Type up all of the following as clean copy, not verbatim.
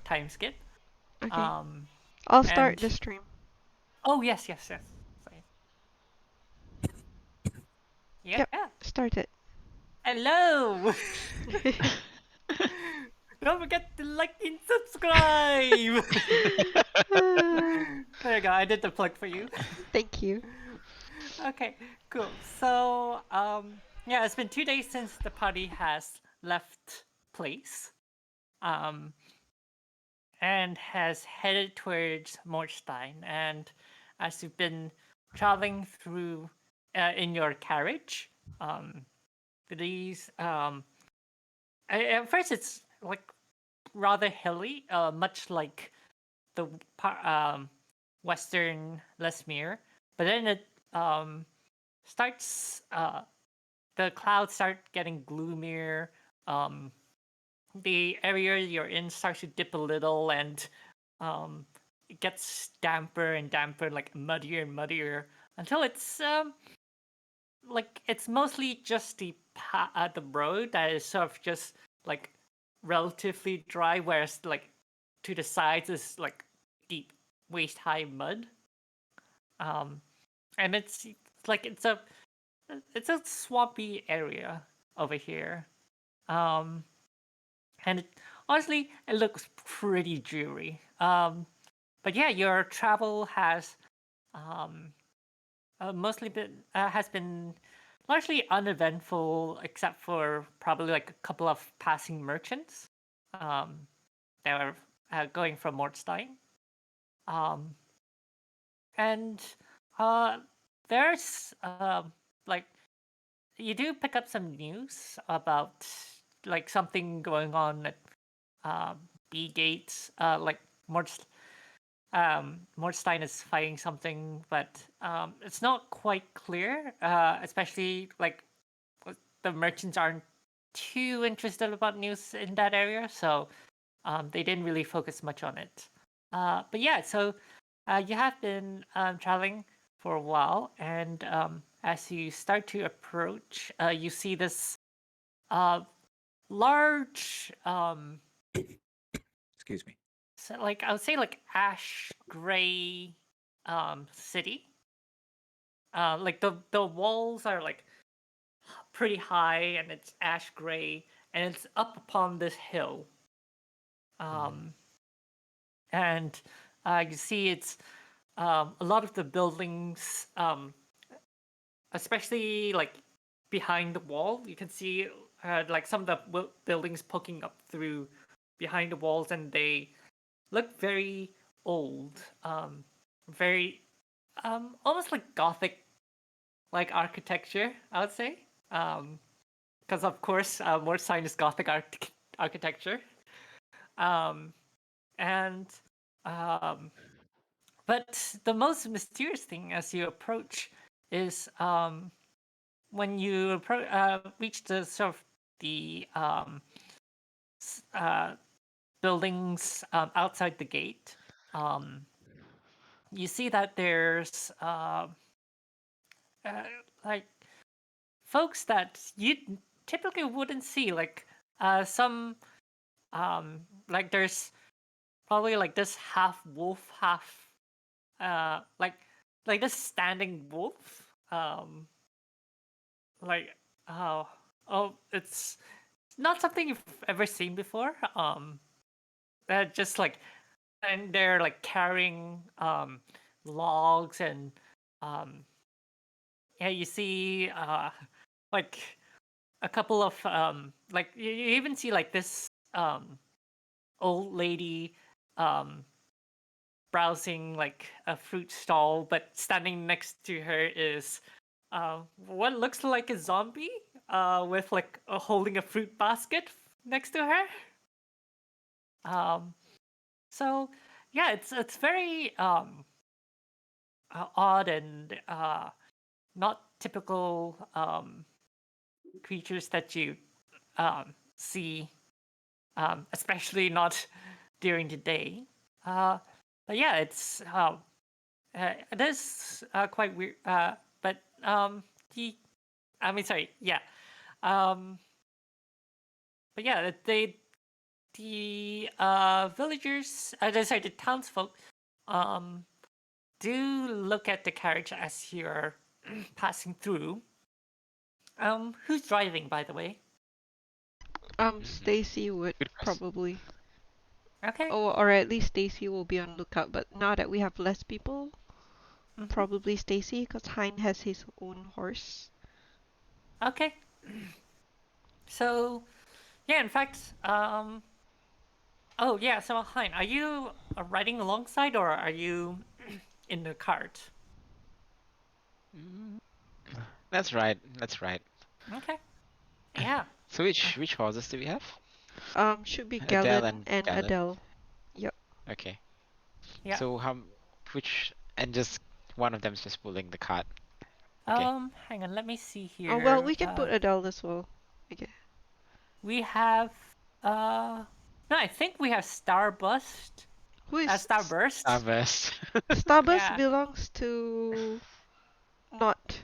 time skip. Okay. Um, I'll start and the stream. oh yes, yes, yes. Sorry. Yeah. Yep, start it. Hello. Don't forget to like and subscribe. There you go. I did the plug for you. Thank you. Okay, cool. So, yeah, it's been 2 days since the party has left place, um, and has headed towards Morstein. And as you've been traveling through in your carriage, um, these at first it's like rather hilly, much like the western Lesmere, but then it starts the clouds start getting gloomier. Um, the area you're in starts to dip a little, and it gets damper and damper, like muddier and muddier, until it's like it's mostly just the road that is sort of just like relatively dry, whereas like to the sides is like deep waist high mud. Um, and it's like it's a swampy area over here. Um, and honestly, it looks pretty dreary. But yeah, your travel has um, mostly been has been largely uneventful, except for probably like a couple of passing merchants um, that are going from Mordstein. Um, and uh, there's like you do pick up some news about like something going on at uh, B gates. Like Mordst Mordstein is fighting something, but it's not quite clear. Especially like the merchants aren't too interested about news in that area, so they didn't really focus much on it. But yeah, so you have been traveling for a while, and as you start to approach, you see this uh, large, Excuse me. so like I would say like ash gray city. Like the walls are like pretty high, and it's ash gray, and it's up upon this hill. Um, and you see it's a lot of the buildings, especially like behind the wall, you can see like some of the buildings poking up through behind the walls, and they look very old, very almost like Gothic like architecture, I would say. Because of course, more sign is Gothic architecture. Um, and um, but the most mysterious thing as you approach is when you reach the sort of the uh, buildings outside the gate. Um, you see that there's uh, like folks that you typically wouldn't see, like some like there's probably like this half wolf, half like this standing wolf. Like oh it's not something you've ever seen before. Just like, and they're like carrying logs, and um yeah, you see like a couple of like you even see like this old lady um browsing like a fruit stall, but standing next to her is what looks like a zombie with like holding a fruit basket next to her. Um, so yeah, it's very odd, and not typical creatures that you see, especially not during the day. Uh, but yeah, it is quite weird. But the I mean, sorry, yeah. Um, but yeah, the villagers, sorry, the townsfolk, um, do look at the carriage as you're passing through. Who's driving, by the way? Stacy would Good question. probably. Okay. Oh, or at least Stacy will be on lookout. But now that we have less people, Mm-hmm. probably Stacy, because Hein has his own horse. Okay. So, yeah, in fact, oh yeah, so Hein, are you riding alongside or are you in the cart? Mm, That's right. That's right. Okay. Yeah. So which horses do we have? Should be Adele Galen and and Galen. Adele. Yep. Okay. Yeah. So which and just one of them's just pulling the cart. Okay. Hang on, let me see Oh well, here. we can put Adele as well. Okay. We have no, I think we have Starburst. Who is Starburst. Starburst. Starburst Yeah. belongs to not.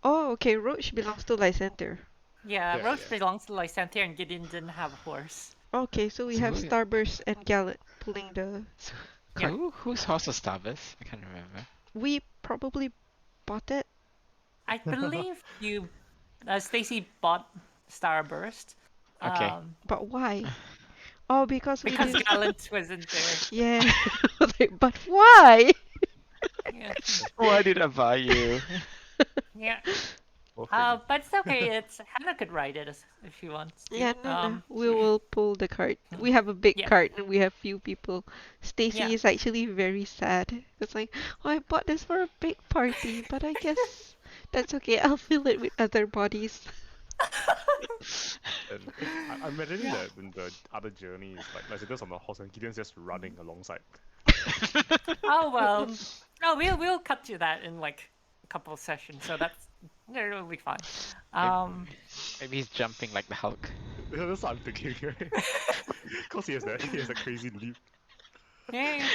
Oh, okay. Roach belongs to Lysander. Yeah, Yeah, Roach yeah. belongs to Lysanthia and Gideon didn't have a horse. Okay, so we So have who? Starburst and Gallet pulling the So, so Yeah. cart. whose horse was Starburst? I can't remember. We probably bought it, I believe you Stacy bought Starburst. Okay. Um but why? Oh, because we because didn't. Gallant wasn't there. Yeah. Like, but why? Yeah. Why did I buy you? Yeah. Poor thing. But it's okay. It's Hannah could ride it if she wants to. Yeah, no, no. We will pull the cart. We have a big Yeah. cart and we have few people. Yeah. Stacy is actually very sad. It's like, oh, I bought this for a big party, but I guess that's okay. I'll fill it with other bodies. And I'm imagining Yeah. that in the other journey is like Lysander's on the horse and Gideon's just running alongside. Oh well. No, we'll cut to that in like a couple of sessions, so it'll be fine. Maybe he's jumping like the Hulk. That's what I'm thinking, right? Cause he has that crazy leap. Yeah.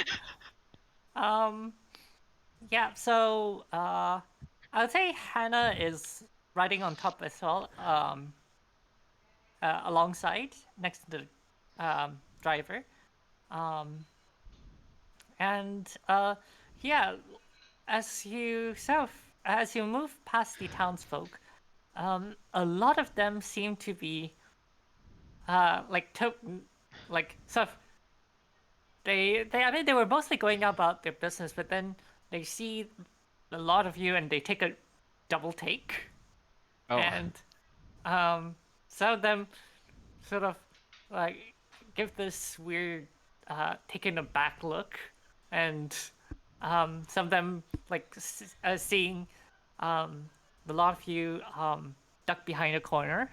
Yeah. So I would say Hannah is riding on top as well. Alongside next to the driver. And yeah, as you move past the townsfolk, a lot of them seem to be like sort of they I mean they were mostly going about their business, but then they see a lot of you and they take a double take, Oh, and some of them sort of like give this weird taken aback look, and some of them like seeing a lot of you duck behind a corner.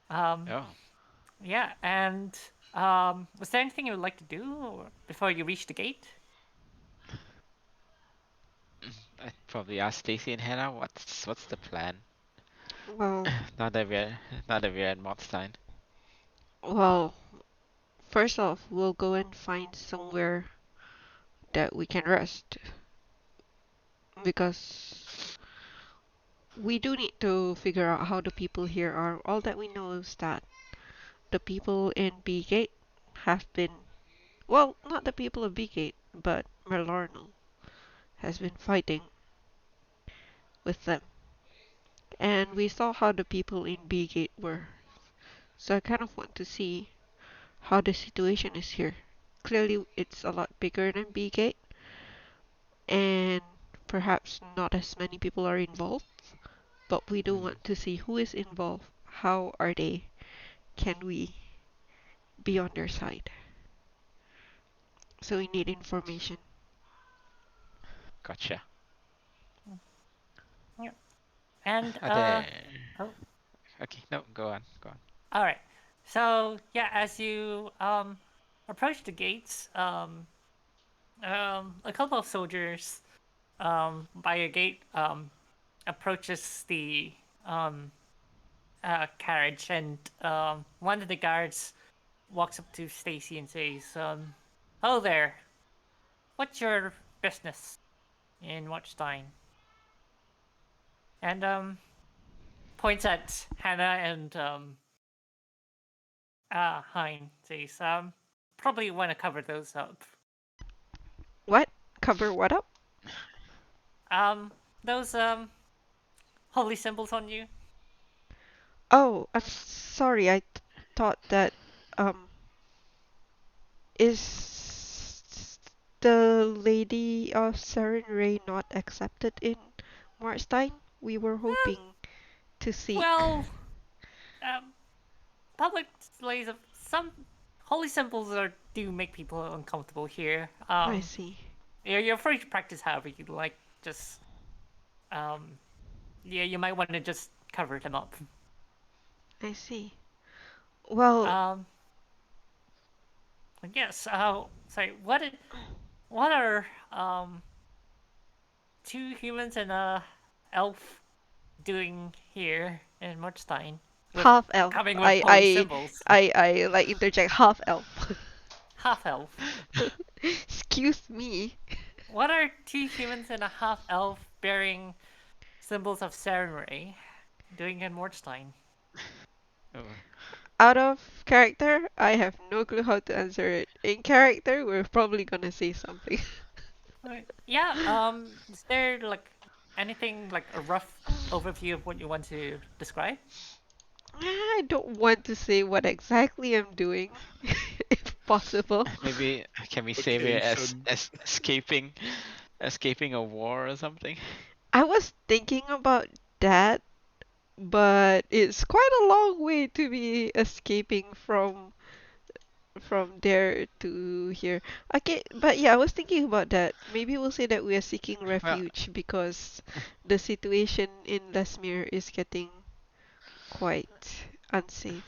oh. Yeah, and was there anything you would like to do before you reach the gate? I'd probably ask Stacy and Hannah what's the plan Well, now that we're at Mordstein. well, first off, we'll go and find somewhere that we can rest because we do need to figure out how the people here are. All that we know is that the people in B Gate have been, well, not the people of B Gate, but Merlarno has been fighting with them. And we saw how the people in B Gate were. So I kind of want to see how the situation is here. Clearly, it's a lot bigger than B Gate, and perhaps not as many people are involved. But we do Mm, want to see who is involved. How are they? Can we be on their side? So we need information. gotcha. Yeah, and Are there? oh, Okay, no, go on, go on. all right. So yeah, as you approach the gates, a couple of soldiers by a gate approaches the um, carriage, and one of the guards walks up to Stacy and says, "Hello there. What's your business in Watchstein?" And points at Hannah and Hein says, probably want to cover those up. What? Cover what up? Um, those holy symbols on you. Oh, I'm sorry. I thought that um is the Lady of Seren Ray not accepted in Marstein? We were Uh, hoping to seek. well, um, public displays of some holy symbols do make people uncomfortable here. I see. You're free to practice however you like. Just um, yeah, you might want to just cover them up. I see. Well, Um, yes. Sorry. What are two humans and a elf doing here in Mudstein with half elf. coming with I holy I symbols? I like interject half elf. Half elf. Excuse me. What are two humans and a half elf bearing symbols of Serenray doing in Mordstein? Oh. Out of character, I have no clue how to answer it. In character, we're probably gonna say something. Yeah. Is there like anything like a rough overview of what you want to describe? I don't want to say what exactly I'm doing, if possible. Maybe can we save it Location. as escaping a war or something? I was thinking about that, but it's quite a long way to be escaping from there to here. Okay, but yeah, I was thinking about that. Maybe we'll say that we are seeking Well, refuge because the situation in Lesmere is getting quite unsafe.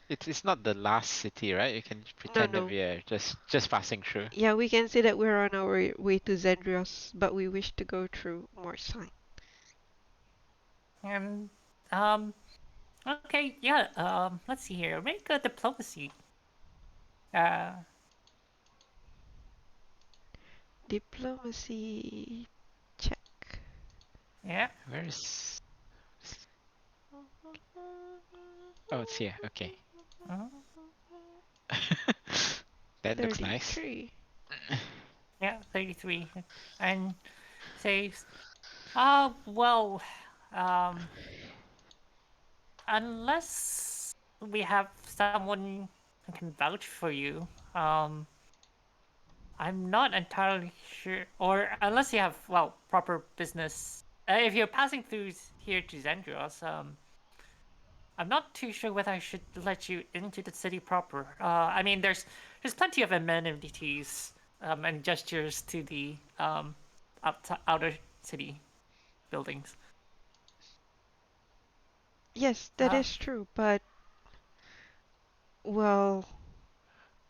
it's not the last city, right? You can No, pretend that no. we are just passing through. Yeah, we can say that we're on our way to Zendrios, but we wish to go through Morsine. And um, okay, yeah. Let's see here. Make a diplomacy. Uh, Diplomacy check. yeah. Where's Oh, it's here. Okay. Mhm. That looks nice. 33. Yeah, 33. And says, well, um, unless we have someone who can vouch for you, I'm not entirely sure. Or unless you have, well, proper business. If you're passing through here to Zendrios, I'm not too sure whether I should let you into the city proper. I mean, there's plenty of amenities and gestures to the outer city buildings. Yes, that Uh, is true, but well,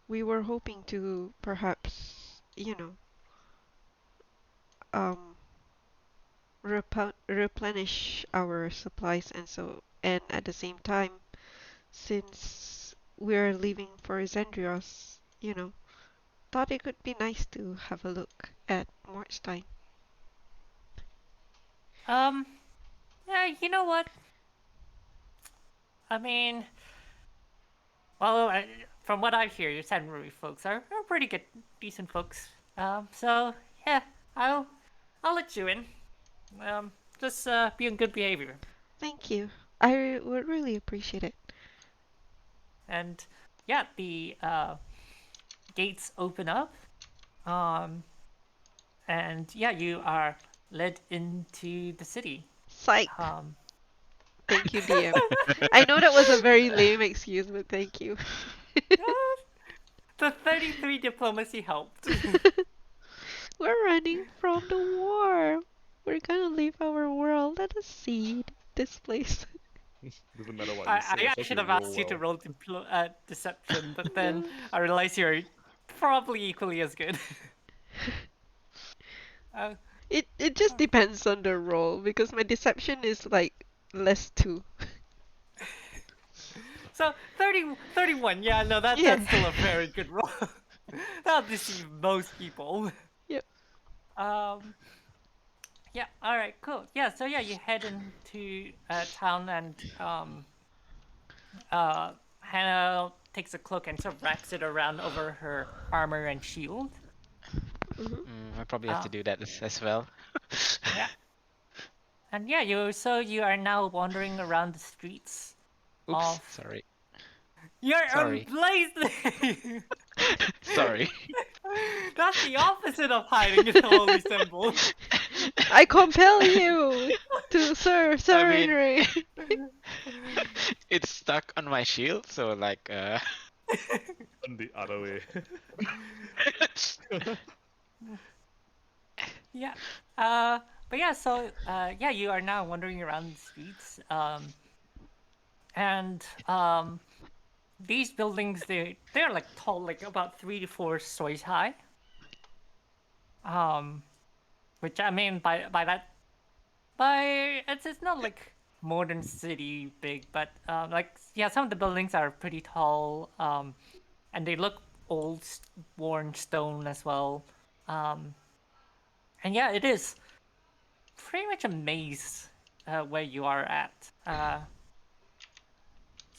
we were hoping to perhaps, um, replenish our supplies and at the same time, since we're leaving for Zendrios, thought it could be nice to have a look at Mortstein. um, yeah, you know what? I mean, well, from what I hear, your Samurai folks are pretty good, decent folks. So yeah, I'll I'll let you in. Um, just be in good behavior. Thank you. I would really appreciate it. And yeah, the gates open up. Um, and yeah, you are led into the city. Psych. Um, Thank you, DM. I know that was a very lame excuse, but thank you. the 33 diplomacy helped. We're running from the war. We're gonna leave our world. Let us see this place. Doesn't matter what you say, I as long as should you have roll asked you to well. roll deception, but then No. I realized you're probably equally as good. uh, It just depends on the role because my deception is like less two. so 31, yeah, no, Yeah. that's still a very good roll. That'll deceive most people. Yep. Um, yeah, all right, cool. Yeah, so yeah, you head into town and uh, Hannah takes a cloak and sort of wraps it around over her armor and shield. Mm-hmm. I probably have to do that as well. Yeah. And yeah, you are now wandering around the streets Oops, of. sorry. You're Sorry. unblazed. Sorry. That's the opposite of hiding in the holy symbol. I compel you to serve I mean, surrendering. it's stuck on my shield, so like On the other way. Yeah. But yeah, so yeah, you are now wandering around the streets. And these buildings they're like tall, like about 3 to 4 stories high. Um, which I mean by that by it's not like modern city big, but like yeah, some of the buildings are pretty tall. And they look old, worn stone as well. Um, and yeah, it is pretty much a maze where you are at.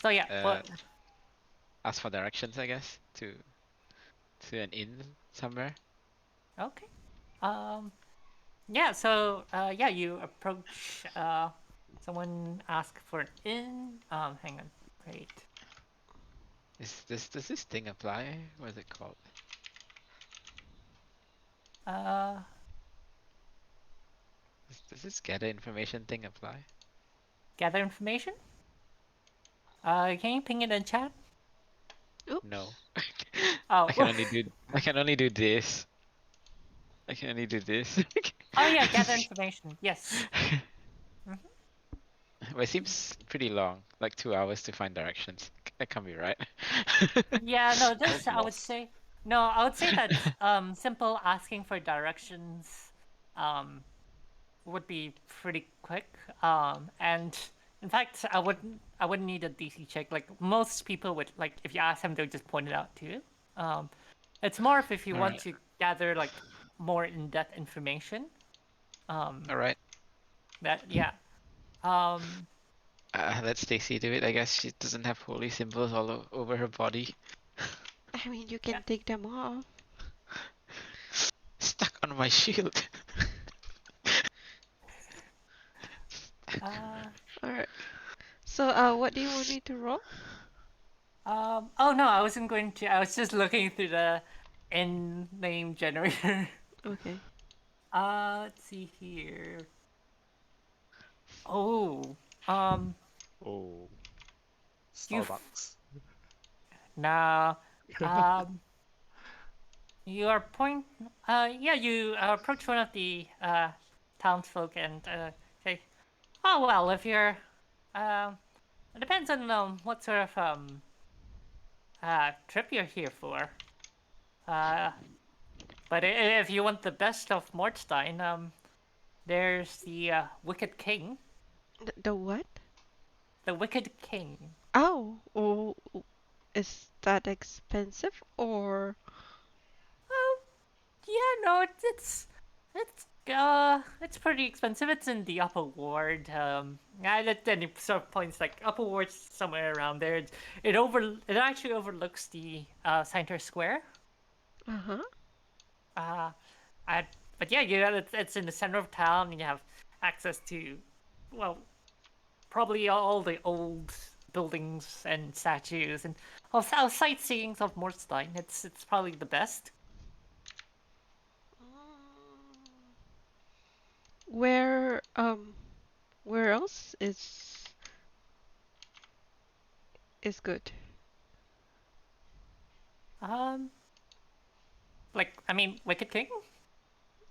So yeah, uh ask for directions, I guess, to an inn somewhere. okay. Um, yeah. So yeah, you approach. Someone ask for an inn. Hang on. Wait. Does this thing apply? What is it called? Uh, Does this gather information thing apply? gather information. Can you ping it in chat? No. Oh. I can only do this. I can only do this. Oh yeah, gather information. Yes. Well, it seems pretty long, like 2 hours to find directions. That can't be right. Yeah. No. Sounds This I would lost. say. No, I would say that simple asking for directions um would be pretty quick. And in fact, I wouldn't need a DC check. Like most people would, like if you ask them, they'll just point it out to you. Um, it's more if you want Alright. to gather like more in-depth information. Alright. That yeah. Um, Let Stacy do it. I guess she doesn't have holy symbols all over her body. I mean, you yeah. can take them off. Stuck on my shield. Uh, Alright. So, what do you want me to roll? oh no, I wasn't going to. I was just looking through the in name generator. Okay. Let's see here. Oh, um, Oh. you Starbucks. nah. Um, you are point. Yeah, you approach one of the townsfolk and say, "Oh well, if you're, it depends on what sort of trip you're here for. Uh, but if you want the best of Mordstein, there's the Wicked King. The what? The Wicked King. Oh, is that expensive or? Oh, yeah, no, it's pretty expensive. It's in the upper ward. Then it sort of points like upper ward somewhere around there. It actually overlooks the center square. Uh-huh. Uh, I but yeah, it's in the center of town. And you have access to, well, probably all the old buildings and statues and also sightseeing of Mordstein. It's probably the best. Where where else is good? Um, like I mean, Wicked King.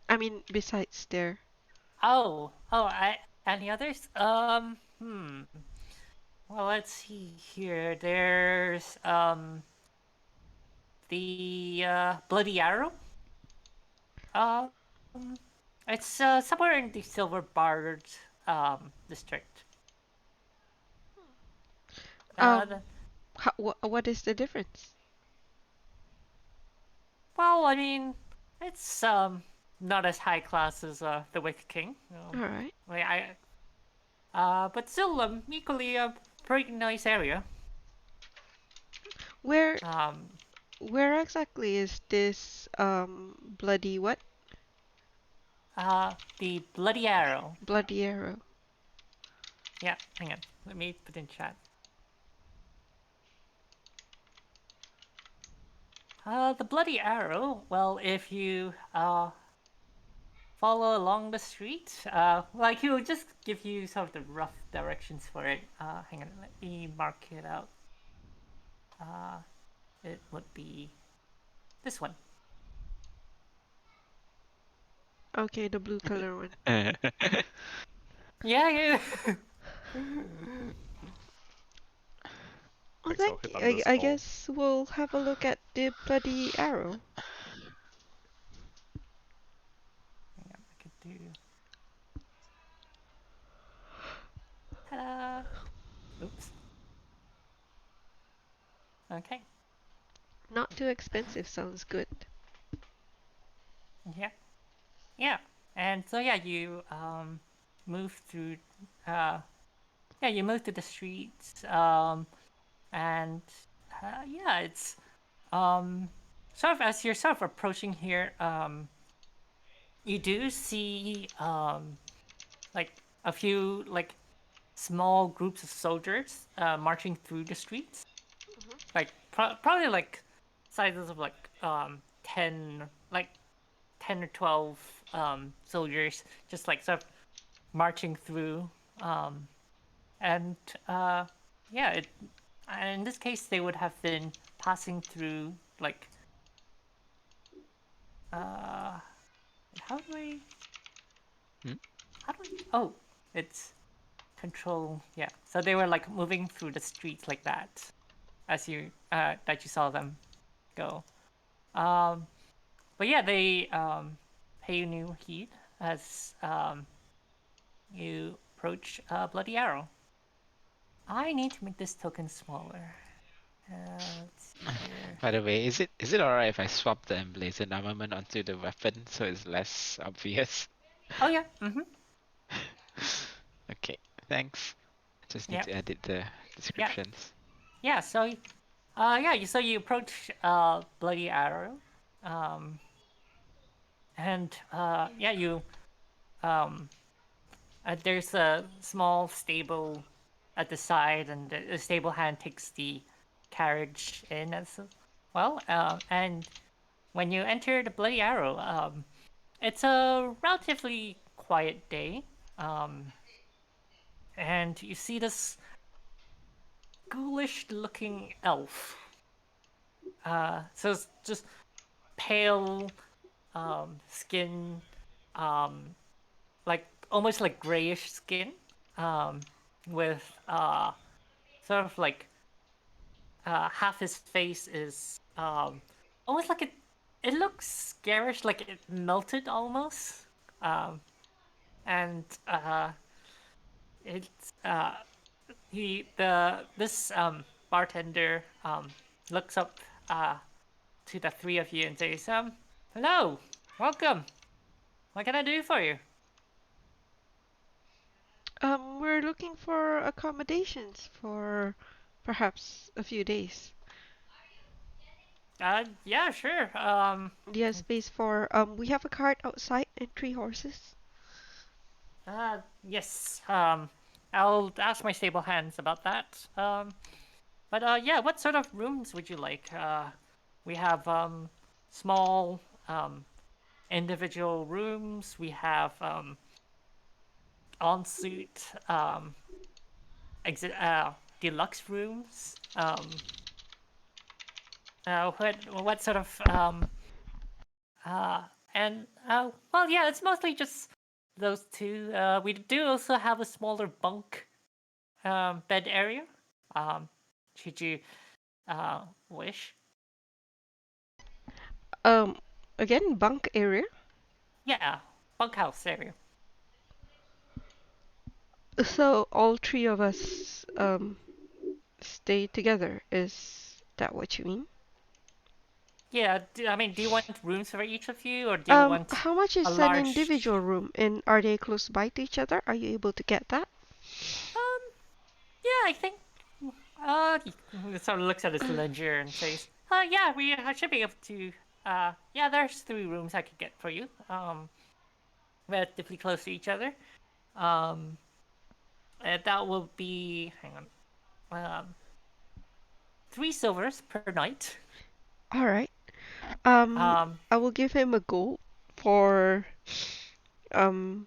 I mean, besides there. Any others? Well, let's see here. There's the Bloody Arrow. Um, it's somewhere in the Silver Bard district. Uh, Um, the, what is the difference? well, I mean, it's not as high class as the Wicked King. All right. Like but still equally a pretty nice area. Where Um, where exactly is this bloody what? the Bloody Arrow. Bloody arrow. Yeah, hang on. Let me put in chat. The Bloody Arrow. Well, if you follow along the street, like he'll just give you sort of the rough directions for it. Hang on, let me mark it out. It would be this one. Okay, the blue color one. Yeah, yeah. Well, Thanks, I'll thank hit you. under I small. guess we'll have a look at the bloody arrow. Hang on, I could do. Ta-da! Oops. Okay. Not too expensive sounds good. Yeah. Yeah. And so yeah, you move through. Uh, yeah, you move to the streets. And yeah, it's sort of as you're sort of approaching here. You do see like a few like small groups of soldiers marching through the streets, like probably like sizes of like 10 like 10 or 12 soldiers just like sort of marching through, and yeah, in this case they would have been passing through like uh how do I Hmm? oh, it's control, yeah, so they were like moving through the streets like that as you that you saw them go. um but yeah, they pay you no heed as you approach Bloody Arrow. I need to make this token smaller. Let's see here. By the way, is it alright if I swap the emblazoned armament onto the weapon so it's less obvious? Oh yeah, mm-hmm. Okay, thanks. Just need Yeah, to edit the yeah, descriptions. yeah. So, yeah. So you approach Bloody Arrow, um, and yeah, you um, there's a small stable at the side, and the stable hand takes the carriage in as well. And when you enter the Bloody Arrow, it's a relatively quiet day, um, and you see this ghoulish-looking elf. So it's just pale skin, um, like almost like grayish skin, um, with sort of like half his face is almost like it looks garish, like it melted almost, um, and it's this bartender looks up to the three of you and says, hello, welcome. What can I do for you? We're looking for accommodations for perhaps a few days. Yeah, sure. Do you have space for we have a cart outside and 3 horses. Yes. I'll ask my stable hands about that. But yeah, what sort of rooms would you like? We have small individual rooms. We have ensuite deluxe rooms. What sort of uh and well, yeah, it's mostly just those two. We do also have a smaller bunk bed area. Um, should you wish? Um, Again, bunk area. Yeah, bunkhouse area. So all 3 of us stay together. Is that what you mean? Yeah, I mean, do you want rooms for each of you, or do you want How much a is an large? individual room, and are they close by to each other? Are you able to get that? Um, yeah, I think. He sort of looks at his ledger and says, yeah, we should be able to. Yeah, there's 3 rooms I could get for you. Relatively close to each other. That will be. Hang on. 3 silvers per night. All right. Um, I will give him a gold for um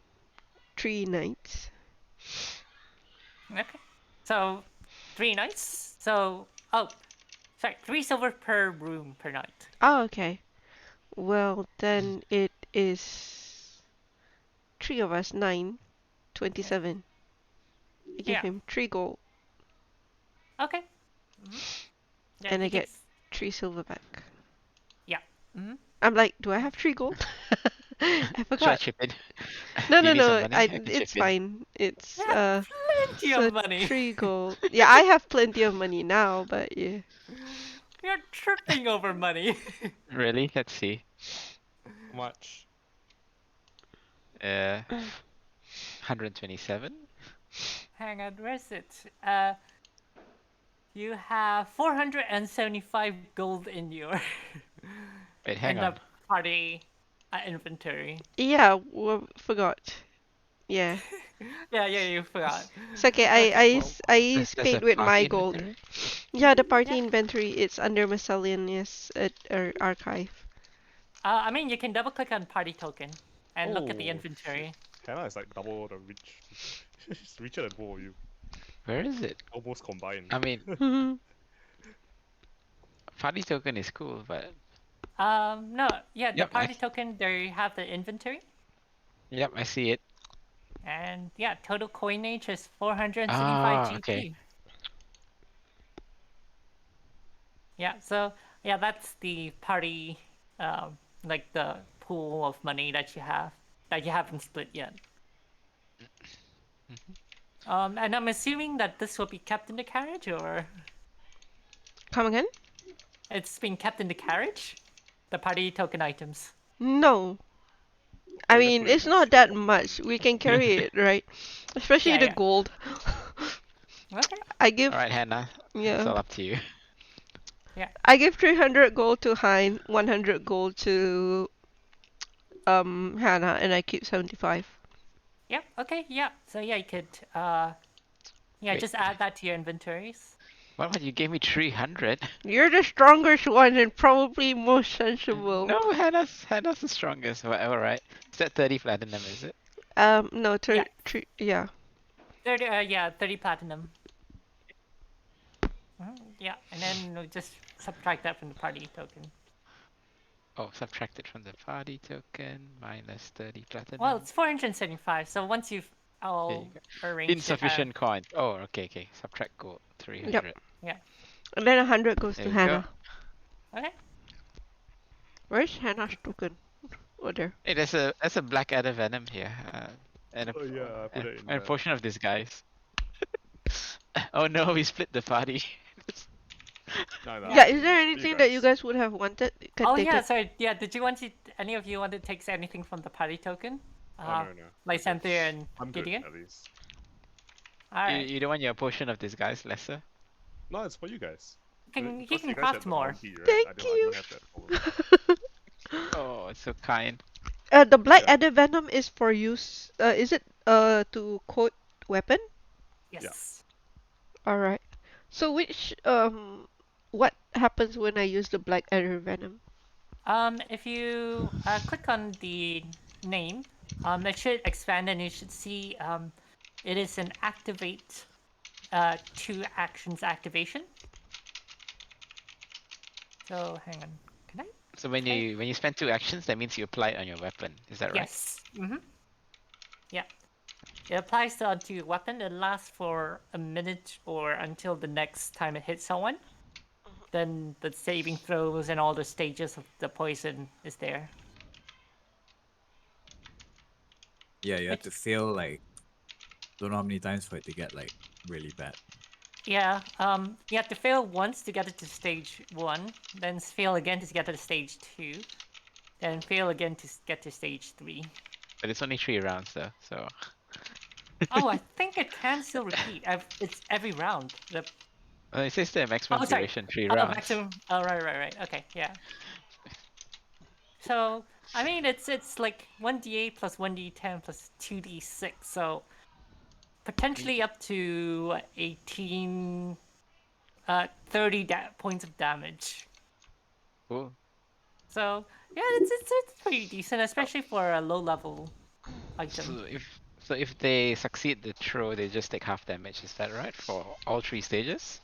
3 nights. okay. So 3 nights. So sorry, 3 silver per room per night. Oh, okay. Well, then it is 3 of us, 9, Okay. 27. I give Yeah. him 3 gold, Okay. Yeah, and I he get gives. 3 silver back. Yeah. hmm I'm like, do I have 3 gold? I Should I forgot. chip in? No, Do you no, need some no. money? I I can chip it's in. fine. It's You have plenty so of money. 3 gold. Yeah, I have plenty of money now, but yeah. You're tripping over money. Really? Let's see. How much? 127? Hang on, where's it? You have 475 gold in your Wait, hang in the on. party inventory. Yeah, well, forgot. Yeah. Yeah, you forgot. It's okay. Okay, well, I There's paid a with my party gold. inventory? Yeah, the party yeah. inventory, it's under miscellaneous archive. I mean, you can double click on party token and look at the Oh shit. inventory. Hannah is like double the rich. She's richer than both of you. Where is it? Almost combined. I mean, Mhm. party token is cool, but No, yeah, the yep, party token. There you have the inventory, yep, I see it. and yeah, total coinage is 475 Ah, okay. GP. Yeah, so yeah, that's the party, like the pool of money that you haven't split yet. And I'm assuming that this will be kept in the carriage, or Come again? it's being kept in the carriage, the party token items. No. I Oh, you just mean, put it in it's the not secret that locker much. room. We can carry it, right? Especially Yeah, the yeah. gold. Okay. I give, Alright, Hannah. It's yeah. all up to you. Yeah. I give 300 gold to Hein, 100 gold to Hannah, and I keep 75. Yeah. Okay. Yeah. So yeah, you could yeah, Wait, just add that to your inventories. what? You gave me 300? You're the strongest one and probably most sensible. No, Hannah's the strongest. Whatever, right? Is that 30 platinum, is it? No, Yeah. yeah. 30. Yeah, 30 platinum. Yeah, and then we'll just subtract that from the party token. Oh, subtracted from the party token, minus 30 platinum. Well, it's 475. So once you've There all you go. arranged Insufficient coin. Oh, okay. Subtract gold, 300. Yep. yeah. And then 100 goes There to you go. Hannah. Okay. Where's Hannah's token? Oh, there. Hey, there's a black adder venom here, and Oh yeah, I put it in and a there. potion of disguise. Oh no, we split the party. Nah, Yeah, Yeah. is there anything that you guys would have wanted? You can Oh take yeah, it. sorry. Yeah, did you want to? Any of you want to take anything from the party token? Oh no, no. Like I'm good. Cynthia and I'm good, Gideon. at least. All You, right. you don't want your potion of disguise, Lesser? No, it's for you guys. You Because can you guys craft had the more. bounty, right? Thank I you. don't have that problem. Oh, it's so kind. The black Yeah. adder venom is for use. Is it to coat weapon? Yes. All right. So what happens when I use the black adder venom? If you click on the name, it should expand and you should see it is an activate 2 actions activation. So hang on, can I? So when you spend 2 actions, that means you apply it on your weapon. Is that right? Yes. Yeah. It applies onto your weapon. It lasts for a minute or until the next time it hits someone. Then the saving throws and all the stages of the poison is there. Yeah, you have to fail like don't know how many times for it to get like really bad. Yeah, you have to fail once to get it to stage 1, then fail again to get to stage 2, then fail again to get to stage 3. But it's only 3 rounds though, so Oh, I think it can still repeat. It's every round. It says the maximum Oh, sorry. duration 3 Oh, rounds. maximum. Oh, right. Okay, yeah. So I mean, it's like 1d8 plus 1d10 plus 2d6, so potentially up to 18, 30 points of damage. Cool. So yeah, it's pretty decent, especially for a low level item. So if they succeed the throw, they just take half damage. Is that right for all 3 stages?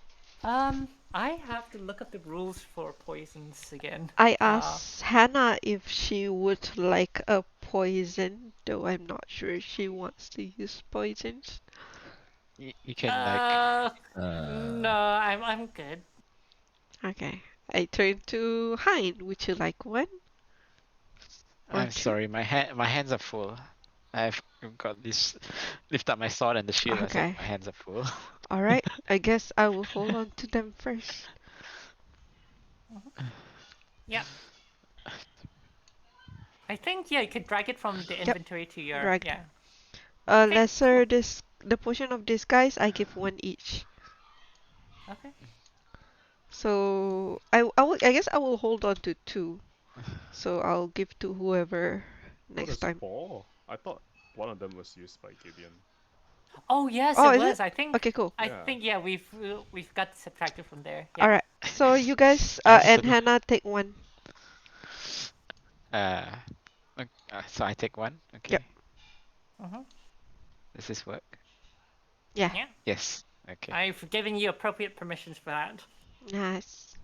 I have to look up the rules for poisons again. I asked Hannah if she would like a poison, though I'm not sure if she wants to use poisons. You can like. No, I'm good. Okay. I turn to Hein. Would you like one? Or I'm two? sorry, my hands are full. I've got this. Lift up my sword and the shield. I was like, Okay. my hands are full. Alright, I guess I will hold on to them first. Yeah. I think yeah, you could drag it from the Yep, inventory to your dragged. yeah. Okay, cool. The potion of disguise, I give one each. Okay. So I guess I will hold on to two. So I'll give to whoever Oh, next there's time. 4. I thought one of them was used by Gideon. Oh yes, Oh, it is it? was. I think Okay, cool. I Yeah. think yeah, we've got subtracted from there. Yeah. Alright. So you guys and Absolutely. Hannah take one. Uh, so I take one. Yep. Okay. Mhm. Does this work? Yeah. Yeah. Yes. Okay. I've given you appropriate permissions for that. Nice.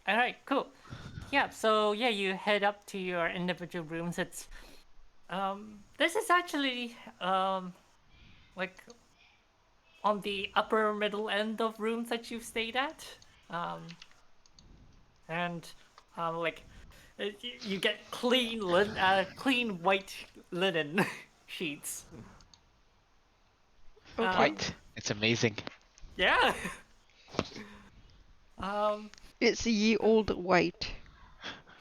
All right, cool. Yeah, so yeah, you head up to your individual rooms. It's this is actually like on the upper middle end of rooms that you've stayed at. Um and like you get clean white linen sheets. Okay. Um White. It's amazing. yeah. um It's ye old white.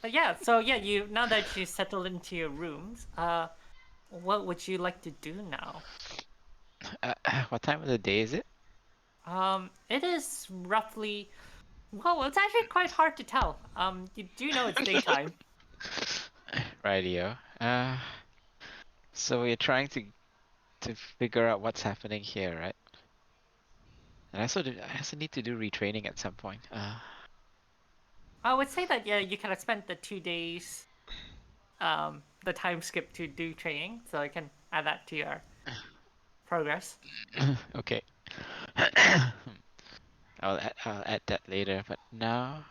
but yeah, so yeah, you now that you settled into your rooms, what would you like to do now? What time of the day is it? It is roughly. Well, it's actually quite hard to tell. You do know it's daytime. Radio. So we're trying to figure out what's happening here, right? And I also need to do retraining at some point. I would say that yeah, you kind of spent the 2 days, the time skip to do training, so I can add that to your progress. Okay. I'll add that later, but now,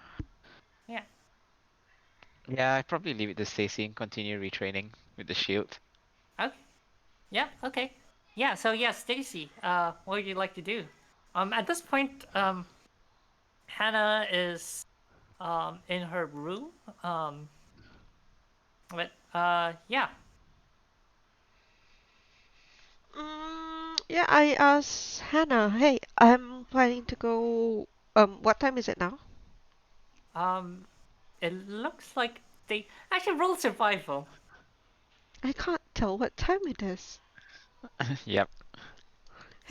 Yeah. yeah, I probably leave it to Stacy and continue retraining with the shield. Okay. Yeah. Okay. Yeah. So yeah, Stacy, what would you like to do? At this point, Hannah is in her room. But yeah. Yeah, I asked Hannah, hey, I'm planning to go. What time is it now? Um, it looks like they actually roll survival. I can't tell what time it is. Yep.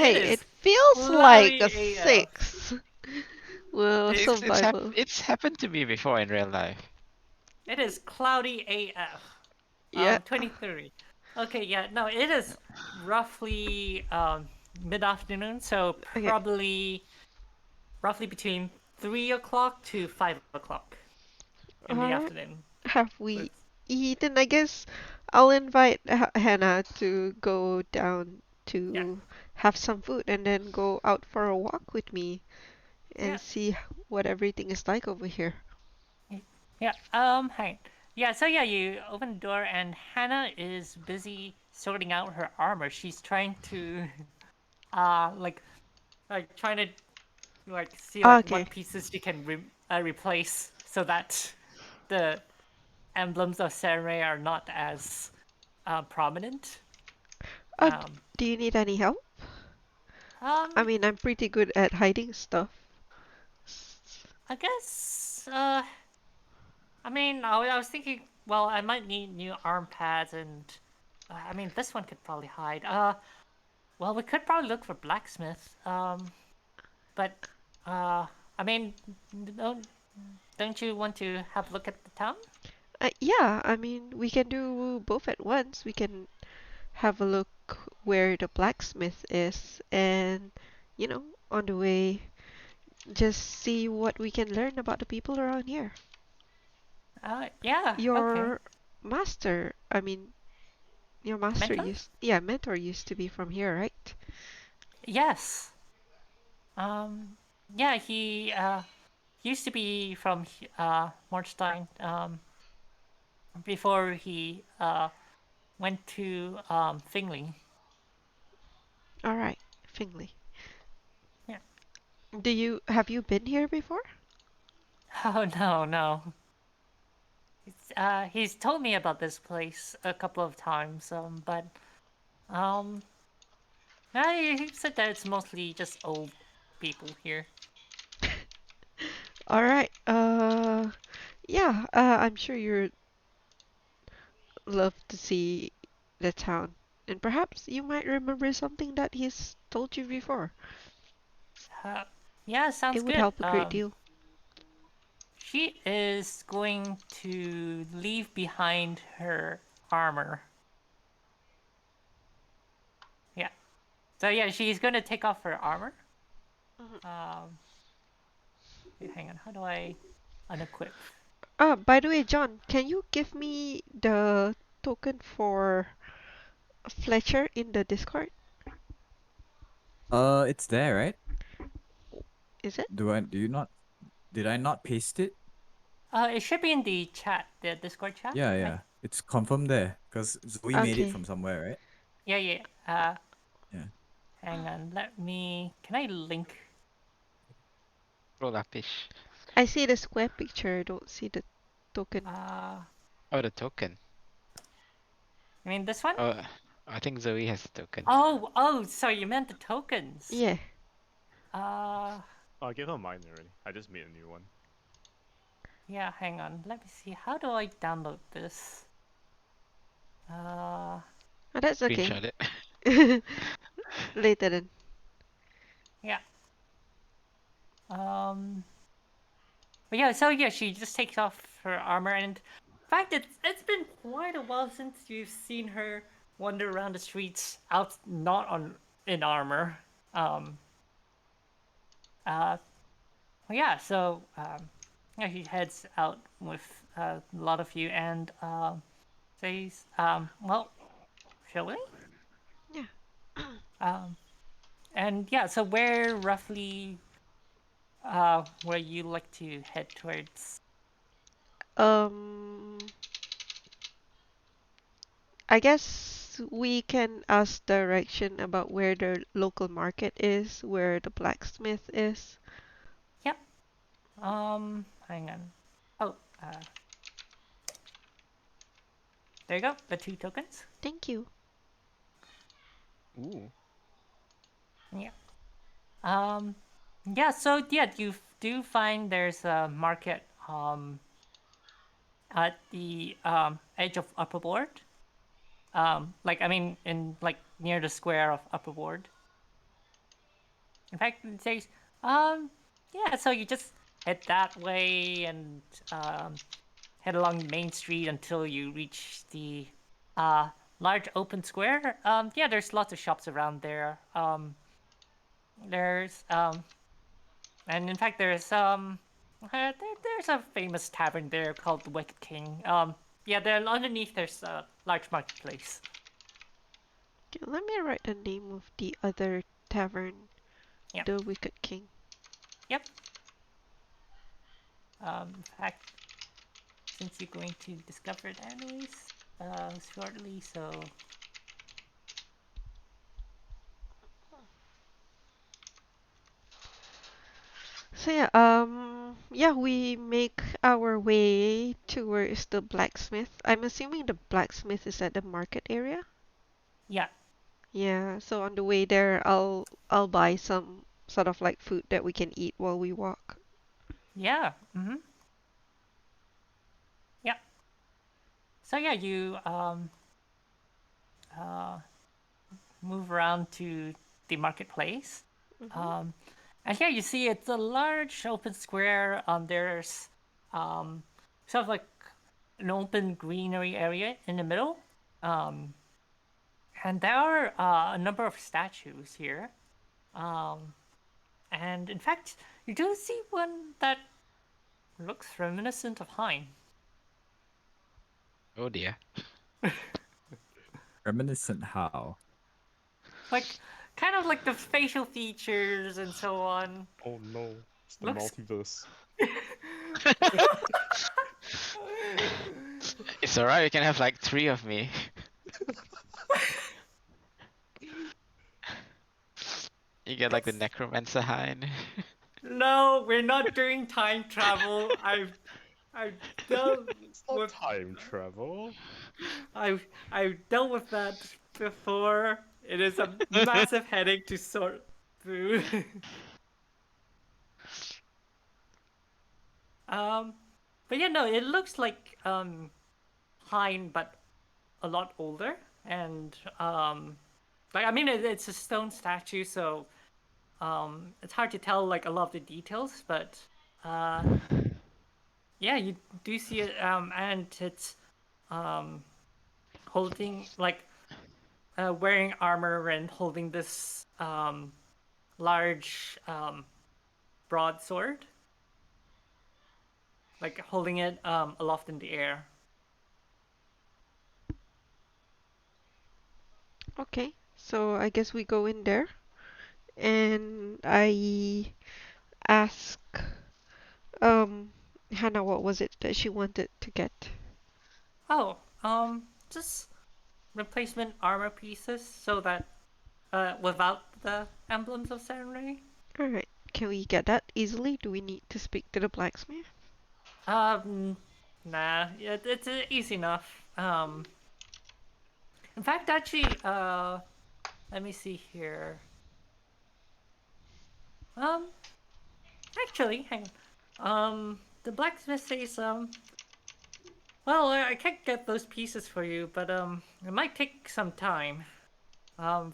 It Hey, it is feels like a cloudy AF. 6. Well, It's survival. It's happened to me before in real life. it is cloudy AF. Yeah. 23. Okay, yeah, no, it is roughly mid-afternoon, so Okay. probably roughly between 3 o'clock to 5 o'clock in the Alright. afternoon. Have So we it's, eaten? I guess I'll invite Hannah to go down yeah, to have some food and then go out for a walk with me yeah, and see what everything is like over here. yeah. Hi. Yeah, so yeah, you open the door and Hannah is busy sorting out her armor. She's trying to like trying to like see like Okay. what pieces she can replace so that the emblems of Samurai are not as prominent. Uh, Um, do you need any help? I um, mean, I'm pretty good at hiding stuff. I guess. I mean, I was thinking. Well, I might need new arm pads, and I mean, this one could probably hide. Well, we could probably look for blacksmith. But I mean, don't don't you want to have a look at the town? Yeah, I mean, we can do both at once. We can have a look where the blacksmith is, and, on the way, just see what we can learn about the people around here. Yeah, okay. Your master, I mean, your master Mentor? mentor used to be from here, right? Yes. Yeah, he used to be from Marstein before he went to Fingley. All right, Finley. Yeah. Have you been here before? Oh no, no. He's told me about this place a couple of times, but um, he said that it's mostly just old people here. All right. Yeah, I'm sure you'd love to see the town. And perhaps you might remember something that he's told you before. Uh, yeah, sounds It would good. help a great deal. She is going to leave behind her armor. Yeah. So yeah, she's gonna take off her armor. Mhm. Wait, hang on. How do I unequip? By the way, John, can you give me the token for Fletcher in the Discord? It's there, right? Is it? Do you not? Did I not paste it? It should be in the chat, the Discord chat. Yeah, yeah. It's confirmed there because Zoe made it Okay. from somewhere, right? Yeah, yeah. Yeah. Hang on. Let me. Can I link? Rolapish. I see the square picture, I don't see the token. Oh, the token. I mean this one. Oh, I think Zoe has a token. Oh. Sorry, you meant the tokens. Yeah. Uh, Oh, I gave her mine already. I just made a new one. yeah. Hang on. Let me see. How do I download this? Oh, that's okay. Screenshot it. Later then. Yeah. But yeah. So yeah, she just takes off her armor, and in fact, it's been quite a while since you've seen her wander around the streets out not on in armor. Um. Yeah. So yeah, he heads out with a lot of you and says, well, shall we? Yeah. And yeah, so where roughly where you like to head towards? Um, I guess we can ask direction about where the local market is, where the blacksmith is. Yep. Hang on. Oh, there you go. The 2 tokens. Thank you. Ooh. Yeah. Um, yeah. So yeah, you do find there's a market at the edge of Upper Board. Like I mean, in like near the square of Upper Board. In fact, it says, yeah. So you just head that way and head along Main Street until you reach the uh, large open square. Yeah, there's lots of shops around there. There's and in fact there's a famous tavern there called the Wicked King. Yeah, there underneath there's a large marketplace. Okay, let me write the name of the other tavern, Yep. the Wicked King. Yep. In fact, since you're going to discover it anyways, shortly, so So yeah, yeah, we make our way towards the blacksmith. I'm assuming the blacksmith is at the market area. yeah. Yeah, so on the way there, I'll buy some sort of like food that we can eat while we walk. Yeah. Yeah. So yeah, you uh, move around to the marketplace. Hmm. Um, And here you see it's a large open square. There's sort of like an open greenery area in the middle. Um, and there are a number of statues here. Um, and in fact, you do see one that looks reminiscent of Hein. Oh dear. Reminiscent how? Like, kind of like the facial features and so on. Oh no, it's the Looks. multiverse. It's alright, we can have like 3 of me. You get like the necromancer hind. No, we're not doing time travel. I've dealt It's not with time travel. I've dealt with that before. It is a massive headache to sort through. um, but yeah, no, it looks like Hein, but a lot older, and like I mean, it's a stone statue, so it's hard to tell like a lot of the details, but uh, yeah, you do see it, and it's um holding like wearing armor and holding this large broadsword, like holding it aloft in the air. Okay, so I guess we go in there and I ask Hannah what was it that she wanted to get. Oh, just replacement armor pieces so that without the emblems of Serenity. Alright, can we get that easily? Do we need to speak to the blacksmith? Um, nah, it's easy enough. In fact, actually, let me see here. Um, actually, hang on. The blacksmith says, well, I can't get those pieces for you, but it might take some time.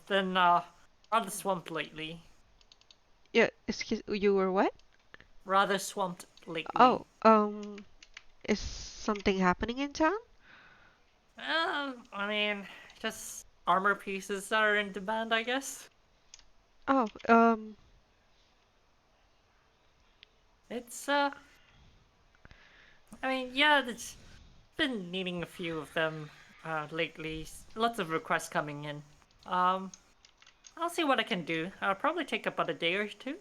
Been rather swamped lately. Yeah, excuse you were what? Rather swamped lately. Oh, is something happening in town? I mean, just armor pieces that are in demand, I guess. Oh, It's I mean, yeah, it's been needing a few of them lately. Lots of requests coming in. Um, I'll see what I can do. I'll probably take about a day or two.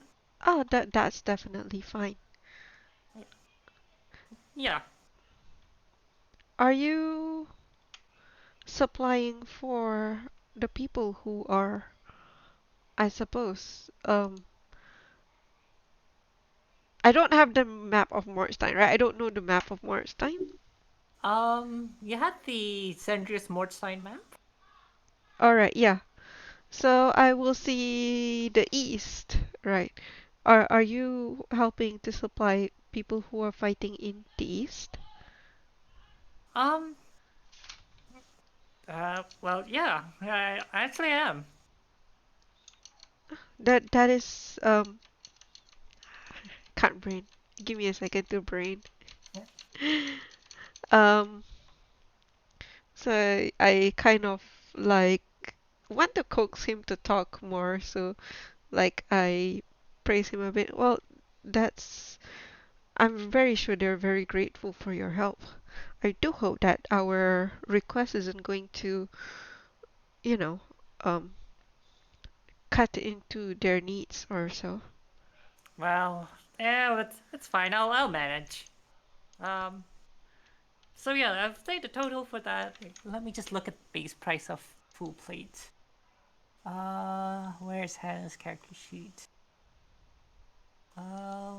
oh, that's definitely fine. Yeah. Are you supplying for the people who are, I suppose, I don't have the map of Morstein, right? I don't know the map of Morstein. You had the Zendrius Mordstein map? Alright, yeah. So I will see the east, right? Are you helping to supply people who are fighting in the east? Um, well, yeah, I actually am. That is can't brain. Give me a second to brain. Um, so I kind of like want to coax him to talk more, so like I praise him a bit. Well, that's I'm very sure they're very grateful for your help. I do hope that our request isn't going to, you know, um, cut into their needs or so. Well, yeah, it's fine. I'll manage. Um, so yeah, I've paid the total for that. Let me just look at the base price of full plate. Where's Hannah's character sheet?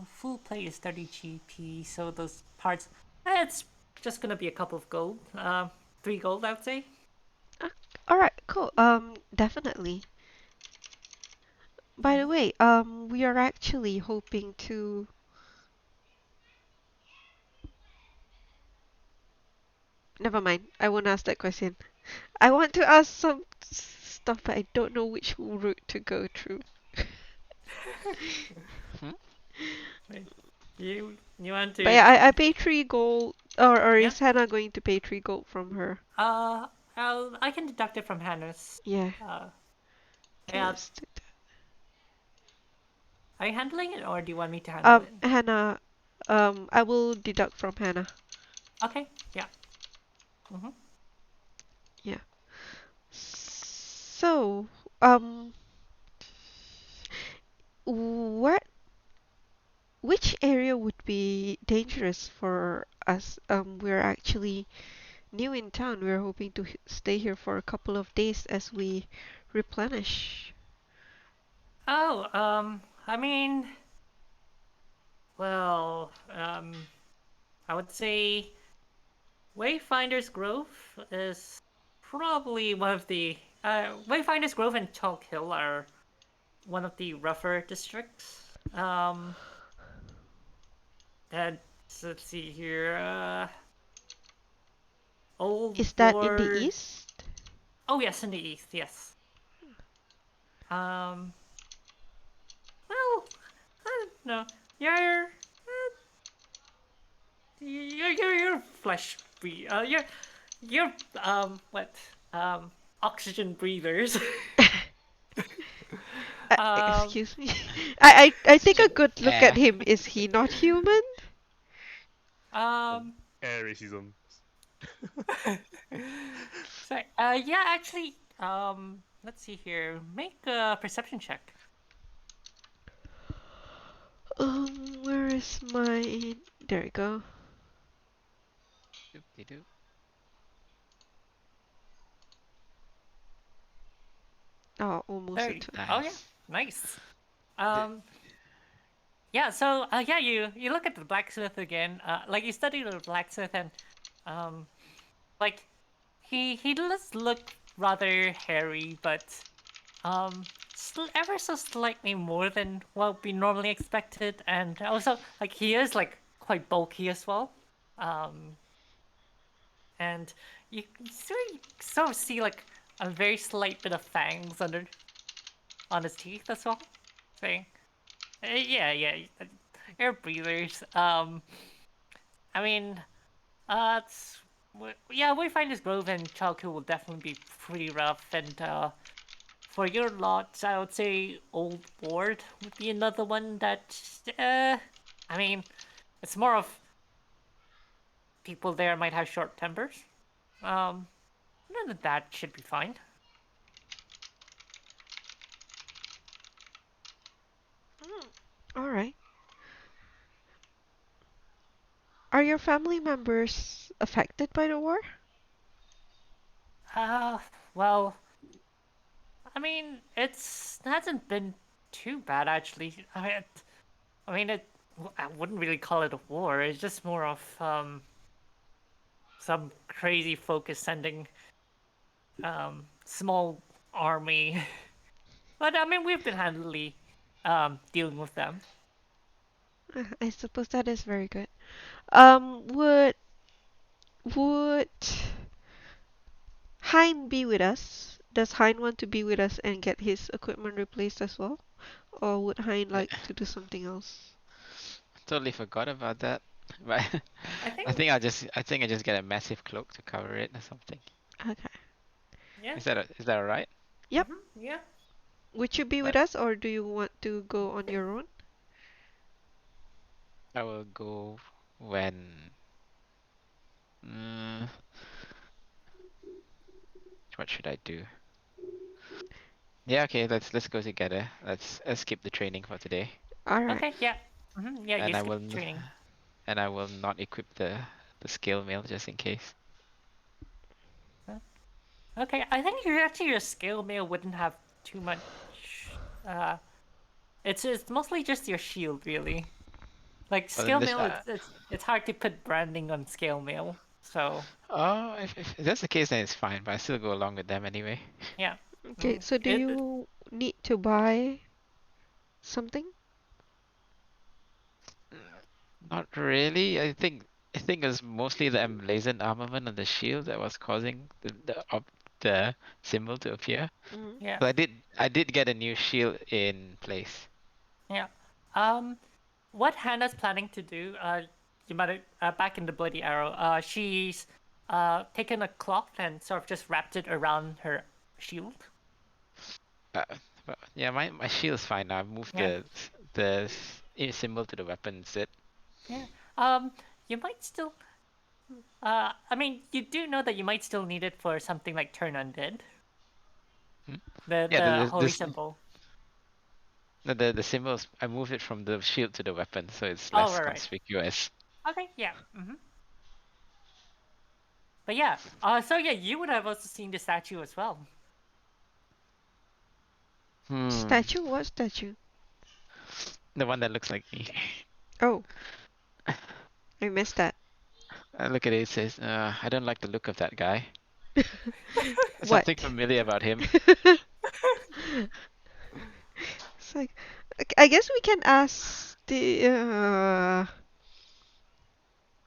Full plate is 30 GP, so those parts, it's just gonna be a couple of gold. 3 gold, I would say. Uh, all right, cool. Definitely. By the way, we are actually hoping to. Never mind. I won't ask that question. I want to ask some stuff, but I don't know which route to go through. You want But to? yeah, I pay 3 gold, or Yeah. is Hannah going to pay 3 gold from her? I can deduct it from Hannah's. Yeah. Uh, Okay, yeah. let's do Are you handling it, or do you want me to that. handle it? Hannah, I will deduct from Hannah. Okay. Yeah. Mhm. Yeah. So, um, what, which area would be dangerous for us? We're actually new in town. We're hoping to stay here for a couple of days as we replenish. Oh. I mean, well. I would say Wayfinder's Grove is probably one of the. Wayfinder's Grove and Chalk Hill are one of the rougher districts. And let's see here. Old Is that in the Ward. east? Oh yes, in the east. Yes. Um. Well, I don't know. You're flesh breed. You're what oxygen breathers. um Excuse me. I It's think a just good look at air. him. Is he not human? um. Air racism. So yeah, actually let's see here. Make a perception check. Where is my? There we go. Doop-de-doo. Oh, almost a There. 20. Oh yeah, Nice. nice. The, Um. Yeah. So yeah, you look at the blacksmith again. Like you study the blacksmith and um like he does look rather hairy, but ever so slightly more than what we normally expected, and also like he is like quite bulky as well. Um, and you sort of see like a very slight bit of fangs under on his teeth as well. Saying, yeah, air breathers. I mean, it's yeah, Wayfinder's Grove and Chalku will definitely be pretty rough, and for your lot, I would say Old Ward would be another one that, I mean, it's more of people there might have short tempers. Um, None of that should be fine. All right. Are your family members affected by the war? Uh, well, I mean, it hasn't been too bad actually. I wouldn't really call it a war. It's just more of some crazy focus sending small army. But I mean, we've been handily dealing with them. I suppose that is very good. Would Hein be with us? Does Hein want to be with us and get his equipment replaced as well? Or would Hein I like to do something else? totally forgot about that. But I I think, think I think I just get a massive cloak to cover it or something. Okay. yeah, Is that alright? Yep. yeah. Would you be with But us or do you want to go on your own? I will go when. Mm, what should I do? Yeah, okay. Let's go together. Let's skip the training for today, All right. Okay, yeah. Yeah, you and I skip will the training. and I will not equip the scale mail just in case. Huh? Okay, I think your scale mail wouldn't have too much. Uh, it's mostly just your shield, really. Like Well, in scale this, mail, it's hard to put branding on scale mail. So oh, if that's the case, then it's fine. But I still go along with them anyway. yeah, Okay, so do it you need to buy something? Not really. I think it was mostly the emblazoned armament on the shield that was causing the symbol to appear. Mm-hmm. yeah, But I did get a new shield in place. yeah. Um, what Hannah's planning to do, you might back in the Bloody Arrow, she's taken a cloth and sort of just wrapped it around her shield. Uh, yeah, my shield's fine now. I've moved Yeah. the symbol to the weapon instead. Yeah. You might still. I mean, you do know that you might still need it for something like turn undead. Hmm? The Yeah, the holy symbol. the symbols. I moved it from the shield to the weapon, so it's Oh, less right. conspicuous. Okay. Yeah. But yeah. So yeah, you would have also seen the statue as well. Statue? What statue? The one that looks like me. Oh, I missed that. Look at it. It says, "I don't like the look of that guy." Something What? familiar about him. It's like, I guess we can ask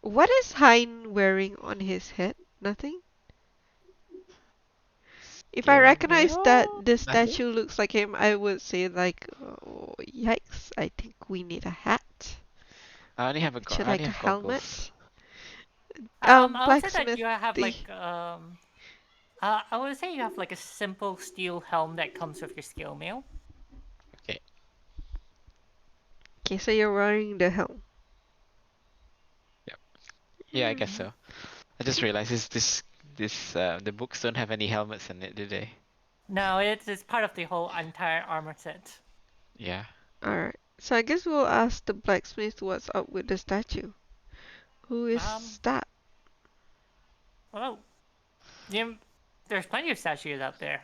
what is Hein wearing on his head? Nothing? If I recognize that Scale this Nothing. statue looks like him, I would say like, oh, yikes, I think we need a hat. I only have Should I only like a have goggles. helmet? I would say that Blacksmith. you have The like I would say you have like a simple steel helm that comes with your scale mail. Okay. Okay, so you're wearing the helm. Yep. Yeah, I guess so. I just realized the books don't have any helmets in it, do they? No, it's part of the whole entire armor set. Yeah. Alright, so I guess we'll ask the blacksmith what's up with the statue. Who is Um, that? well, you, there's plenty of statues out there.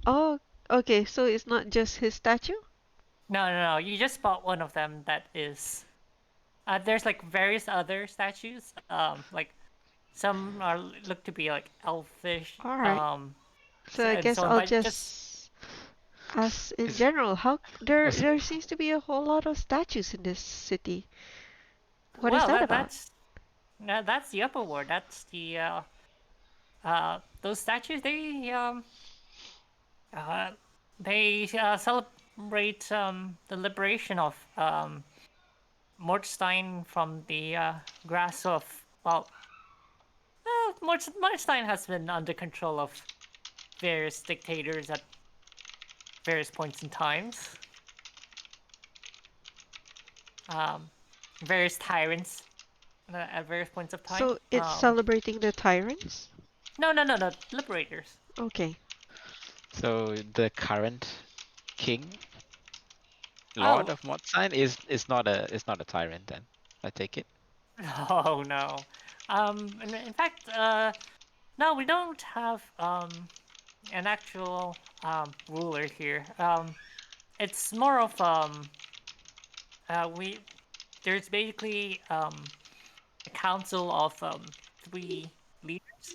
Oh, okay, so it's not just his statue? No. You just spot one of them that is. There's like various other statues. Like some are look to be like elfish. Alright, so I And guess so on. I'll But just just ask in Is general. How there was there seems to be a whole lot of statues in this city. What is well, that about? that's the upper ward. That's the those statues. Uh, they celebrate the liberation of Mordstein from the grasp of Mordstein has been under control of various dictators at various points in times. Various tyrants at various points of time. So it's celebrating the tyrants? No, liberators. Okay. so the current king, Lord Oh, of Mordsign is not a tyrant then. I take it. oh no. In fact, no, we don't have an actual ruler here. It's more of we there's basically a council of 3 leaders.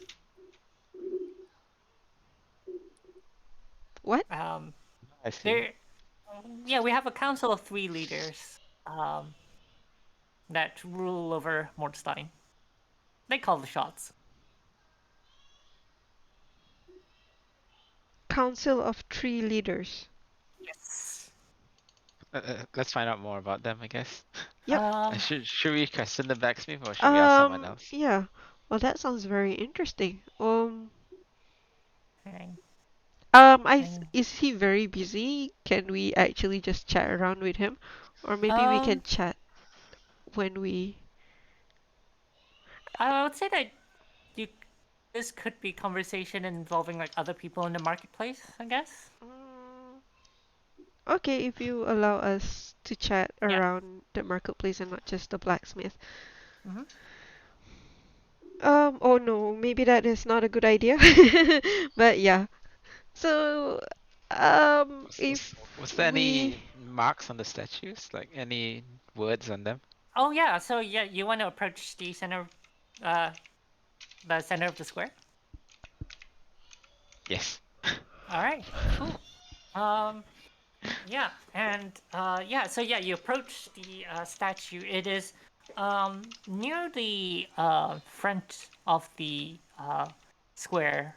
What? I see. There, yeah, we have a council of 3 leaders that rule over Mordstein. They call the shots. Council of 3 leaders. Yes. Let's find out more about them, I guess. Yep. Should we question the blacksmith or should we ask someone else? Yeah. Well, that sounds very interesting. And, and, Is he very busy? Can we actually just chat around with him? Or maybe we can um, chat when we... I would say that you this could be conversation involving like other people in the marketplace, I guess. Mm, okay, if you allow us to chat Yeah. around the marketplace and not just the blacksmith. Mm-hmm. Oh no, maybe that is not a good idea. But yeah. So, Was, if was, was there we... any marks on the statues? Like any words on them? Oh yeah, so yeah, you want to approach uh, the center of the square. Yes. All right, cool. Yeah, and yeah, so yeah, you approach the statue. It is near the front of the square,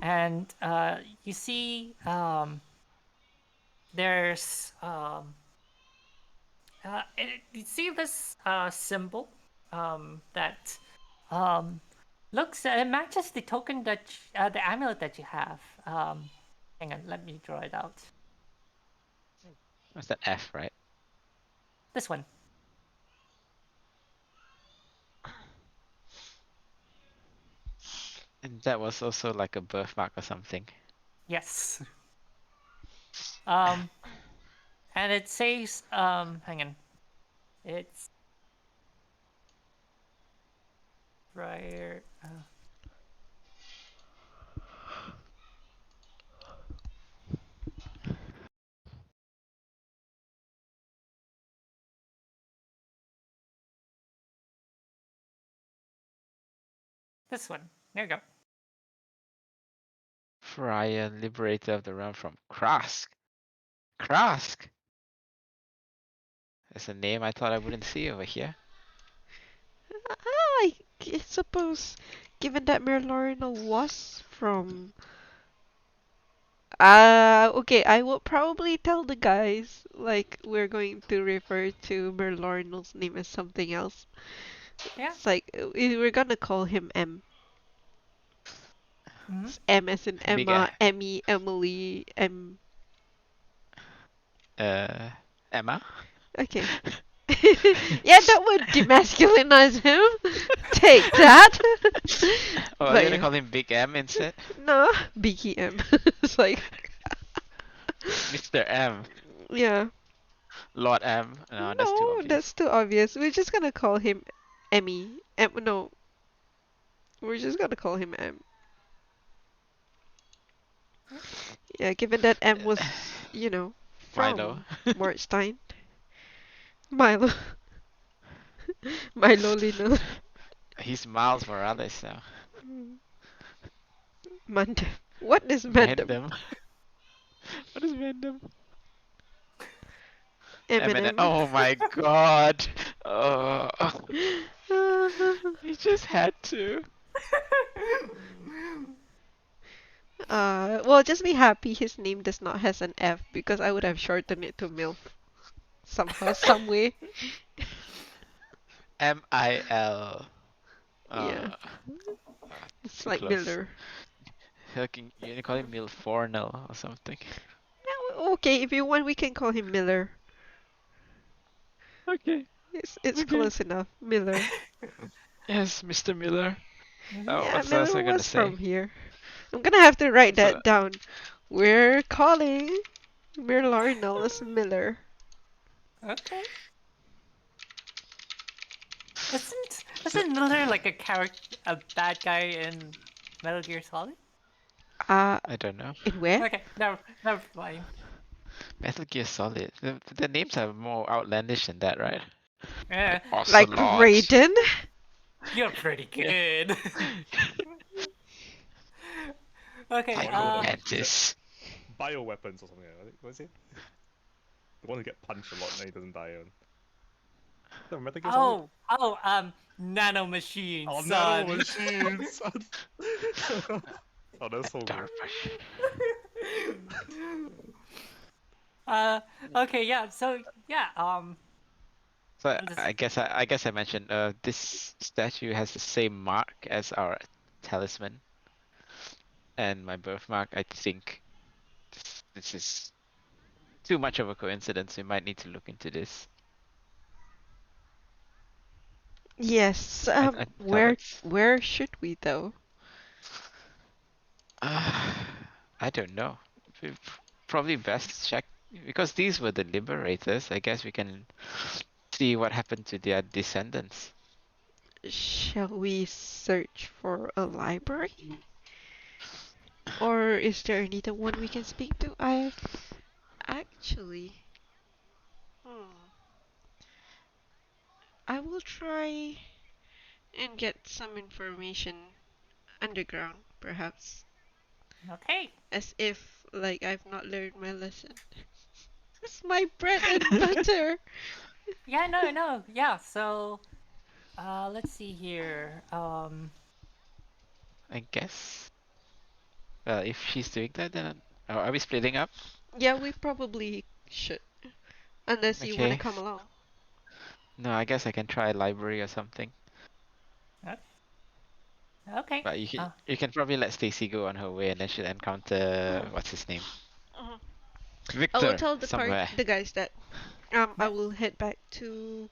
and you see there's You see this symbol that looks it matches the token that the amulet that you have. Hang on, let me draw it out. What's that F, right? This one. And that was also like a birthmark or something. Yes. And it says hang on. It's prior. This one. There you go. Friar, liberator of the realm from Krask. Krask! That's a name I thought I wouldn't see over here. I suppose, given that Merlorino was from. Okay, I will probably tell the guys, like, we're going to refer to Merlorino's name as something else. Yeah. It's like, we're gonna call him M. Mm-hmm. It's M as in Big Emma, Emmy, Emily, M. Emma? Okay. Yeah, that would demasculinize him. Take that. Oh, are But you gonna yeah. call him Big M instead? No, Biggie M. It's like, Mr. M. yeah. Lord M. No, that's too No, obvious. that's too obvious. We're just gonna call him Emmy. No, we're just gonna call him M. Yeah, given that M was, Milo. from Marstein. Milo. Milo Lino. He's Miles Morales now. Mandem. What is Mandem? Mandem. What is Mandem? Eminem. Eminem. Oh my god. Oh, he just had to. Well, just be happy his name does not has an F because I would have shortened it to MILF somehow, some way. Mil. Yeah, Uh, it's too like close. Miller. You can call him Milfornel or something. No, okay, if you want, we can call him Miller. Okay. It's Okay. close enough, Miller. Yes, Mr. Miller. Oh, Yeah, what's else Miller I gonna was say? from here. I'm gonna have to write So, that down. We're calling Miller Nellis Miller. Okay. Isn't Miller like a bad guy in Metal Gear Solid? Uh, I don't know. in where? Okay, never mind. Metal Gear Solid. The names are more outlandish than that, right? Yeah, Like Like Ocelot. Raiden? you're pretty Yeah. good. Okay, Mantis. Bioweapons or something. I think. What is it? The one who get punched a lot and then he doesn't die on. Is that Metal Gear Solid? nano machine, Oh, son. nano machines! Oh, that's so good. Okay, yeah. So yeah, So I'm just I guess I mentioned this statue has the same mark as our talisman and my birthmark. I think this is too much of a coincidence. We might need to look into this. Yes. I thought Where that's where should we though? I don't know. Probably best check because these were the liberators. I guess we can see what happened to their descendants. Shall we search for a library? Or is there any the one we can speak to? I've actually. Hmm. I will try and get some information underground, perhaps. okay. As if, like, I've not learned my lesson. It's my bread and butter. Yeah, no, yeah. So, let's see here. I guess. Well, if she's doing that, then are we splitting up? Yeah, we probably should. Unless you want to Okay. come along. No, I guess I can try library or something. Okay. But you can probably let Stacy go on her way, and then she'll encounter what's his name, Mhm. I will Victor, tell somewhere. the guys that I Yeah. will head back to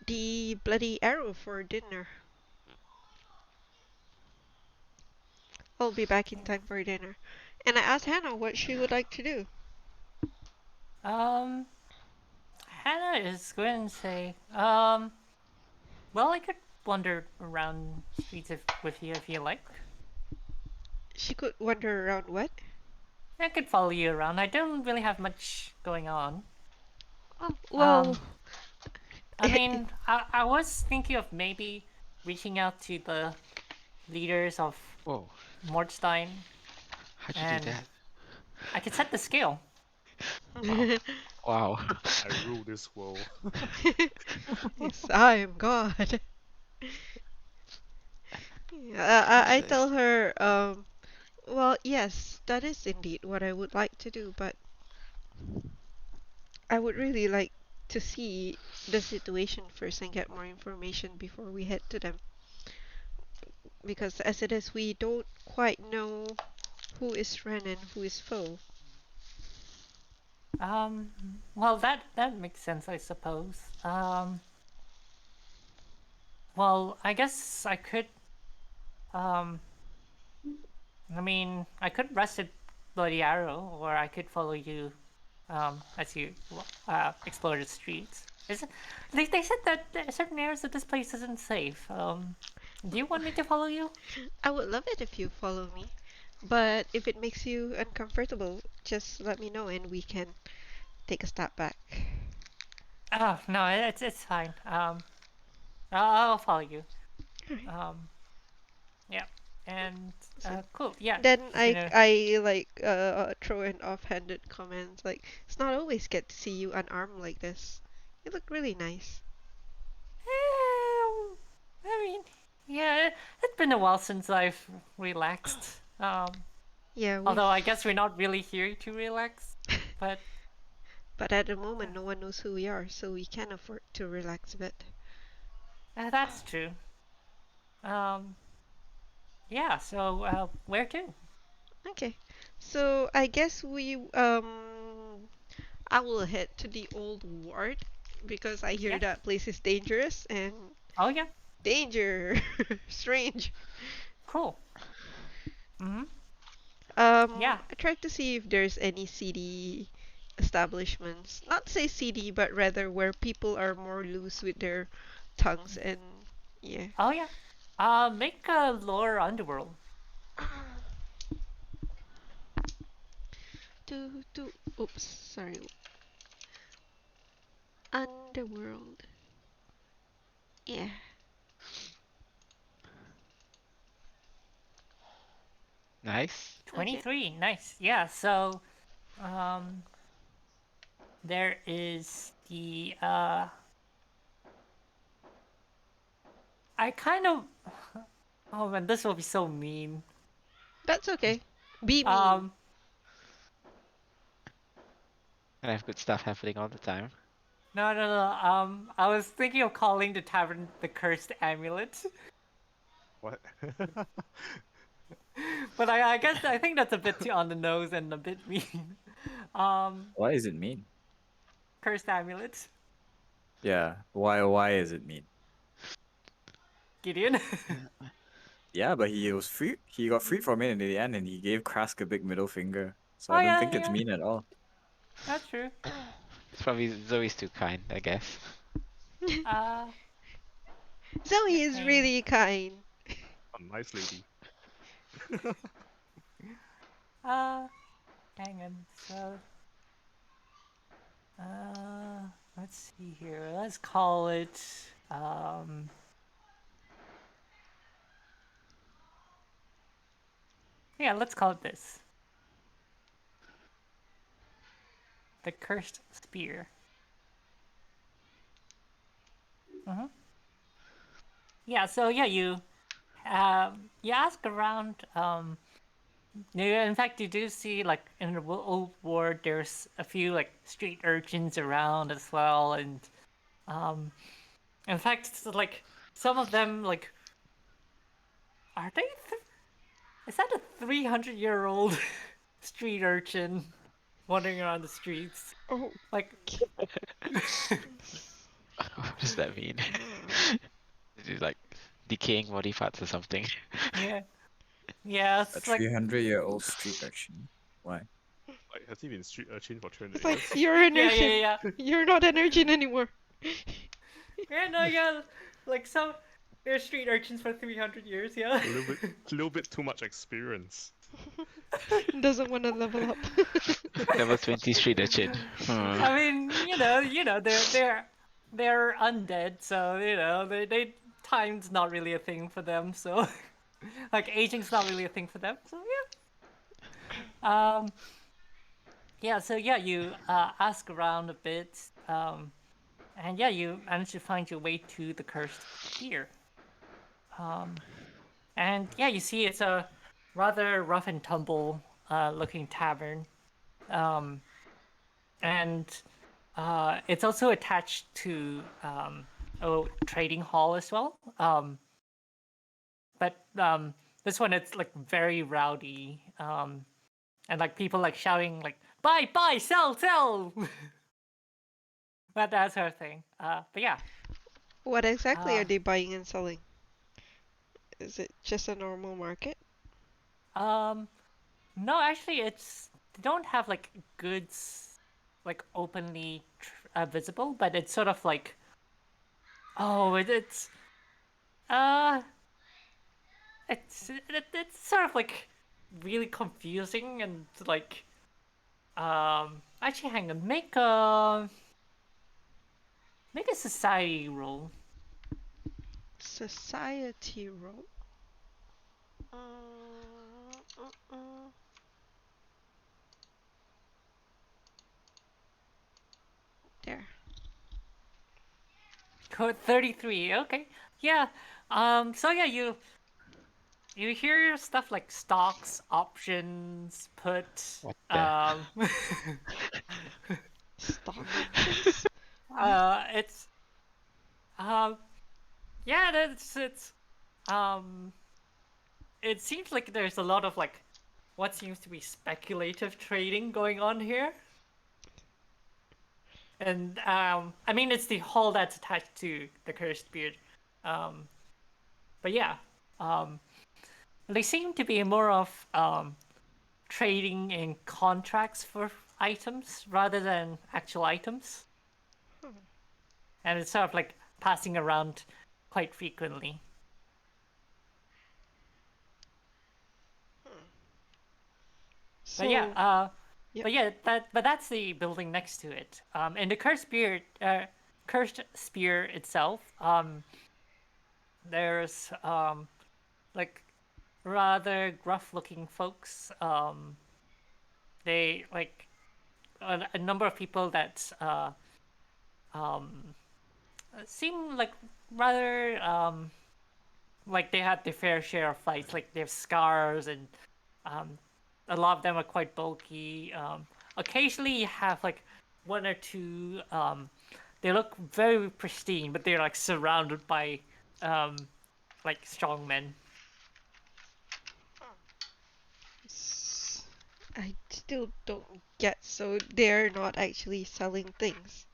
the Bloody Arrow for dinner. I'll be back in time for dinner. And I asked Hannah what she would like to do. Um, Hannah is going to say, well, I could wander around streets with you if you like. She could wander around what? I could follow you around. I don't really have much going on. Oh, well, Um, I mean, I was thinking of maybe reaching out to the leaders of Whoa, Mordstein, how'd you do and that? I could set the scale. Wow, wow. I rule this world. yes, I am God. I Jesus. tell her, well, yes, that is indeed what I would like to do, but I would really like to see the situation first and get more information before we head to them. Because as it is, we don't quite know who is friend and who is foe. Um, well, that makes sense, I suppose. Well, I guess I could. Um, I mean, I could rest at Bloody Arrow, or I could follow you. As you explore the streets. Is it, they said that certain areas of this place isn't safe. Do you want me to follow you? I would love it if you follow me, but if it makes you uncomfortable, just let me know and we can take a step back. Oh no, it's fine. I'll follow you. Alright. Um, yeah, and So cool. Yeah, then she's gonna. I like throw an offhanded comment like it's not always get to see you unarmed like this. You look really nice. I mean, yeah, it's been a while since I've relaxed. Yeah, we've Although I guess we're not really here to relax, but but at the moment no one knows who we are, so we can afford to relax a bit. that's true. Um, yeah. So where to? Okay. So I guess we I will head to the old ward because I hear Yeah. that place is dangerous and Oh yeah. danger strange. Cool. Mm-hmm. Yeah. I tried to see if there's any CD establishments. Not to say CD, but rather where people are more loose with their tongues and yeah. Oh yeah. Make a lower underworld. To oops, sorry. Underworld. Yeah. Nice. Okay. 23. Nice. Yeah. So um, there is the I kind of. Oh man, this will be so mean. That's okay. Be mean. Um, And I have good stuff happening all the time. no. I was thinking of calling the tavern the Cursed Amulet, What? but I think that's a bit too on the nose and a bit mean. Um, Why is it mean? Cursed Amulet, Yeah. Why is it mean? Gideon. Yeah, but he was free. He got freed from it in the end, and he gave Krask a big middle finger. So Oh I don't yeah, think it's yeah, mean at all. that's true. It's probably Zoe's too kind, I guess. Uh, Zoe is hang on. really kind. A nice lady. Uh, hang on. So, uh, let's see here. Let's call it. Um, yeah, let's call it this. The Cursed Spear. Mm-hmm. Yeah. So yeah, you ask around. Yeah, in fact, you do see like in the old ward, there's a few like street urchins around as well, and um, In fact, it's like some of them like are they? Is that a 300-year-old street urchin wandering around the streets? Oh, Like, What does that mean? Is it like decaying body parts or something? yeah, yeah, A it's like 300-year-old street urchin. Why? Like, has he been street urchin for 300 it's like years? you're an yeah, urchin. yeah, yeah, You're not an urchin anymore. yeah. No, yeah, like some they're street urchins for 300 years. Yeah. A little bit too much experience. Doesn't want to level up. Level 20 street urchin. I mean, they're undead, so they time's not really a thing for them. So, like aging's not really a thing for them. So yeah. So yeah, you ask around a bit, and yeah, you manage to find your way to the cursed pier. And yeah, you see it's a rather rough and tumble looking tavern. And it's also attached to a trading hall as well. But this one it's like very rowdy, and like people like shouting like buy, sell. That sort of thing. But yeah, What exactly uh, are they buying and selling? Is it just a normal market? um, no, actually, they don't have like goods like openly visible, but it's sort of like it's uh it's sort of like really confusing and like actually hang on make a society roll. Society role. Mm, mm, mm. There. Code 33. Okay. Yeah. So yeah, you hear stuff like stocks, options, put What the? Stock options? What? it's yeah, it's um it seems like there's a lot of like what seems to be speculative trading going on here. And I mean it's the hall that's attached to the cursed beard. Um but yeah. Um they seem to be more of trading in contracts for items rather than actual items. And it's sort of like passing around quite frequently. But yeah, So, yep. but yeah, that's the building next to it. And the cursed spear itself. There's like rather gruff-looking folks. They like a number of people that um seem like rather like they had their fair share of fights. Like they have scars and um, a lot of them are quite bulky. Occasionally, you have like one or two. They look very pristine, but they're like surrounded by like strong men. I still don't get, so they're not actually selling things.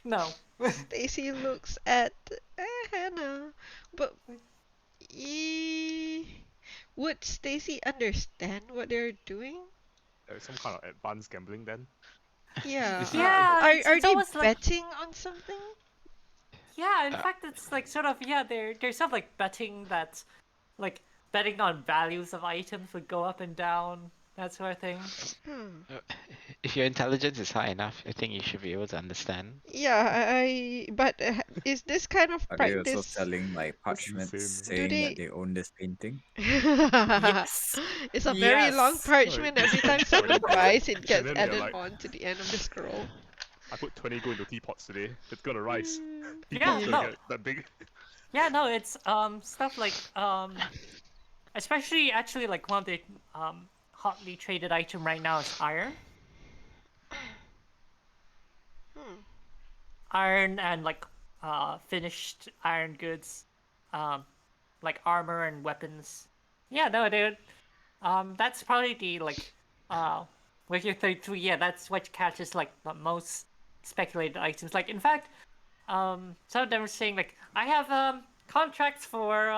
No. Stacy looks at Hannah, but would Stacy understand what they're doing? There's some kind of advanced gambling then. Yeah. Yeah, Are it's they almost like betting on something? yeah. In Uh, fact, it's like sort of yeah. They're sort of like betting that, like betting on values of items would go up and down, that sort of thing. Hmm. if your intelligence is high enough, I think you should be able to understand. Yeah, but is this kind of Are they also practice? selling like That's parchments insane. Do saying they? that they own this painting? Yes. It's a very long Yes. parchment. Every time someone buys, it gets then they're added like- on to the end of the scroll. I put 20 gold into teapots today. It's gonna rise. Yeah, Teapot's no. gonna get that big. Yeah, no, it's stuff like especially actually like one of the hotly traded item right now is iron. Hmm. iron and like finished iron goods, um, like armor and weapons. Yeah, no, dude. That's probably the like with your 33. Yeah, that's what catches like the most speculated items. Like in fact, some of them were saying like I have contracts for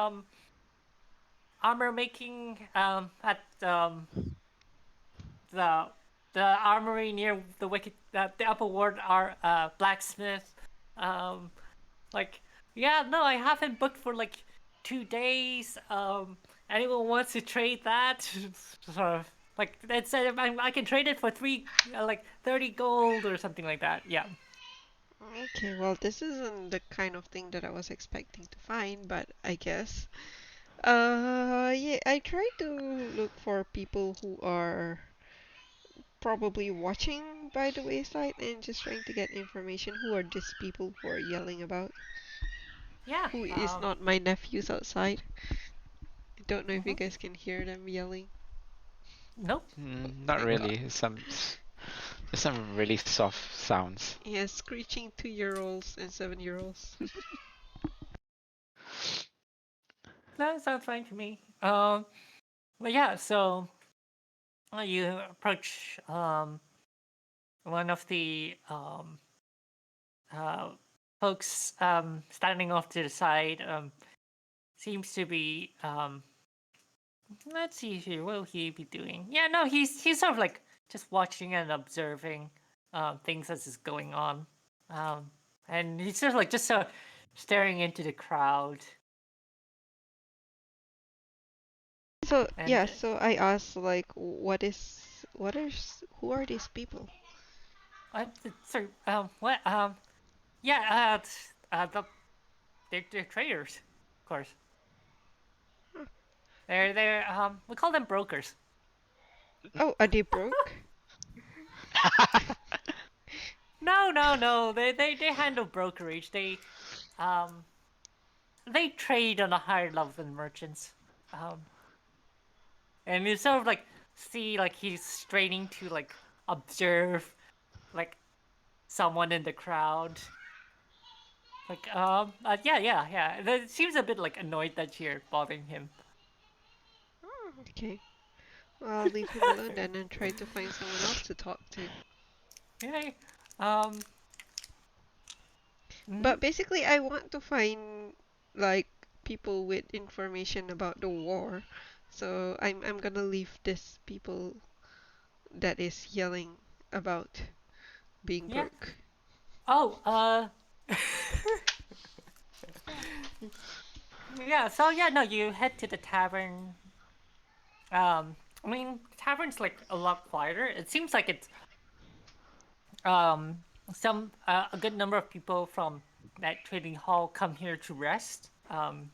armor making at the the armory near the wicked the upper ward are blacksmith. Um, like yeah, no, I haven't booked for like 2 days. Anyone wants to trade that? So, like it said, I can trade it for three like 30 gold or something like that. Yeah. Okay, well, this isn't the kind of thing that I was expecting to find, but I guess. Yeah, I try to look for people who are probably watching by the wayside and just trying to get information. Who are these people who are yelling about? Yeah. Who is not my nephews outside? I don't know if you Mhm. guys can hear them yelling. Nope. Not Like, really. There's some really soft sounds. yeah, screeching 2-year-olds and 7-year-olds. That sounds fine to me. But yeah, so you approach one of the uh, folks standing off to the side. Seems to be let's see here. What will he be doing? Yeah, no, he's sort of like just watching and observing things as is going on, um, and he's sort of like just sort of staring into the crowd. So yeah, And so I asked like, who are these people? sorry, what yeah, they're traders, of course. Huh. They're we call them brokers. Oh, are they broke? No, no, no. They handle brokerage. Um they trade on a higher level than merchants. Um and you sort of like see like he's straining to like observe like someone in the crowd. Like yeah. It seems a bit like annoyed that you're bothering him. Oh, okay. Well, I'll leave him alone then and try to find someone else to talk to. Okay. Um But mhm. basically, I want to find like people with information about the war. So I'm gonna leave this people that is yelling about being Yeah. broke. Oh, yeah, so yeah, no, you head to the tavern. I mean, tavern's like a lot quieter. It seems like it's um some a good number of people from that trading hall come here to rest. Um,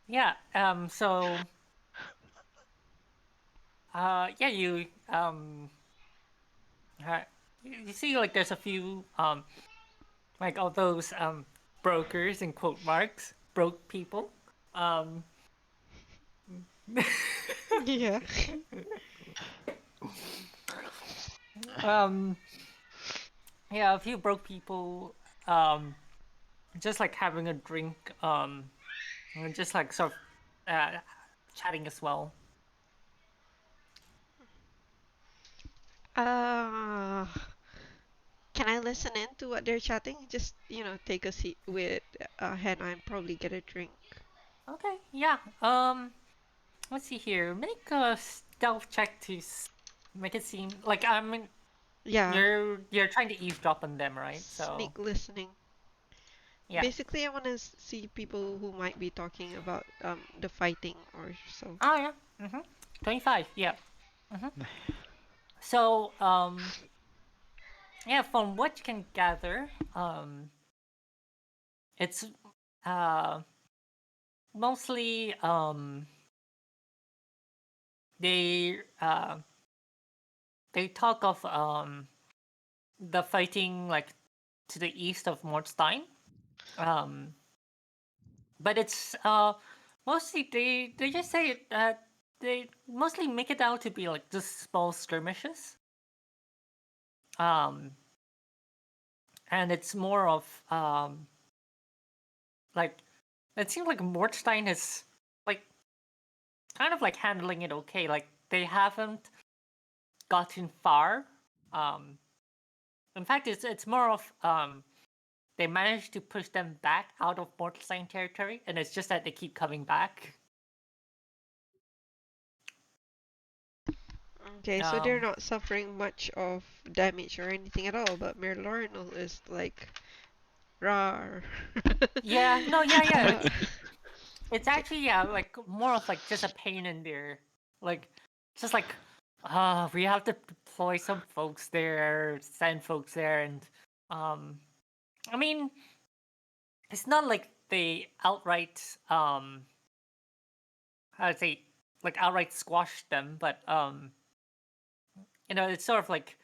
yeah. So yeah, uh, you see like there's a few like all those brokers in quote marks broke people. Um, Yeah. um, yeah, a few broke people. Um, just like having a drink. And just like sort of chatting as well. Uh, can I listen in to what they're chatting? Just, take a seat with Hannah and probably get a drink. Okay, yeah. Let's see here. Make a stealth check to make it seem like I mean Yeah, you're trying to eavesdrop on them, right? So sneak listening. yeah. Basically, I want to see people who might be talking about the fighting or so. Oh yeah. 25. Yeah. Mhm. So yeah, from what you can gather, it's uh mostly they uh they talk of the fighting like to the east of Mordstein. Um, but it's mostly they just say that they mostly make it out to be like just small skirmishes. And it's more of like it seems like Mordstein is like kind of like handling it okay. Like they haven't gotten far. In fact, it's more of they managed to push them back out of Mordstein territory, and it's just that they keep coming back. Okay, so they're not suffering much of damage or anything at all, but Merlornal is like rar. Yeah, no, yeah. Uh, It's okay. actually like more of like just a pain in there. Like just like we have to deploy some folks there, send folks there, and I mean it's not like they outright how to say like outright squash them, but it's sort of like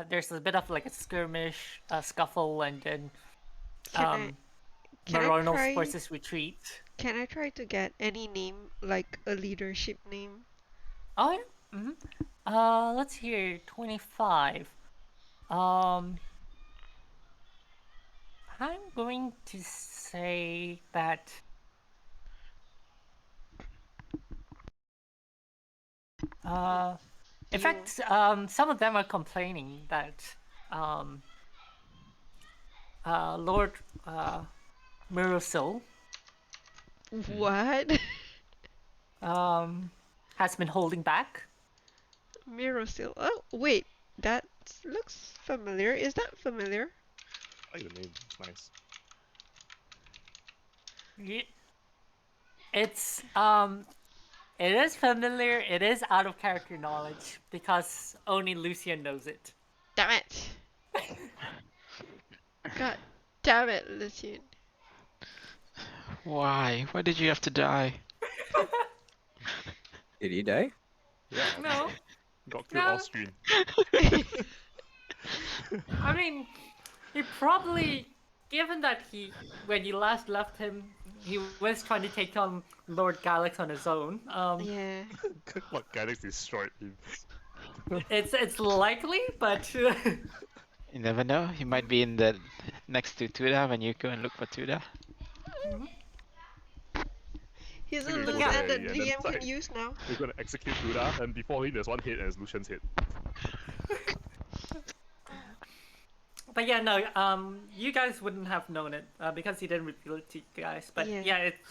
there's a bit of like a skirmish, a scuffle, and then Can I can I Marorno's try forces retreat. can I try to get any name like a leadership name? Oh yeah. Let's hear 25. Um, I'm going to say that. In You fact, some of them are complaining that um, Lord Mirasil what? has been holding back. Mirosil. Oh, wait. That looks familiar. Is that familiar? I like the name. It's nice. It's it is familiar. It is out of character knowledge because only Lucian knows it. Damn it. God damn it, Lucian. Why? Why did you have to die? Did he die? Yeah. No, Got killed no. off screen. I mean, he probably, given that when you last left him, he was trying to take on Lord Galax on his own. Yeah. What Galax destroyed him. It's likely, but You never know. He might be in the next to Tuda when you go and look for Tuda. He's a Then you loose go end there, that and then DM it's can like use now. you're gonna execute Buddha, and before him there's one hit and it's Lucian's hit. but yeah, no. You guys wouldn't have known it because he didn't reveal it to you guys. But Yeah. yeah, it's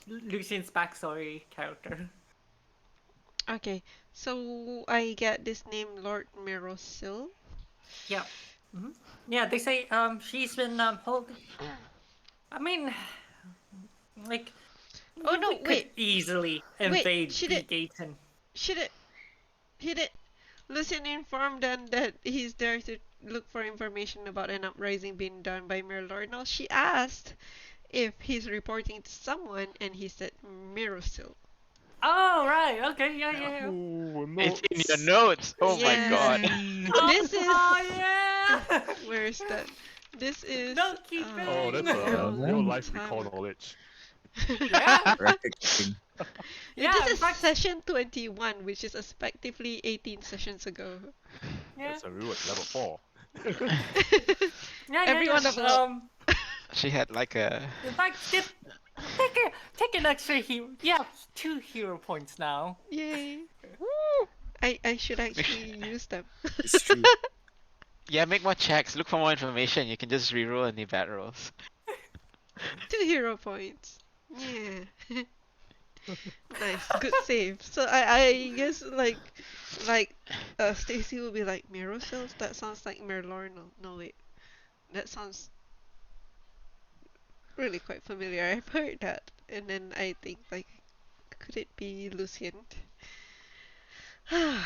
Lucian's backstory character. Okay, so I get this name Lord Mirosil. Yeah. Yeah, they say she's been holding. I mean, like Oh no, we could wait. easily Wait, invade Begaten. she did, he did. Lucian informed them that he's there to look for information about an uprising being done by Mirlord. She asked if he's reporting to someone, and he said Mirosil. Oh right, okay, yeah. Oh no! It's in your notes. Oh my Yeah. god. This is Oh yeah. where is that? This is No keeping. Oh, that's Yeah, a man. real life recall knowledge. Yeah, Record keeping. Yeah, yeah. this In is fact, session 21, which is effectively 18 sessions ago. yeah, That's a real level 4. yeah. Everyone level up. She had like a. In fact, take an extra hero. Yeah, 2 hero points now. Yay. I should actually use them. It's true. Yeah, make more checks. Look for more information. You can just reroll any bad rolls. 2 hero points. Yeah. Nice, good save. So I guess like Stacy will be like Mirror Cells. That sounds like Merlorno. No wait, that sounds really quite familiar. I've heard that, and then I think like, could it be Lucian? I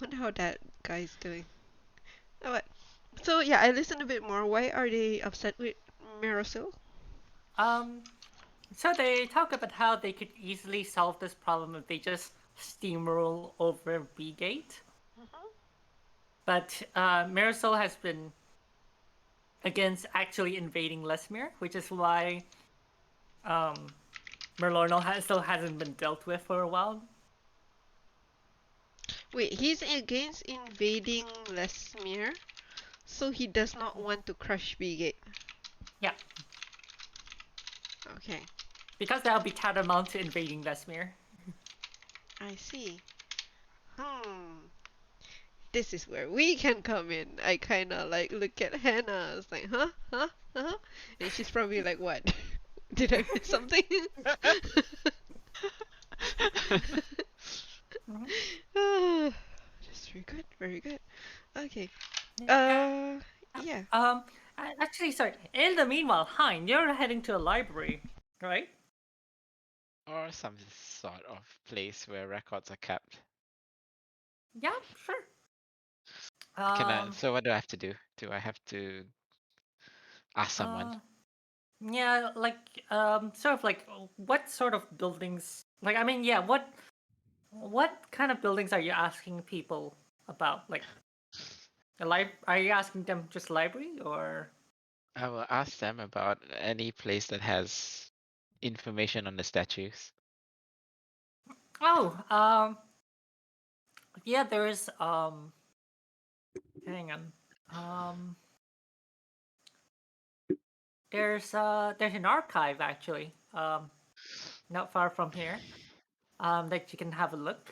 wonder how that guy's doing. Oh, what? So yeah, I listened a bit more. Why are they upset with Mirasil? So they talk about how they could easily solve this problem if they just steamroll over B Gate. But Marisol has been against actually invading Lesmere, which is why Merlorno still hasn't been dealt with for a while. Wait, he's against invading Lesmere, so he does not want to crush Bigate. Yeah, Okay, because that'll be tantamount to invading Lesmere. I see. Hmm. This is where we can come in. I kinda like look at Hannah. I was like, huh? Huh? Huh? And she's probably like, what? Did I miss something? Mhm. That's very good, very good. Okay. Yeah. Yeah. Actually, sorry. In the meanwhile, Hein, you're heading to a library, right? Or some sort of place where records are kept. Yeah, sure. So what do I have to do? Do I have to ask someone? Uh, yeah, like, sort of like, what sort of buildings? Like, I mean, yeah, what kind of buildings are you asking people about? Like, are you asking them just library or? I will ask them about any place that has information on the statues. Oh, yeah, there's hang on, there's an archive actually, not far from here, that you can have a look.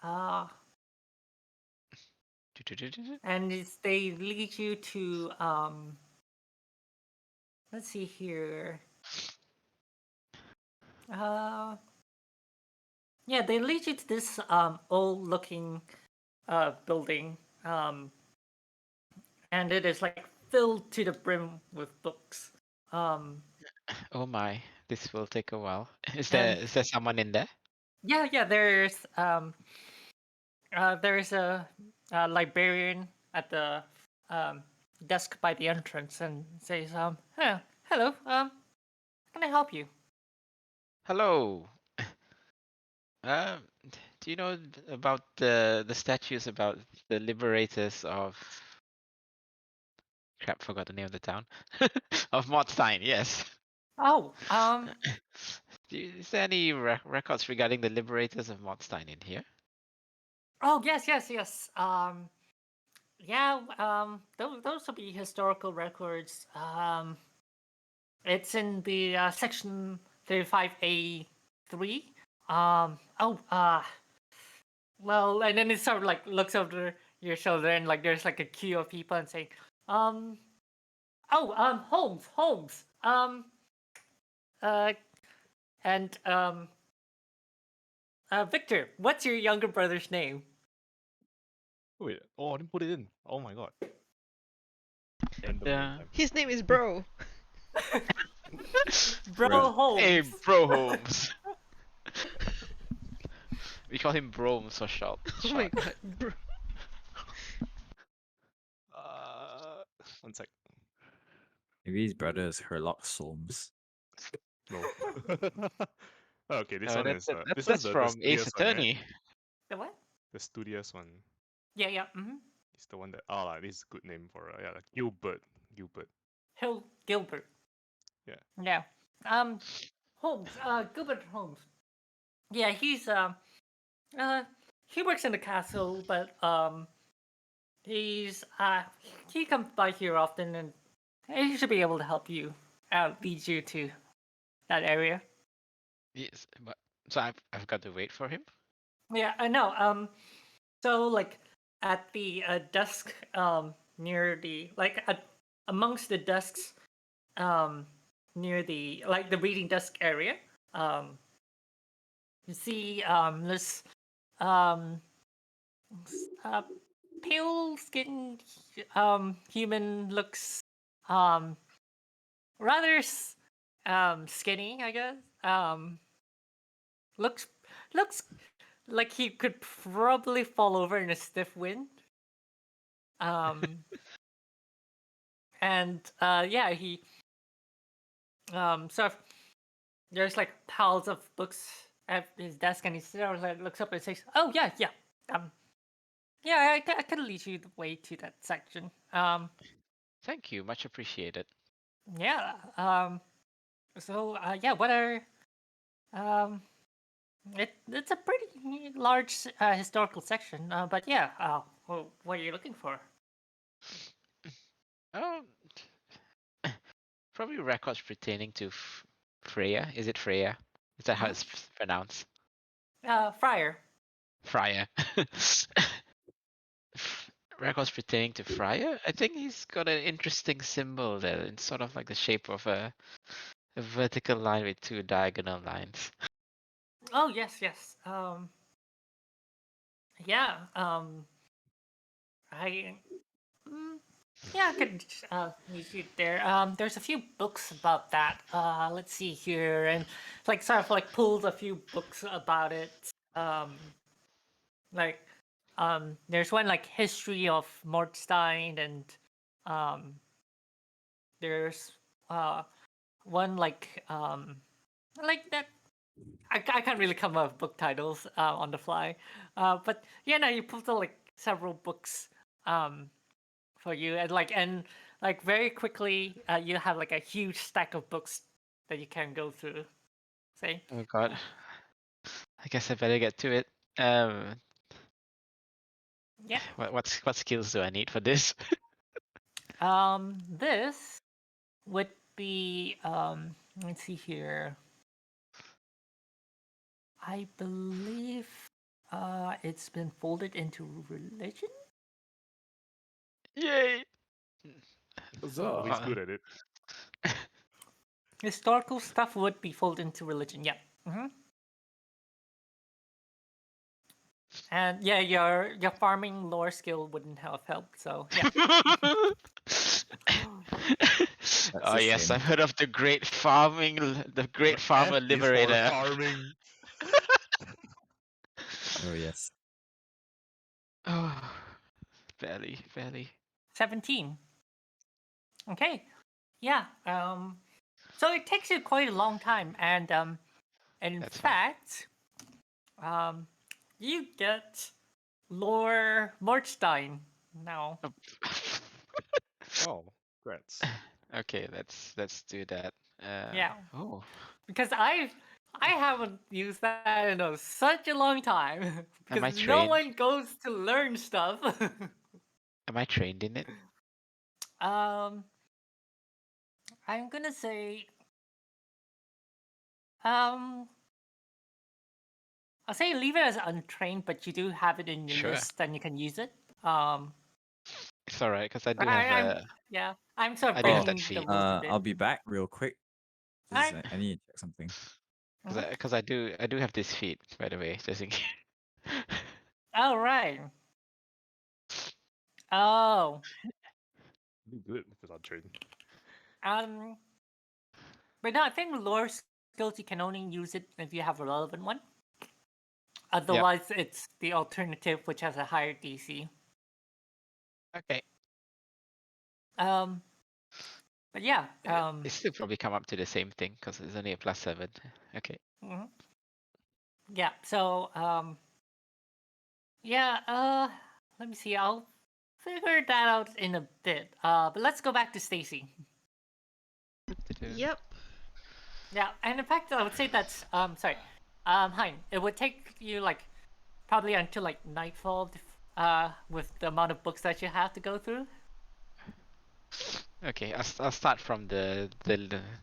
Uh, and they lead you to let's see here. Uh, yeah, they lead you to this old looking building, and it is like filled to the brim with books. Um, Oh my, this will take a while. and Is there someone in there? yeah, there's a librarian at the um, desk by the entrance and says, hello, can I help you? Hello. Um, do you know about the statues about the liberators of crap? Forgot the name of the town of Motstein. Yes. Oh, Is there any records regarding the liberators of Motstein in here? oh, yes. Yeah, those will be historical records. It's in the section 35A3. Oh, well, and then it sort of like looks over your shoulder and like there's like a queue of people and saying, um, Holmes, uh, and Victor, what's your younger brother's name? Wait, oh, I didn't put it in. Oh my god. Random Uh, time. His name is Bro. Bro Hey, Holmes. Bro Holmes. We call him Bromes for short. Oh my god, Bro. One sec. Maybe his brother is Herlock Solmes. No. Okay, this No, one is this is that's the from Ace studious one, right? Attorney. The what? The studious one. Yeah. Mm-hmm. It's the one that this is a good name for yeah, like Gilbert. Hill Gilbert. Yeah. Yeah. Holmes. Gilbert Holmes. Yeah, uh, he works in the castle, but he's he comes by here often, and he should be able to help you lead you to that area. Yes, but so I've got to wait for him. Yeah, I know. So like at the desk near the like amongst the desks near the like the reading desk area, um you see this um uh, pale skinned human looks um rather skinny, I guess. Looks looks like he could probably fall over in a stiff wind. Um and yeah, he sort of there's like piles of books at his desk, and he sort of like looks up and says, "Oh yeah, um, yeah, I could lead you the way to that section. Thank you, much appreciated. Yeah, so yeah, what are um It's a pretty large historical section, but yeah. What are you looking for? Oh, probably records pertaining to Freya. Is it Freya? Is that how Mhm. it's pronounced? Friar. Freya. Records pertaining to Freya. I think he's got an interesting symbol there. It's sort of like the shape of a vertical line with two diagonal lines. Oh yes, yes. Yeah. I. Mm, yeah, I could meet you there. There's a few books about that. Let's see here, and like sort of like pulled a few books about it. Like, there's one like history of Mordstein, and um, there's one like that. I can't really come up with book titles on the fly, but yeah, no, you pulled like several books um for you, and very quickly you have like a huge stack of books that you can go through. Say, Oh god. I guess I better get to it. Um, yeah. what skills do I need for this? This would be let's see here. I believe it's been folded into religion. Yay! Oh, he's Uh, good at it. Historical stuff would be folded into religion. Yeah. And yeah, your farming lore skill wouldn't have helped. So yeah. That's Oh a yes, shame. I've heard of the the great The F farmer is for liberator. farming. Oh yes. Oh, barely. 17. Okay. Yeah. So it takes you quite a long time, and in That's fine. fact, um, you get lore Mordstein now. Oh, congrats. Okay, let's do that. Yeah. Oh, Because I haven't used that in such a long time am because I no trained? one goes to learn stuff. Am I trained in it? um, I'm gonna say um, I'll say leave it as untrained, but you do have it in your Sure. list and you can use it. Um, It's alright, because I do have I'm yeah, I'm sort of I do have Oh, that breaking the feat. rules a bit. I'll be back real quick. Just Alright. I need to check something. Because I do have this feat, by the way, just in case. All right. Oh. You do it without trading. Um. But no, I think lore skills you can only use it if you have a relevant one. Yep. Otherwise, it's the alternative, which has a higher DC. Okay. Um. But yeah. It still probably come up to the same thing because it's only a +7. Okay. Mhm. Yeah. So yeah. Let me see. I'll figure that out in a bit. But let's go back to Stacy. Yep. Yeah, and in fact, I would say that's sorry, Hein. It would take you like probably until like nightfall, with the amount of books that you have to go through. Okay, I'll start from the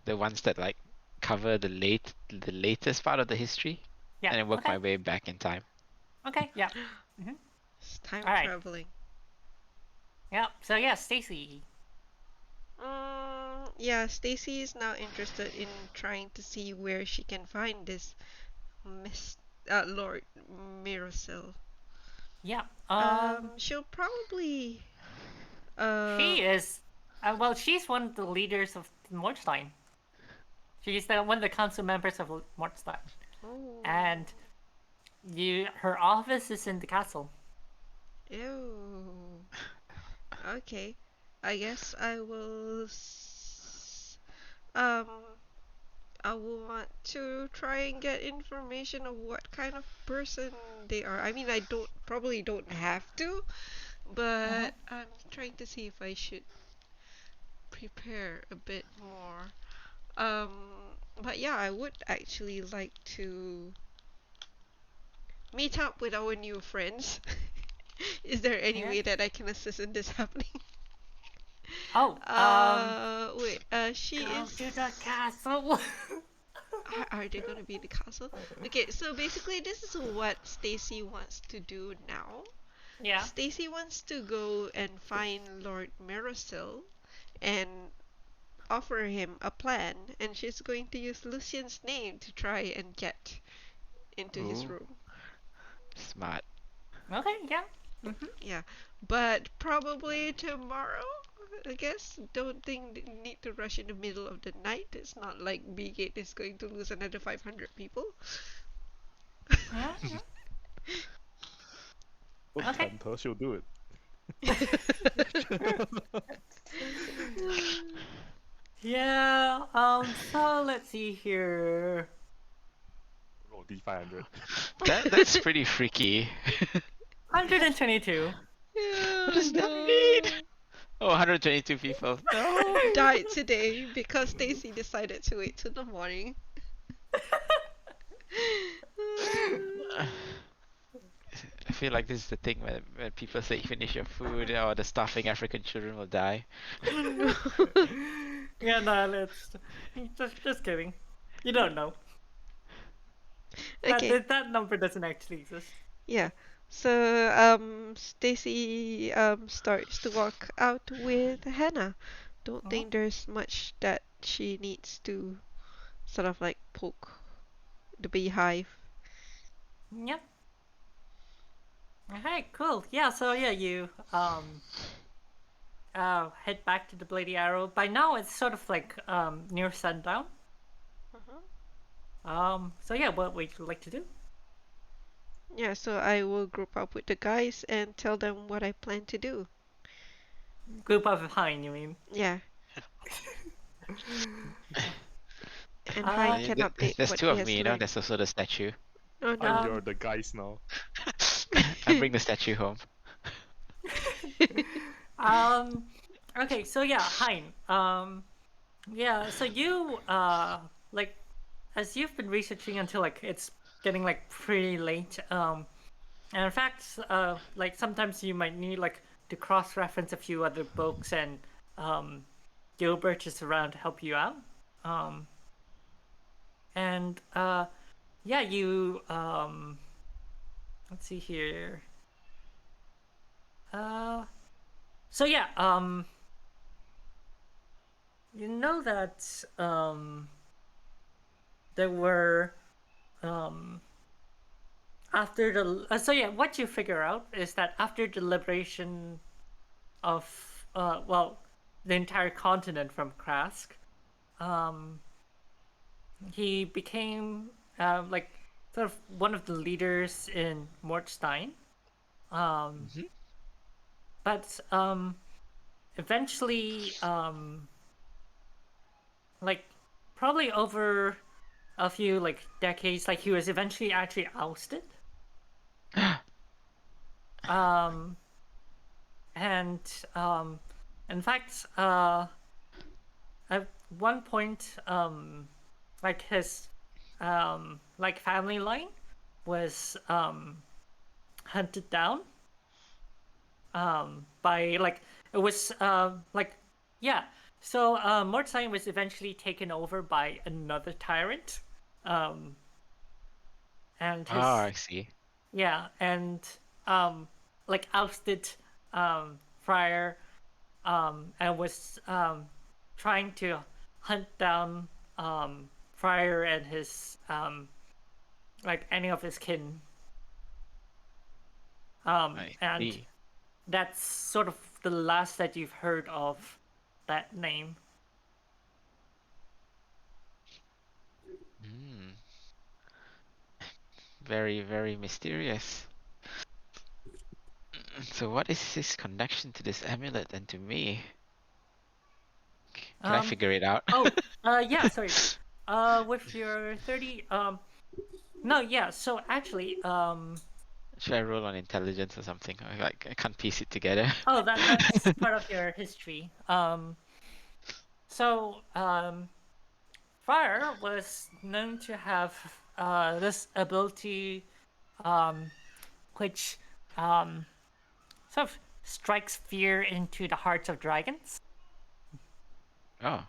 ones that like cover the latest part of the history, Yeah. and then work my Okay. way back in time. Okay. Yeah. It's time All right. traveling. Yeah. So yeah, Stacy. Yeah, Stacy is now interested in trying to see where she can find this Miss Lord Miracil. Yeah. She'll probably She is. Well, she's one of the leaders of Mordstein. She's one of the council members of Mordstein, oh, and her office is in the castle. ew. Okay, I guess um I will want to try and get information of what kind of person they are. I mean, I probably don't have to, but I'm trying to see if I should prepare a bit more. But yeah, I would actually like to meet up with our new friends. Is there any Yeah. way that I can assist in this happening? Oh, Wait, she go is. to the castle. Are they gonna be in the castle? Okay, so basically, this is what Stacy wants to do now. Yeah. Stacy wants to go and find Lord Mirasil and offer him a plan, and she's going to use Lucian's name to try and get into his Ooh, room. smart. Okay. Yeah. Mm-hmm. Yeah, but probably tomorrow. I guess. Don't think they need to rush in the middle of the night. It's not like B-Gate is going to lose another 500 people. Yeah. Don't Okay. tempt her, she'll do it. Yeah. So let's see here. Roll D500. That's pretty freaky. 122. Yeah, What does that no. mean? Oh, 122 people. No. Died today because Stacy decided to wait till the morning. I feel like this is the thing when people say finish your food or the starving African children will die. Oh no. Yeah, no, let's just kidding. You don't know. Okay, That number doesn't actually exist. yeah. So Stacy starts to walk out with Hannah. Don't think there's much that she needs to sort of like poke the beehive. Yep. Okay, cool. Yeah, so yeah, you head back to the Bloody Arrow. By now it's sort of like near sundown. So yeah, what would you like to do? Yeah, so I will group up with the guys and tell them what I plan to do. Group up behind, you mean? Yeah, and Uh, Hein can update There's what two he of has me, learned. there's also the statue. Oh And no. you're the guys now. I bring the statue home. Okay, so yeah, Hein. Yeah, so you like as you've been researching until like it's getting like pretty late. And in fact, like sometimes you might need like to cross-reference a few other books, and Gilbert is around to help you out. Um, and yeah, you let's see here. So yeah, you know that there were after the so yeah, what you figure out is that after the liberation of well, the entire continent from Krask, he became like sort of one of the leaders in Mordstein. Mhm. But eventually, like probably over a few like decades, like he was eventually actually ousted. Um, and in fact, at one point, like his like family line was hunted down by like it was like yeah. So Mordstein was eventually taken over by another tyrant, um, and Oh, his I see. yeah, and like ousted Friar, and was trying to hunt down Friar and his like any of his kin. I And see. that's sort of the last that you've heard of that name. Mm, very, very mysterious. So what is his connection to this amulet and to me? Can I Um, figure it out? oh, yeah, sorry. With your 30, no, yeah, so actually, Should I roll on intelligence or something? I can't piece it together. oh, that's part of your history. So, Fire was known to have this ability which sort of strikes fear into the hearts of dragons. Oh.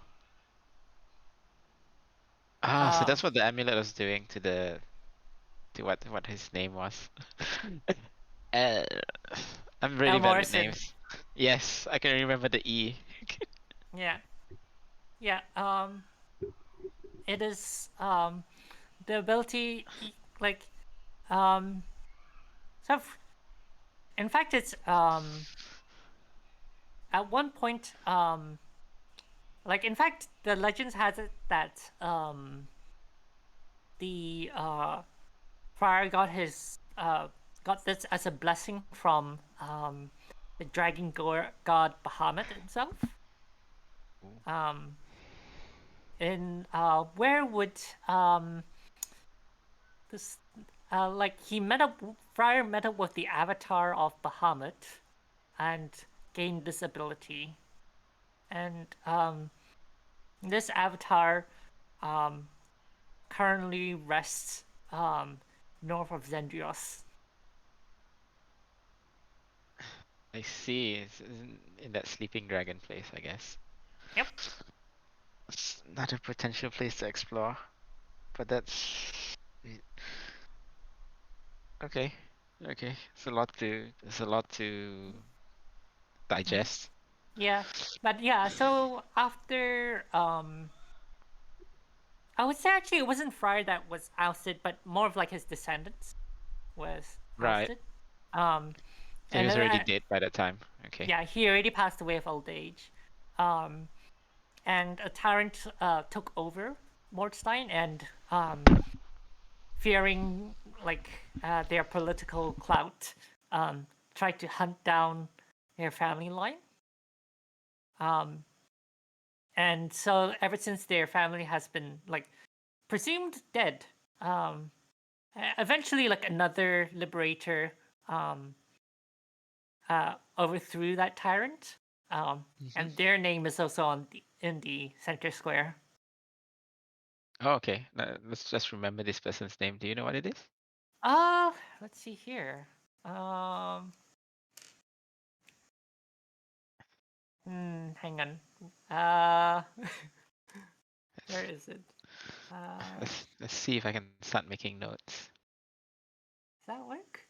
Ah, so that's what the amulet was doing to what his name was. uh, I'm really bad with Morrison. names. Yes, I can remember the E. Yeah. Yeah. It is the ability, like, sort of. In fact, it's at one point, like, in fact, the legends has it that the friar got this as a blessing from the dragon god Bahamut himself. In where would this like he met up Friar met up with the avatar of Bahamut and gained this ability, and this avatar currently rests north of Zendrios. I see. It's in that sleeping dragon place, I guess. Yep. It's not a potential place to explore, but that's okay. Okay, it's a lot to digest. Yeah, but yeah. So after I would say actually it wasn't Friar that was ousted, but more of like his descendants was Right. ousted. So he And was already dead by that time. Okay. yeah, he already passed away of old age. Um, and a tyrant took over Mordstein, and fearing like their political clout, tried to hunt down their family line. And so ever since their family has been like presumed dead, eventually like another liberator overthrew that tyrant, Mhm. and their name is also in the center square. Oh, okay. Let's just remember this person's name. Do you know what it is? Let's see here. Um, hang on. Uh, where is it? Let's see if I can start making notes. Does that work?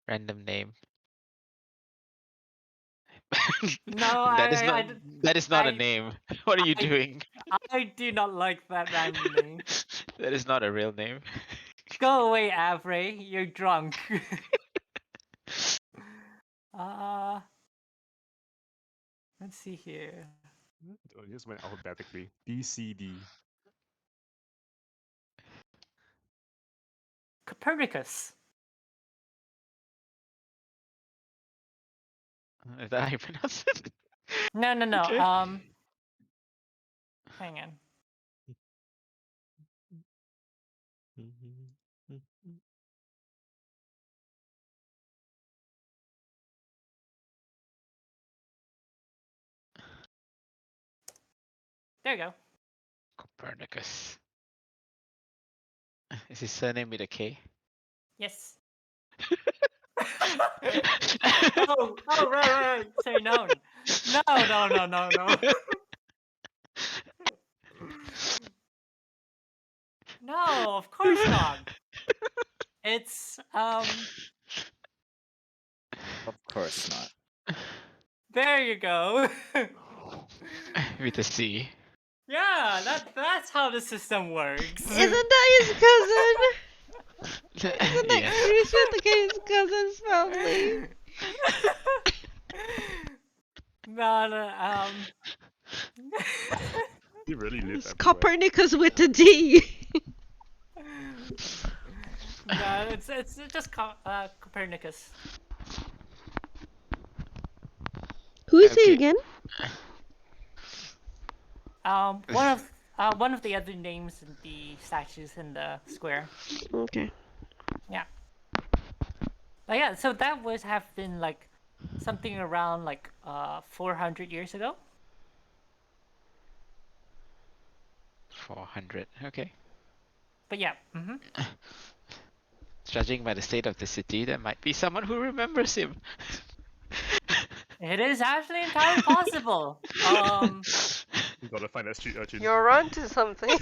Random name. No, That is not that is not a I, name. What are you I, doing? I do not like that random name. That is not a real name. Go away, Avray. You're drunk. uh, let's see here. Oh, it just went alphabetically. BCD. Copernicus. Is that how you pronounce it? No, no, no. Okay. Hang on. There you go. Copernicus. Is his surname with a K? Yes. Oh, right. Say no. No, no, no, no, no. No, of course not. It's Of course not. there you go. With a C. Yeah, that's how the system works. Isn't that his cousin? Isn't that Yes. Chris his cousin's family? No, no, He really live It's everywhere. Copernicus with a D. no, it's just Copernicus. Who is he Okay. again? One of the other names in the statues in the square. Okay. Yeah. But yeah, so that would have been like something around like 400 years ago. 400. Okay. But yeah. Judging by the state of the city, there might be someone who remembers him. It is actually entirely possible. You gotta find that street urchin. You're onto something.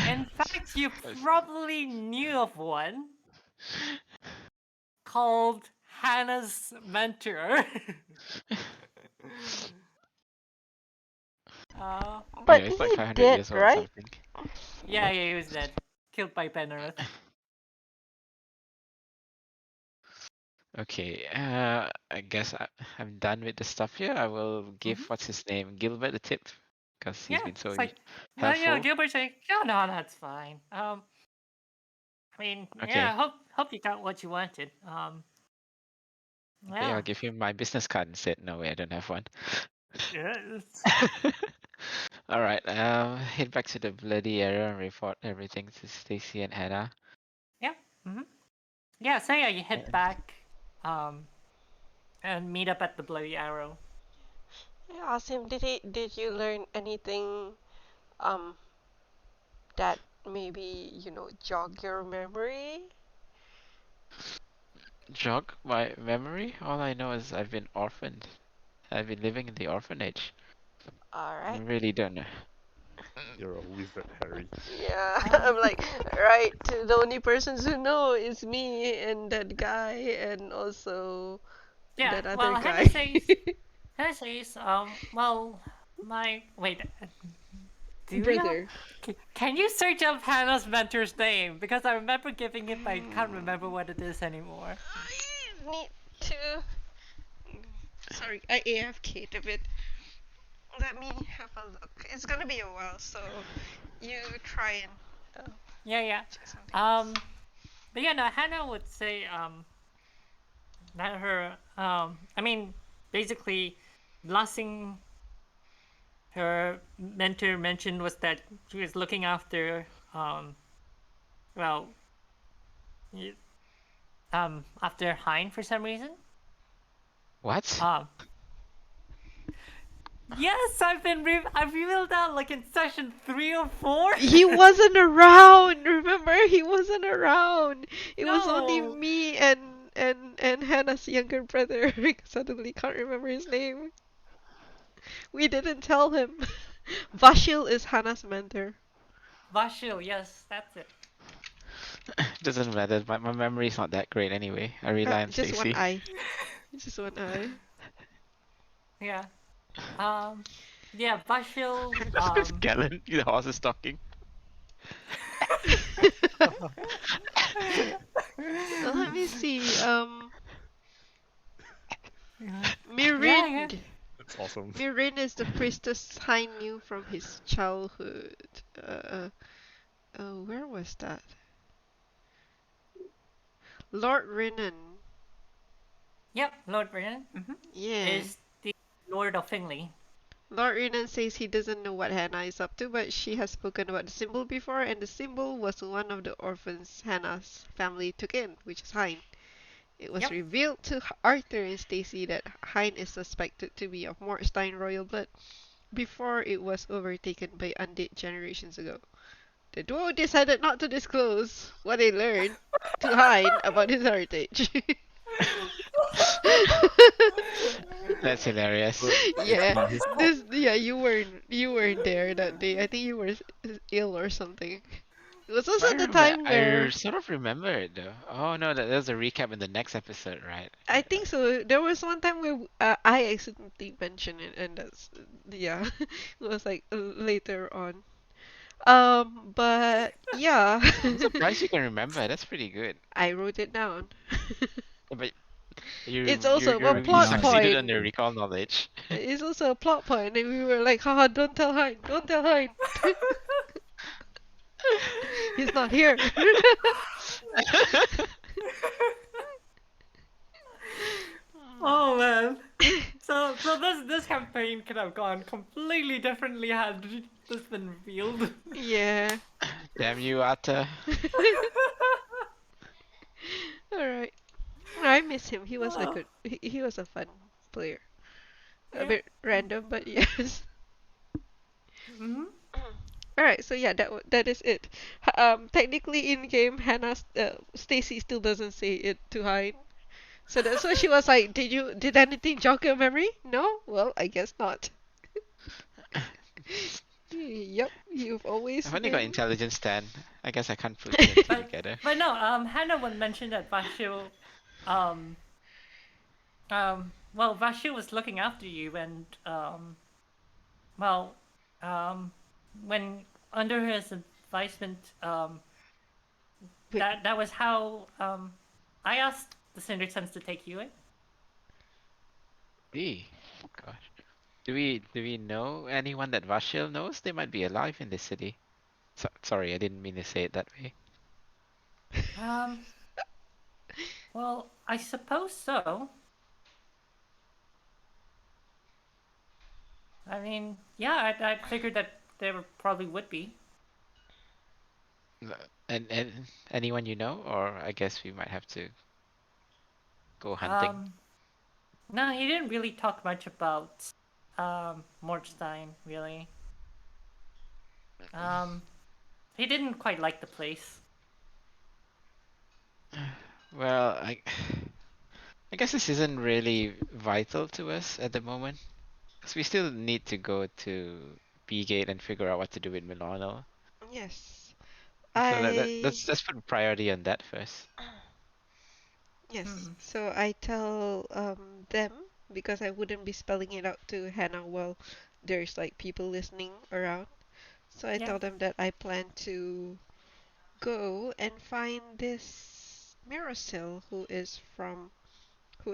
In fact, you probably knew of one called Hannah's mentor. But Yeah, it's like he 500 did, years old or right? something. yeah, he was dead, killed by Penrith. Okay, I guess I'm done with the stuff here. I will give what's his name, Gilbert, a tip, because he's Yeah, been so it's like, well, helpful. Gilbert's like, oh, no, that's fine. I mean, Okay. yeah, hope you got what you wanted. Okay, Yeah. I'll give him my business card instead. No way, I don't have one. Yes. All right, head back to the bloody area and report everything to Stacy and Hannah. Yeah. Yeah. So yeah, you head back, and meet up at the Bloody Arrow. I asked him, did you learn anything um that maybe, jog your memory? Jog my memory? All I know is I've been orphaned. I've been living in the orphanage. I Alright. really don't know. You're a wizard, Harry. Yeah, I'm like, right, the only persons who know is me and that guy and also Yeah. that other Well, guy. Hannah says, well, my wait, do you? Brother. Can you search up Hannah's mentor's name? Because I remember giving it, but I can't remember what it is anymore. I need to. Sorry, I AFK'd a bit. Let me have a look. It's gonna be a while, so you try and Yeah. check something. But yeah, no, Hannah would say, that her, I mean, basically, last thing her mentor mentioned was that she was looking after, well, after Hein for some reason. What? Yes, I've revealed that like in session 3 or 4. He wasn't around. Remember, he wasn't around. It was only No. me and Hannah's younger brother. I suddenly can't remember his name. We didn't tell him. Vashil is Hannah's mentor. Vashil, yes, that's it. Doesn't matter. My memory's not that great anyway. I rely on Just one Stacy. eye. Just one eye. Yeah. Yeah, Vashil, Galen, the horse is talking. Let me see. yeah. Mirind. That's awesome. Mirind is the priestess Hein knew from his childhood. Where was that? Lord Renan. Yep, Lord Brennan Yeah. is the Lord of Finley. Lord Renan says he doesn't know what Hannah is up to, but she has spoken about the symbol before, and the symbol was one of the orphans Hannah's family took in, which is Hein. It was Yep. revealed to Arthur and Stacy that Hein is suspected to be of Morstein royal blood before it was overtaken by undead generations ago. The duo decided not to disclose what they learned to Hein about his heritage. That's hilarious. Yeah, not his fault. you weren't there that day. I think you were ill or something. It was also the time I where sort of remember it though. Oh no, there's a recap in the next episode, right? I think so. There was one time where I accidentally mentioned it, and that's yeah, it was like later on. But yeah, I'm surprised you can remember. That's pretty good. I wrote it down. But It's also a you plot Yeah, he succeeded point. on the recall knowledge. It's also a plot point, and we were like, haha, don't tell Hein, don't tell Hein. He's not here. Oh man. So this campaign could have gone completely differently had this been revealed. Yeah. Damn you, Atta. Alright. I miss him. He was a Oh, good. He was a fun player. A yeah. bit random, but yes. hmm Alright, so yeah, that is it. Technically in game, Stacy still doesn't say it to Hein. So that's why she was like, did anything jog your memory? No? Well, I guess not. Yep, you've always I've only got been. intelligence 10. I guess I can't put two and two But together. but no, Hannah would mention that um, well, Vashu was looking after you, and well, um, when under his advisement, Wait, that was how I asked the Cindersons to take you in. Gee, gosh. Do we know anyone that Vashil knows? They might be alive in this city. Sorry, I didn't mean to say it that way. Um, well, I suppose so. I mean, yeah, I figured that there probably would be. And anyone you know, or I guess we might have to go hunting. Um, no, he didn't really talk much about Mordstein, really. Um, he didn't quite like the place. Well, I guess this isn't really vital to us at the moment, because we still need to go to B Gate and figure out what to do with Milano. yes. So I let's put priority on that first. Yes, Hmm. so I tell them because I wouldn't be spelling it out to Hannah while there's like people listening around. So I Yeah, tell them that I plan to go and find this Miracil who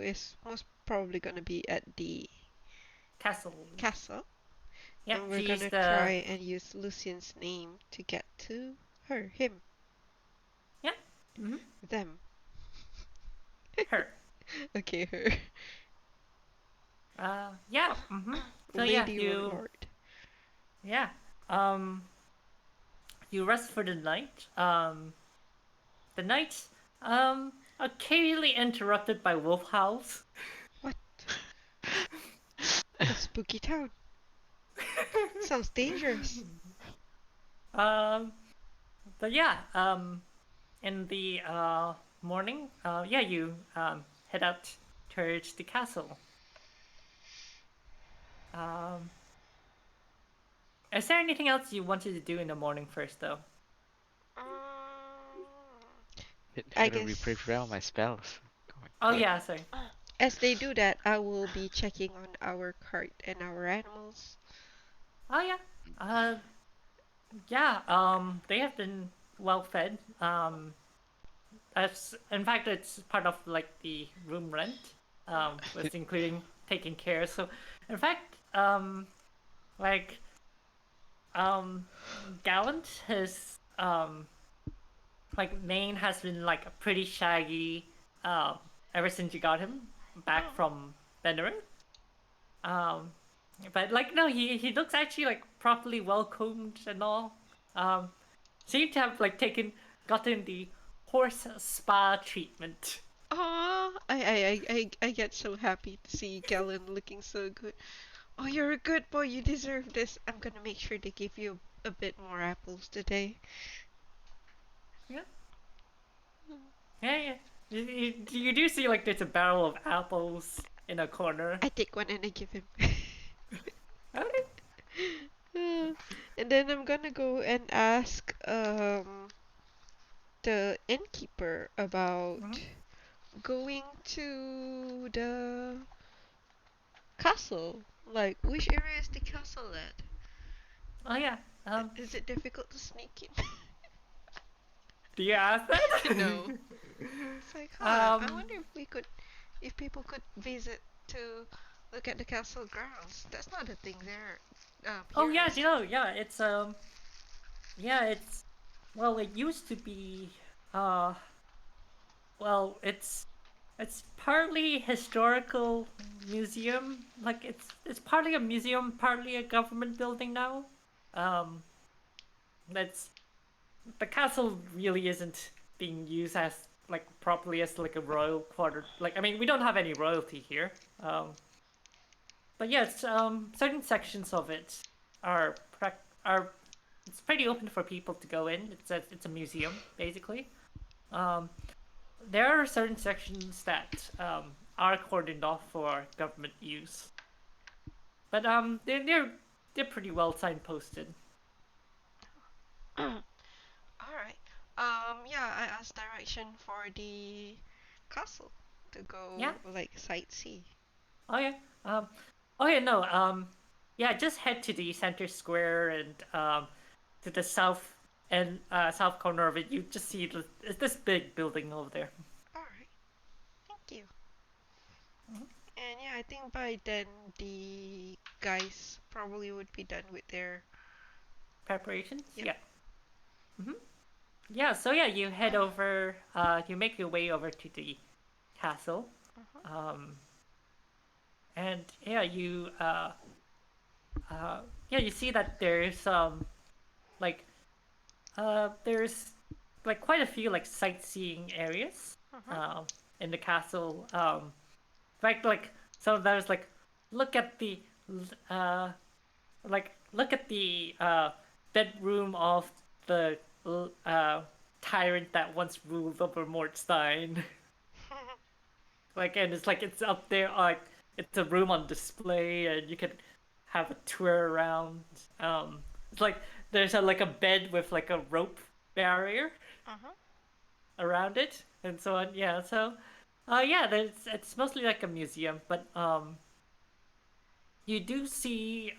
is most probably gonna be at the castle. castle, Yeah, and we're she's gonna the try and use Lucian's name to get to him, yeah. Mm-hmm. them. Her. Okay, her. Yeah. Mm-hmm. So yeah, Lady you Lord. yeah. Um, you rest for the night. The night occasionally interrupted by wolf howls. What? A spooky town. Sounds dangerous. Um, but yeah. In the morning, yeah, you head out towards the castle. Um, is there anything else you wanted to do in the morning first, though? I Gotta guess reprepare my spells. Oh my Oh god. yeah, sorry. as they do that, I will be checking on our cart and our animals. Oh yeah. Uh, yeah. They have been well fed. As in fact, it's part of like the room rent. With including taking care. So, in fact, like um, Gallant, his like mane has been like pretty shaggy ever since you got him back from Venerin. Um, but like no, he looks actually like properly well combed and all. Um, seemed to have like gotten the horse spa treatment. Aw, I get so happy to see Galen looking so good. Oh, you're a good boy. You deserve this. I'm gonna make sure they give you a bit more apples today. Yeah, yeah, yeah. You do see like there's a barrel of apples in a corner. I take one and I give him. Okay. And then I'm gonna go and ask the innkeeper Mm-hmm. about going to the castle. Like, which area is the castle at? Oh yeah. Is it difficult to sneak in? Do you ask that? No. It's like, I um. wonder if people could visit to look at the castle grounds. That's not a thing there. Oh Here yeah, is. you know, yeah, yeah, it's well, it used to be uh well, it's partly historical museum. Like it's partly a museum, partly a government building now. Um that's the castle really isn't being used as like properly as like a royal quarter. Like I mean, we don't have any royalty here. But yes, certain sections of it are are it's pretty open for people to go in. It's a museum basically. Um, there are certain sections that are cordoned off for government use, but they're pretty well signposted. All right. Yeah, I asked direction for the castle to Yeah. go like sightsee. Oh yeah. Um. Oh yeah. No. Yeah. Just head to the center square and to the south and south corner of it. You just see this big building over there. All right. Thank you. And yeah, I think by then the guys probably would be done with their. Preparations. Yep. Yeah. Hmm. Yeah. So yeah, you head over. You make your way over to the castle. Uh-huh. Um. And yeah, uh yeah, you see that like there's like quite a few like sightseeing areas Uh-huh. um in the castle. Like so there's like look at the uh look at the bedroom of the uh tyrant that once ruled over Mortstein. Like, and it's like it's up there, like it's a room on display, and you can have a tour around. It's like there's like a bed with like a rope barrier Uh-huh. around it, and so on. Yeah, so yeah, it's mostly like a museum, but you do see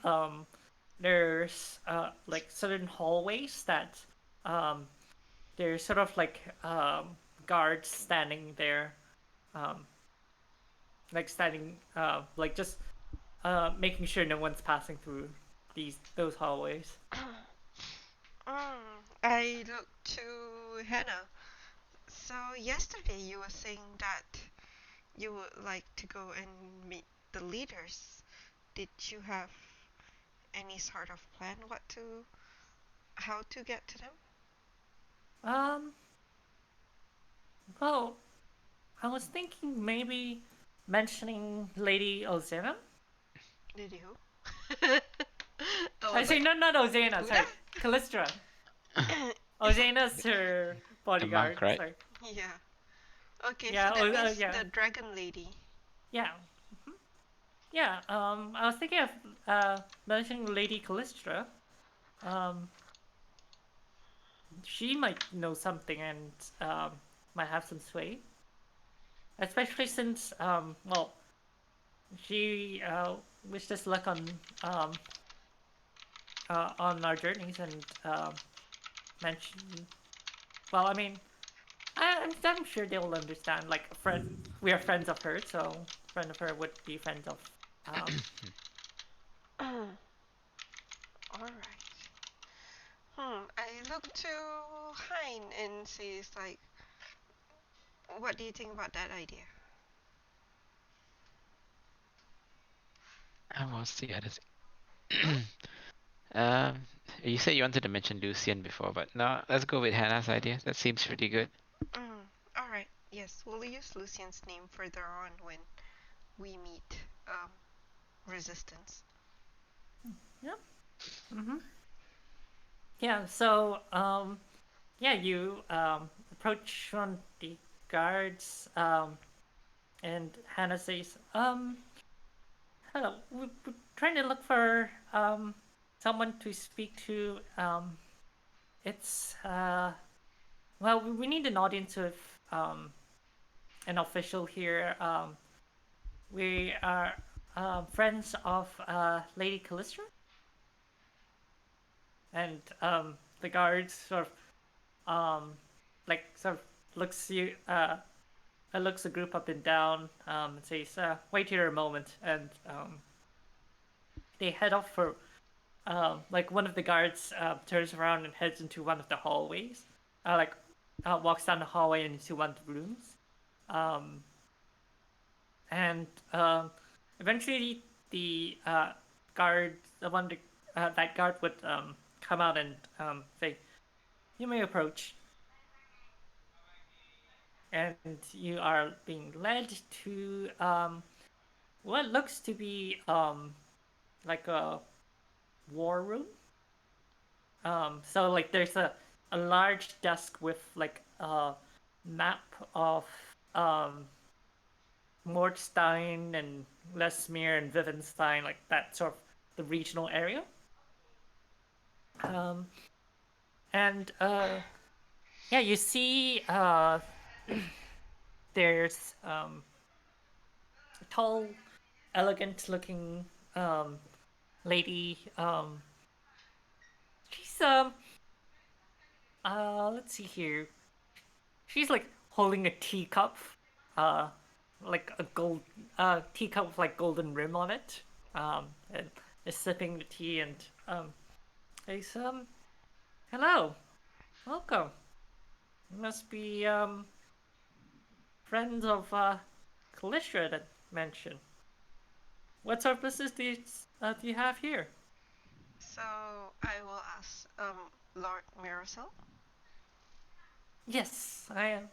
there's like certain hallways that um there's sort of like guards standing there, um like standing like just making sure no one's passing through those hallways. I looked to Hannah. So yesterday you were saying that you would like to go and meet the leaders. Did you have any sort of plan how to get to them? Um, well, I was thinking maybe mentioning Lady Ozena. Did you? I Oh, say no, not Ozena. Huda? Sorry, Callistra. Ozena's her The monk, bodyguard. right? Sorry. Yeah. Okay, so Yeah. that means Yeah. the dragon lady. Yeah. Yeah. I was thinking of mentioning Lady Callistra. Um, she might know something and might have some sway, especially since well, she wished us luck on our journeys and mentioned. Well, I mean, I'm sure they'll understand. Like a friend, we are friends of hers, so a friend of her would be friends of. Um, Alright. I look to Hein and says like, what do you think about that idea? And what's the other Hmm? thing? You said you wanted to mention Lucian before, but no, let's go with Hannah's idea. That seems pretty good. Alright, yes, we'll use Lucian's name further on when we meet Resistance. yeah. Mm-hmm. Yeah. So yeah, you approach one of the guards and Hannah says, hello, we're trying to look for someone to speak to. It's well, we need an audience with um an official here. We are friends of Lady Callistra, and the guard sort of like sort of looks you looks the group up and down and says, "Wait here a moment," and they head off for like one of the guards turns around and heads into one of the hallways, like walks down the hallway and into one of the rooms, um, and eventually the guard, the one that guard would come out and say, "You may approach," and you are being led to what looks to be like a war room. So like there's a large desk with like a map of Mordstein and Lesmere and Vivenstein, like that sort of the regional area. Um, and yeah, you see there's a tall, elegant-looking lady. She's let's see here. She's like holding a teacup, uh, like a gold teacup with like golden rim on it. And is sipping the tea and says hello, welcome. You must be friends of Callistra that mentioned. What sort of business do you have here? So I will ask Lord Miracel. Yes, I am.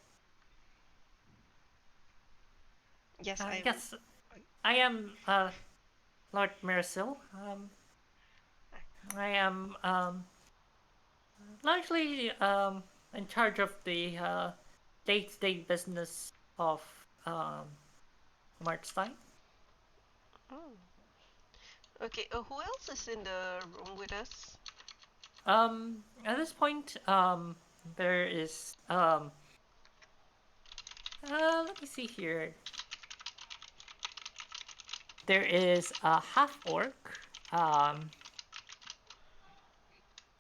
Yes, I'm. Yes, I am Lord Mirasil. I am largely in charge of the day-to-day business of Martstein. Oh. Okay. Who else is in the room with us? At this point, there is let me see here. There is a half orc.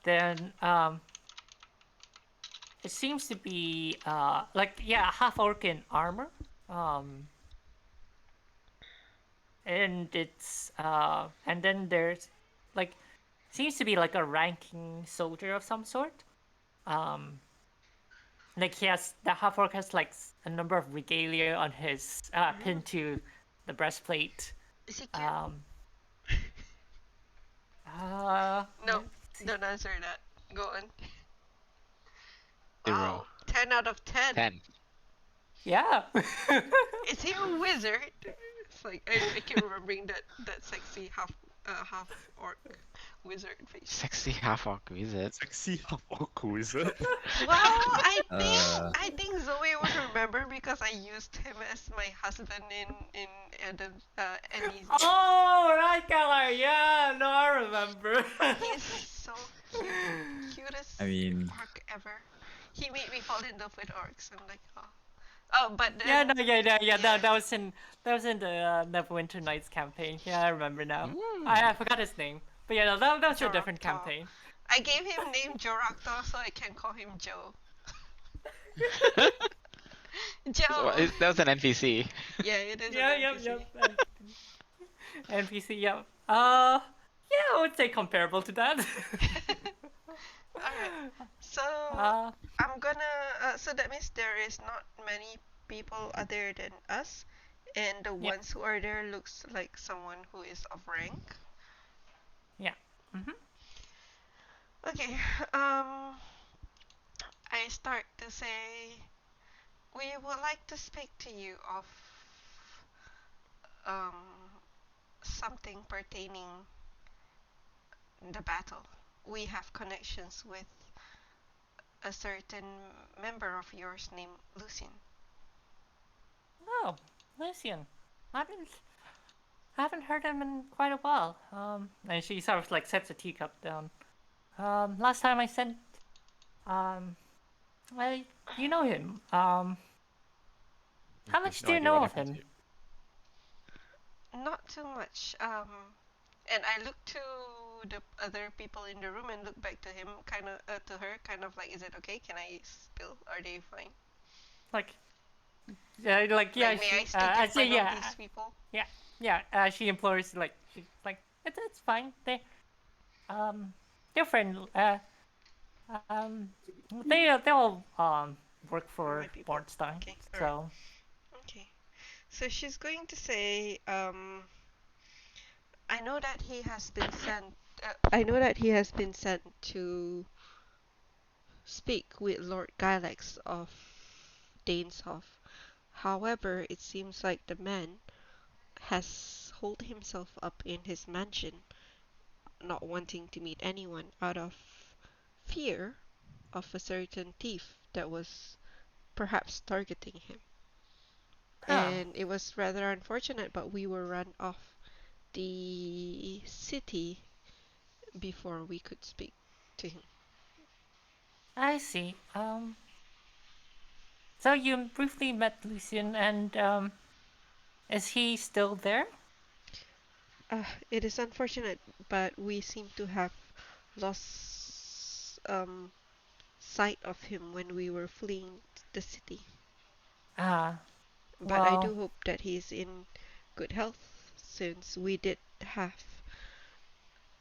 Then it seems to be like yeah, half orc in armor. Um, and it's and then there's like seems to be like a ranking soldier of some sort. Um, like he has the half orc has like a number of regalia on his pinned to the breastplate. Is he cute? No, don't answer that. Go on. Zero. Wow, 10 out of 10. 10. Yeah. Is he a wizard? It's like I keep remembering that sexy half orc wizard face. Sexy half orc wizard. Sexy half orc wizard. Well, Uh, I think Zoe would remember because I used him as my husband in Annie's. Oh, right, Keller. Yeah, no, I remember. He's so cute, cutest I mean, orc ever. He made me fall in love with orcs. I'm like, oh. Oh, but then, Yeah, no, yeah. That was in the Neverwinter Nights campaign. Yeah, I remember now. I forgot his name, but yeah, no, that was a different Jorokto. campaign. I gave him name Jorokto so I can call him Joe. Joe. That was an NPC. Yeah, it is Yeah, an NPC. yep. NPC, yep. Yeah, I would say comparable to that. Alright, so uh, I'm gonna. So that means there is not many people other than us, and the Yeah. ones who are there looks like someone who is of rank. yeah. Mhm. Okay. I start to say we would like to speak to you of something pertaining the battle. We have connections with a certain member of yours named Lucian. Oh, Lucian. Haven't heard him in quite a while. And she sort of like sets a teacup down. Last time I sent, well, you know him. How much do you idea what know of happened him? to you. Not too much. And I look to the other people in the room and look back to him, kind of to her, kind of like, is it okay? Can I spill? Are they fine? Like, yeah, Like, may I speak in front of these people? Yeah. She implores, like, she's like, it's fine. They're friendly. Um, they all work for My people. Bornstein. Okay, So Okay. So she's going to say, I know that he has been sent. I know that he has been sent to speak with Lord Gylex of Daneshof. However, it seems like the man has holed himself up in his mansion, not wanting to meet anyone out of fear of a certain thief that was perhaps targeting him. Oh, And it was rather unfortunate, but we were run off the city before we could speak to him. I see. So you briefly met Lucian, and is he still there? It is unfortunate, but we seem to have lost sight of him when we were fleeing the city. Ah, But I well, do hope that he's in good health since we did have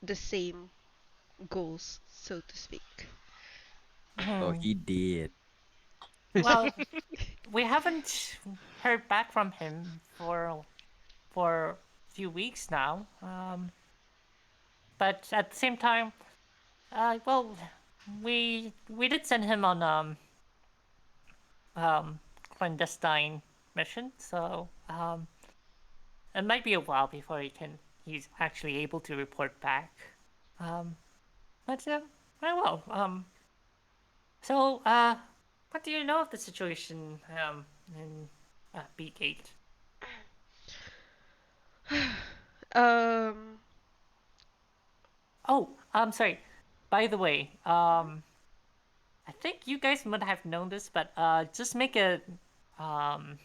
the same goals, so to speak. Oh, hmm. he did. Well, we haven't heard back from him for a few weeks now. But at the same time, well, we did send him on um clandestine mission, so it might be a while before he's actually able to report back. Um, but well, so what do you know of the situation in B-Gate? um, Oh, I'm sorry. By the way, I think you guys might have known this, but just make a hang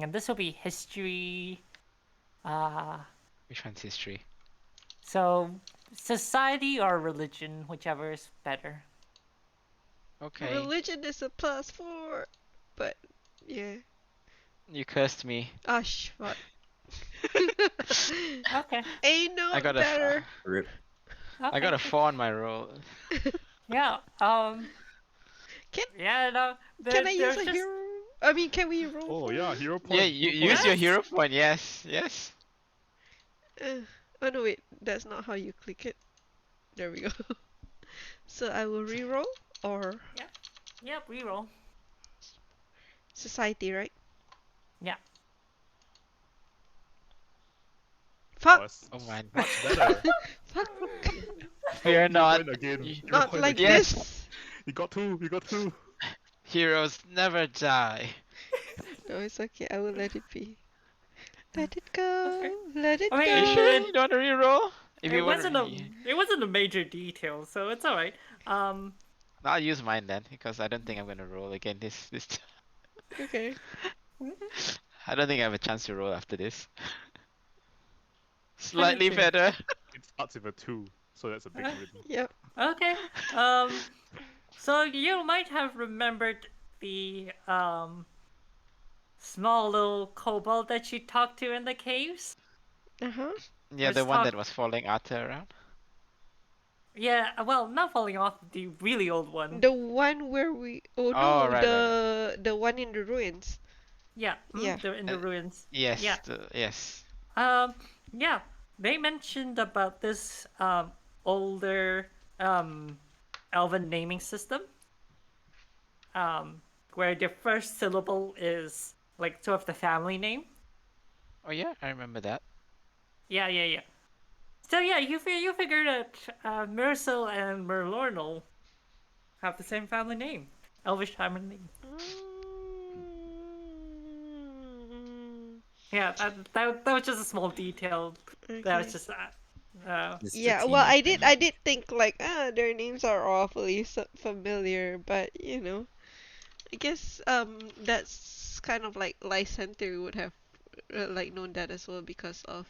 on. This will be history. Uh, Which one's history? so society or religion, whichever is better. Okay. religion is a +4, but yeah. You cursed me. Gosh, what? Okay. Ain't no I got a better. Rip. I Okay. got a 4 on my roll. Yeah. Can Yeah. No. can I use There's a just hero? I mean, can we roll Oh for yeah, it? hero Yeah, point. you Hero point. use your Yes. hero point. Yes, yes. Uh, oh no, wait, that's not how you click it. There we go. So I will reroll or Yep. Reroll. society, right? Yeah. Oh, Fuck! that's Oh man. much better. Fuck! We are Hero not. point again. y- Hero Not point like again. Yes, this! You got two. You got two. heroes never die. No, it's okay, I will let it be. Let it Okay. go, let it I Are you mean, sure go! you don't want to reroll? If you it want to, wasn't a it wasn't a major detail, so it's all right. I'll use mine then because I don't think I'm gonna roll again this. Okay. I don't think I have a chance to roll after this. 22. Slightly better. It starts with a 2, so that's a big Uh, win. Yep. Okay. So you might have remembered the small little kobold that you talked to in the caves. Uh-huh. Yeah, Was the one talk. that was following Arthur around. Yeah. Well, not falling off the really old one. The one where we... Oh Oh, no, right. the one in the ruins. Yeah. Yeah. They're in Uh, the ruins. yes, Yeah. yes. Yeah. They mentioned about this older elven naming system. Where the first syllable is like sort of the family name. Oh yeah, I remember that. Yeah. So yeah, you figure that Myrsil and Merlornal have the same family name, Elvish family name. Mm, Yeah, that was just a small detail. That was okay. just It's Yeah, well, strategic, you I know. did think like, their names are awfully familiar, but you know, I guess that's kind of like Lysander would have like known that as well because of.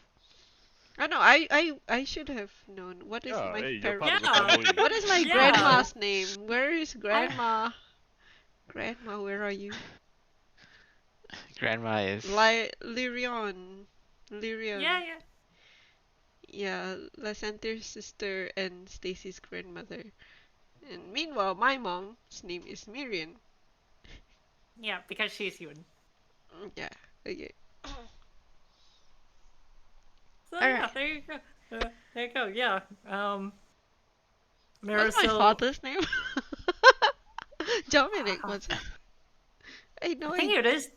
I know, I should have known. What is Yeah, my hey, you're par part of the yeah, family. What is my yeah. grandma's name? Where is I grandma? Grandma, where are you? Grandma is. Lyrion. Lyrion. yeah. Yeah, Lysander's sister and Stacy's grandmother. And meanwhile, my mom's name is Miriam. Yeah, because she's human. Yeah, okay. So Alright. yeah, there you go. There you go. Yeah. What's my Marisol. father's name? Dominic, was it? I I know think it is.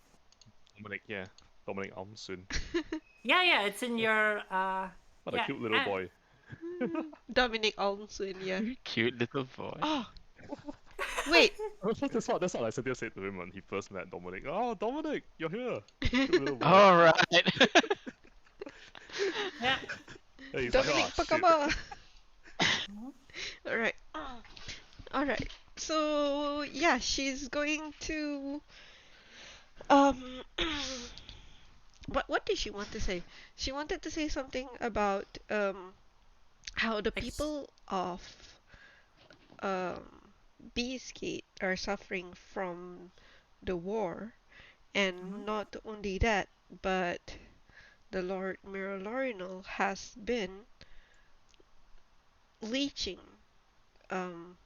Dominic, yeah. Dominic Almsoon. Yeah. It's in your What a yeah. cute little boy. Dominic Olmsson, yeah. Cute little boy. Oh, Wait. That's what Cynthia said to him when he first met Dominic. Oh, Dominic, you're here. Good little boy. All right. Yeah. And he's like, Dominic oh shit. Pakaba. Alright. Alright. So yeah, she's going to um what did she want to say? She wanted to say something about how the Ex- people of um Beastgate are suffering from the war, mhm. and not only that, but the Lord Miralorinal has been leeching um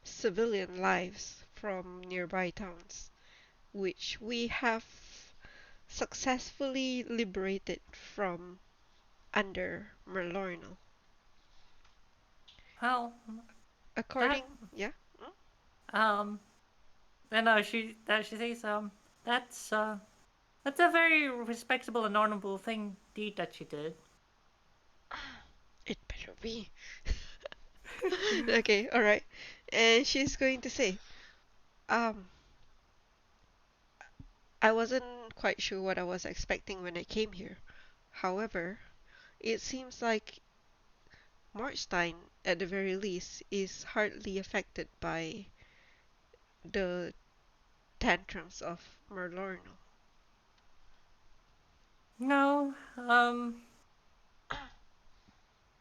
civilian lives from nearby towns, which we have successfully liberated from under Merlorno. Well, that According, yeah, um, then she says that's a very respectable and honorable thing deed that she did. it better be. Okay, all right. And she's going to say, um, I wasn't quite sure what I was expecting when I came here. However, it seems like Marstein, at the very least, is hardly affected by the tantrums of Merlorno. No,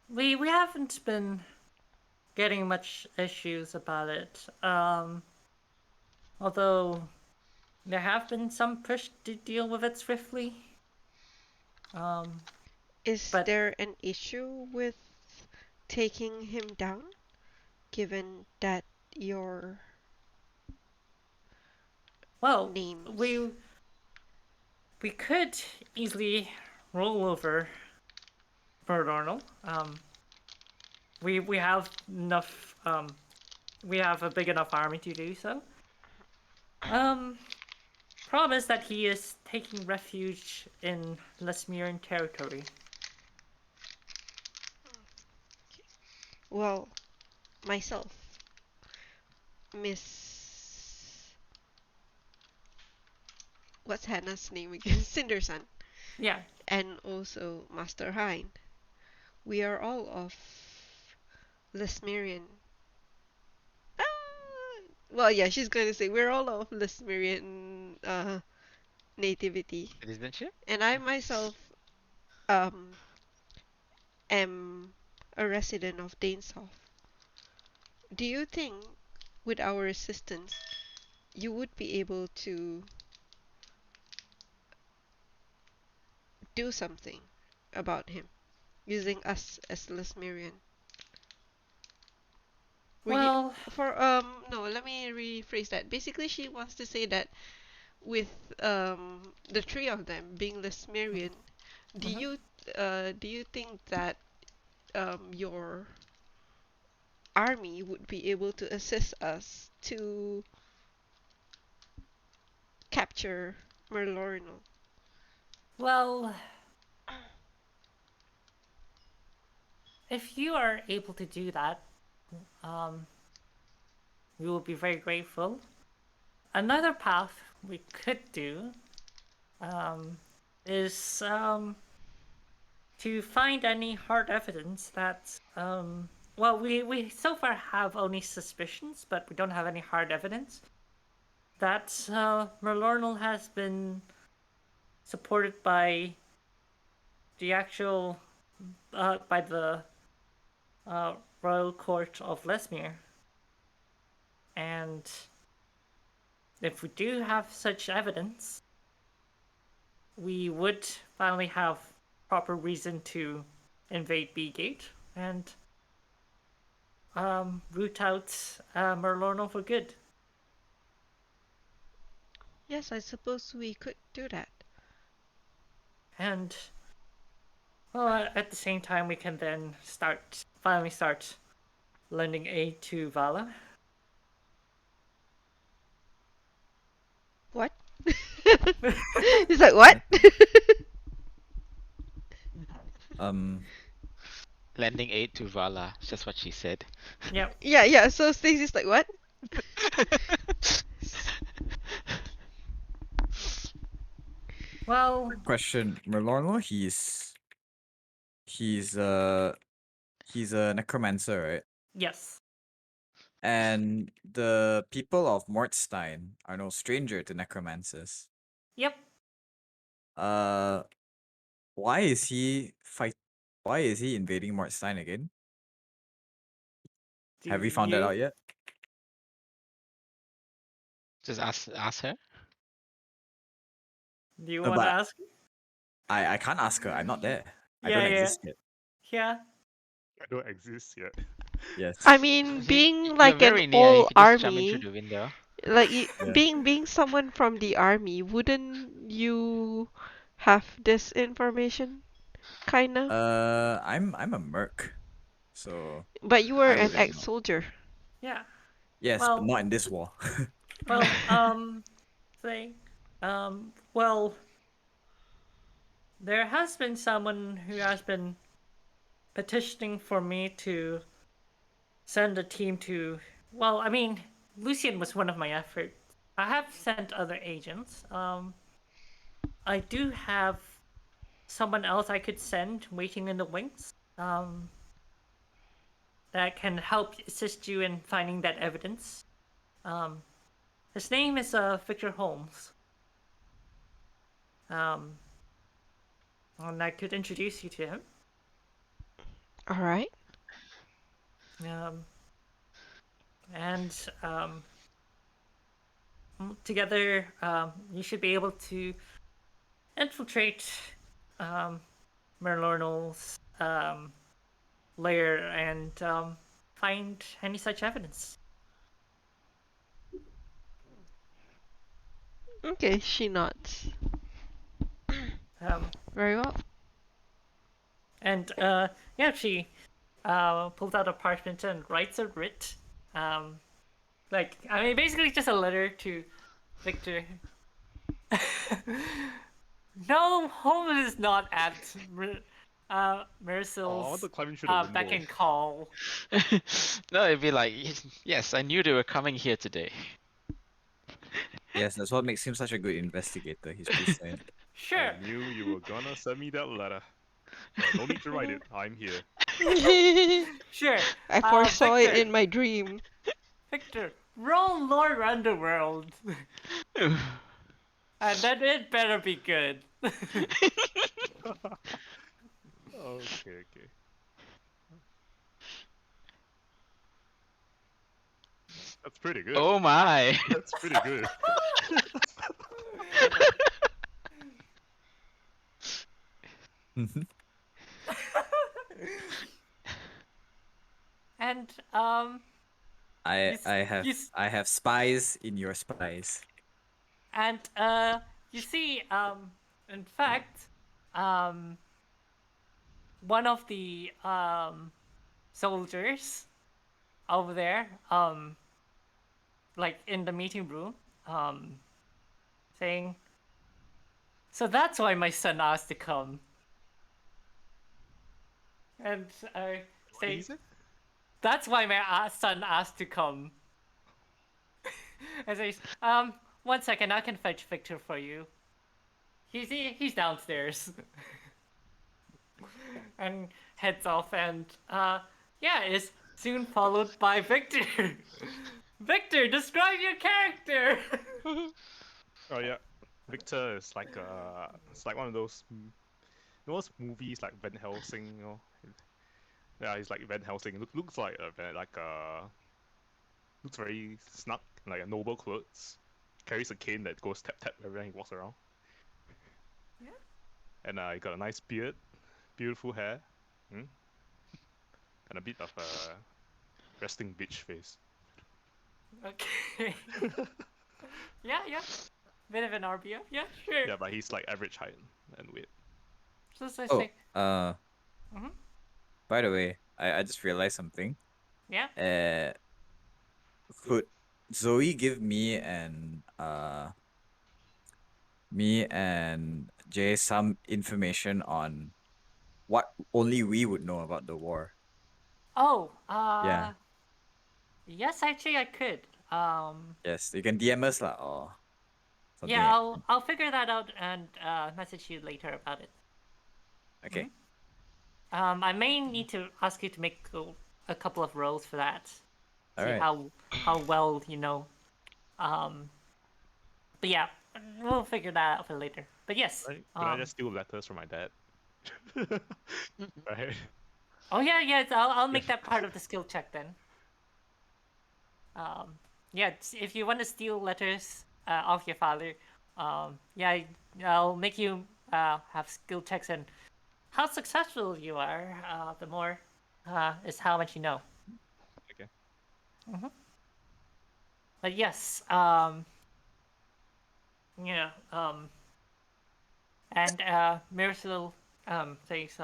we haven't been getting much issues about it. Although there have been some push to deal with it swiftly. Um, Is but there an issue with taking him down, given that your well, names? we could easily roll over Bird Arnold. We have enough. We have a big enough army to do so. Um, problem is that he is taking refuge in Lesmere territory. Well, myself, Miss. What's Hannah's name again? Cinderson. Yeah. And also Master Hein. We are all of Lesmerian. Well, yeah, she's going to say we're all of Lesmerian nativity. Citizenship? And I myself um, am a resident of Danesoft. Do you think, with our assistance, you would be able to do something about him using us as Lesmerian? Were you Well, for no, let me rephrase that. Basically, she wants to say that with the three of them being Lesmerian, do mhm. you do you think that your army would be able to assist us to capture Merlorno? Well, if you are able to do that, um, we will be very grateful. Another path we could do um, is to find any hard evidence that well, we so far have only suspicions, but we don't have any hard evidence that Merlornal has been supported by the actual by the royal court of Lesmere, and if we do have such evidence, we would finally have proper reason to invade B-Gate and root out Merlorno for good. Yes, I suppose we could do that. And well, at the same time, we can then finally start lending aid to Vala. What? He's like, what? Um, lending aid to Vala. Just what she said. Yep. Yeah. So Stacey's like, what? Well, Question, Merlorno, he's uh he's a necromancer, right? yes. And the people of Mortstein are no stranger to necromancers. Yep. Uh, why is he fight? Why is he invading Mortstein again? Do Have we found that you out yet? Just ask her. do you No, want to but ask? I can't ask her. I'm not there. I don't Yeah, yeah, exist yet. yeah. I don't exist yet. Yes. I mean, You, being you're like an very near. You old could just jump in through army, the window. like Yeah. being someone from the army, wouldn't you have this information? Kinda. I'm a merc, so But you were I an wouldn't know. ex-soldier. Yeah. Yes, but Well, not in this war. well, say, well, there has been someone who has been petitioning for me to send a team to. Well, I mean, Lucian was one of my efforts. I have sent other agents. I do have someone else I could send waiting in the wings. That can help assist you in finding that evidence. Um, his name is Victor Holmes. Um, and I could introduce you to him. All right. Um, and together, you should be able to infiltrate um, Merlornal's lair and find any such evidence. Okay, she nods. Um, Very well. and yeah, she pulls out a parchment and writes a writ. Um, like, I mean, basically just a letter to Victor. No, Holmes is not at Oh, I want Mercil's to climb in through the beck window. and call. No, it'd be like, yes, I knew they were coming here today. Yes, that's what makes him such a good investigator. He's prescient. I Sure. knew you were gonna send me that letter. No need to write it. I'm here. Sure. I foresaw it Victor, in my dream. Victor, roll Lord Underworld. And then it better be good. Okay. That's pretty good. Oh my. That's pretty good. And I you, I have you I have spies in your spies. and you see in fact um one of the soldiers over there like in the meeting room um saying, so that's why my son asked to come. And I What did he say, say? that's why my son asked to come. And says, one second, I can fetch Victor for you. He's downstairs. And heads off, and yeah, is soon followed by Victor. Victor, describe your character. Oh yeah, Victor is like it's like one of those those movies like Van Helsing, you know. Yeah, he's like Van Helsing. Looks like looks very snug, like a noble clothes. Carries a cane that goes tap tap every time he walks around. Yeah. And he got a nice beard, beautiful hair, and a bit of a resting bitch face. Okay. Yeah. Bit of an RBF. Yeah, sure. Yeah, but he's like average height and weight. So I Oh, say, Mhm. by the way, I just realized something. yeah. Could Zoe give me and Jay some information on what only we would know about the war. Oh, Yeah. yes, actually, I could. Yes, you can DM us lah or something. Yeah, I'll figure that out and message you later about it. Okay. I may need to ask you to make a couple of rolls for that. All See right. how well you know. But yeah, we'll figure that out for later. But yes. Right? Could I just steal letters from my dad? Right? Oh yeah. I'll make that part of the skill check then. Yeah, if you want to steal letters off your father, yeah, I'll make you have skill checks, and how successful you are, the more is how much you know. Okay. But yes, yeah, and Miracil says,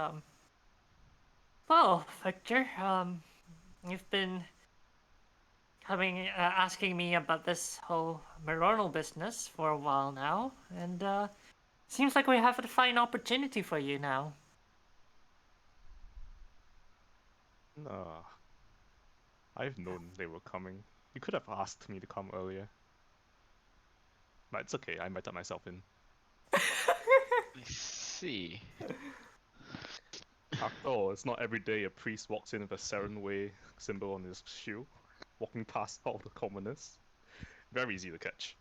well, Victor, you've been asking me about this whole Mironal business for a while now, and seems like we have a fine opportunity for you now. No. I've known they were coming. You could have asked me to come earlier. But it's okay, I invited myself in. I see. After all, it's not every day a priest walks in with a Seren symbol on his shield, walking past all the commoners. Very easy to catch.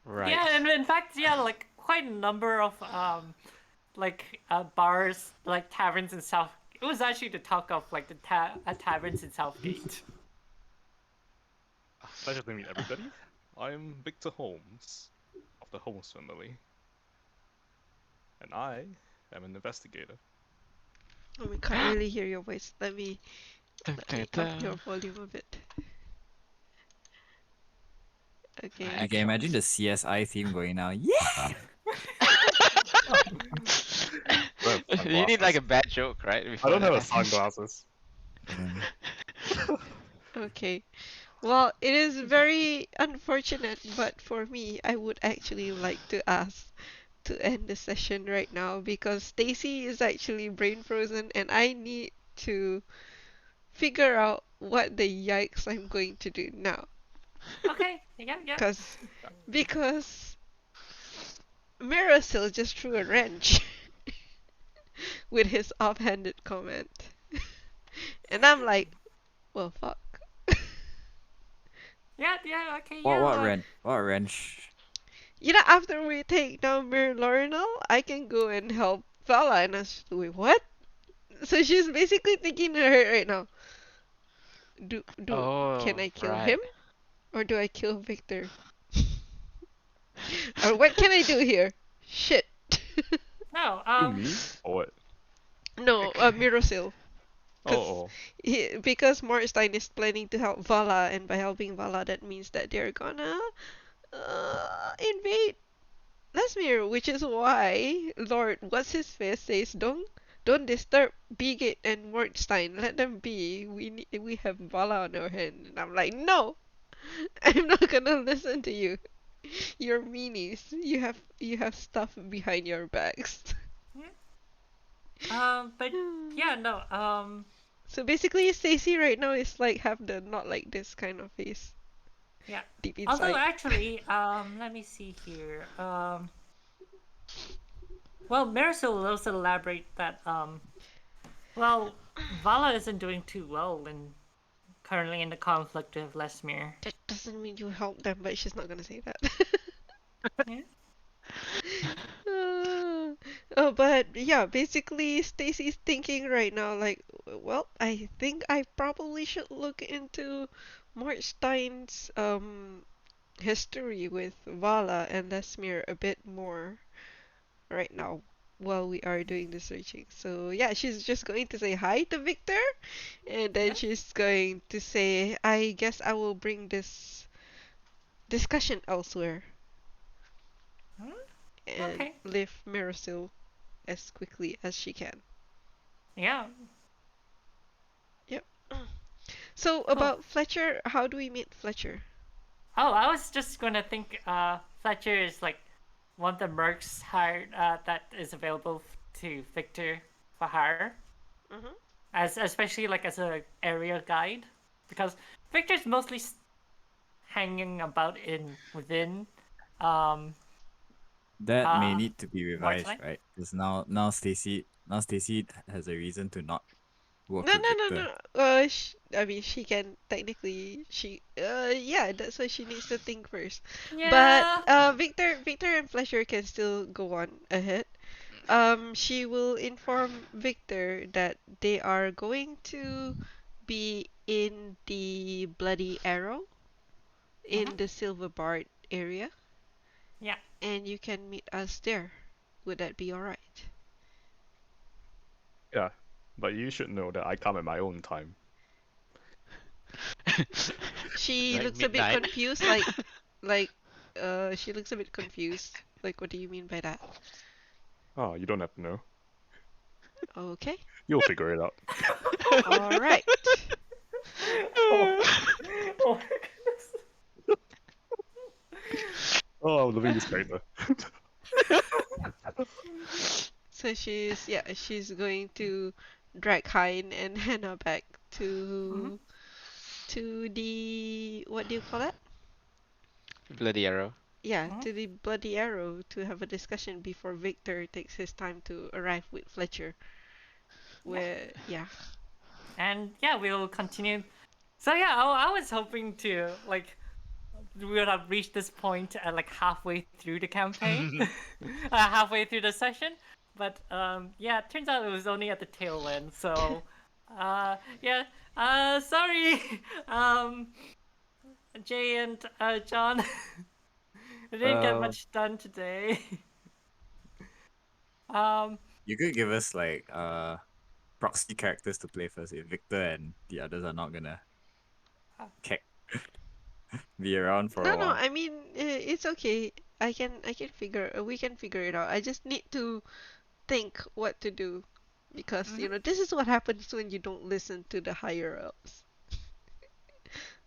Right. Yeah, and in fact, yeah, like quite a number of bars, like taverns in South. It was actually the talk of like the taverns in Southgate. Pleasure to meet everybody. I'm Victor Holmes, of the Holmes family. And I am an investigator. Oh, we can't really hear your voice. Let me Dun, dun, up your dun. volume a bit. Okay. I can imagine the CSI theme going now. Yeah. I don't have You need like sunglasses. a bad joke, right? I Before don't have that a happens. sunglasses. Okay. Well, it is very unfortunate, but for me, I would actually like to ask to end the session right now because Stacy is actually brain frozen and I need to figure out what the yikes I'm going to do now. Okay, yeah. Because Miracil just threw a wrench with his offhanded comment. And I'm like, well, fuck. Yeah, okay, What yeah. what wrench? What wrench? You know, after we take down Mir Laurel, I can go and help Vala. And I was wait, what? So she's basically thinking in her head right now. Can Oh, I kill right. him or do I kill Victor? Or what can I do here? Shit. No, Who, me? Or what? No, Mirosil. Oh, Because Morstein is planning to help Vala, and by helping Vala, that means that they're gonna invade Lesmere, which is why Lord what's his face says don't disturb Bigit and Mortstein. Let them be. We have Vala on our hand. And I'm like, no, I'm not gonna listen to you. You're meanies. You have stuff behind your backs. but yeah, no, So basically, Stacy right now is like have the not like this kind of face yeah. deep Although inside. actually, let me see here. Well, Marisol will also elaborate that well, Vala isn't doing too well in currently in the conflict with Lesmere. That doesn't mean you help them, but she's not gonna say that. Yeah. But yeah, basically, Stacy's thinking right now, like, well, I think I probably should look into Marstein's history with Vala and Lesmere a bit more right now while we are doing the searching. So yeah, she's just going to say hi to Victor, and then Yeah. she's going to say, I guess I will bring this discussion elsewhere and Okay. leave Marisol as quickly as she can. Yeah. Yep. So Cool. about Fletcher, how do we meet Fletcher? Oh, I was just gonna think Fletcher is like one of the mercs hired that is available to Victor for her, Mhm. as especially like as a area guide, because Victor's mostly hanging about in within um That may uh need to be revised, Marchline. right? Because now Stacy has a reason to not work No, with no, no, Victor. no. I mean, she can technically. Yeah, that's why she needs to think first. But Yeah. Victor and Fletcher can still go on ahead. She will inform Victor that they are going to be in the Bloody Arrow Mm-hmm. in the Silver Bard area, Yeah. and you can meet us there. Would that be alright? Yeah, but you should know that I come at my own time. She Like looks a bit midnight. confused, like, she looks a bit confused. Like, what do you mean by that? Oh, you don't have to know. Okay. You'll figure it out. Alright. Oh. Oh my goodness. Oh, I'm loving this character. So she's going to drag Hein and Hannah back Mm-hmm. to the, what do you call that? Bloody arrow. Yeah, Mm-hmm. to the Bloody Arrow to have a discussion before Victor takes his time to arrive with Fletcher. Yeah. Where, yeah. And yeah, we'll continue. So yeah, I was hoping to like we would have reached this point at like halfway through the campaign, halfway through the session. But yeah, it turns out it was only at the tail end. So yeah, sorry, um, Jay and John, I didn't get Uh, much done today. um, you could give us like proxy characters to play first if Victor and the others are not gonna ca- be around for No, a no, while. I mean, it's okay. We can figure it out. I just need to think what to do because, mhm. this is what happens when you don't listen to the higher ups.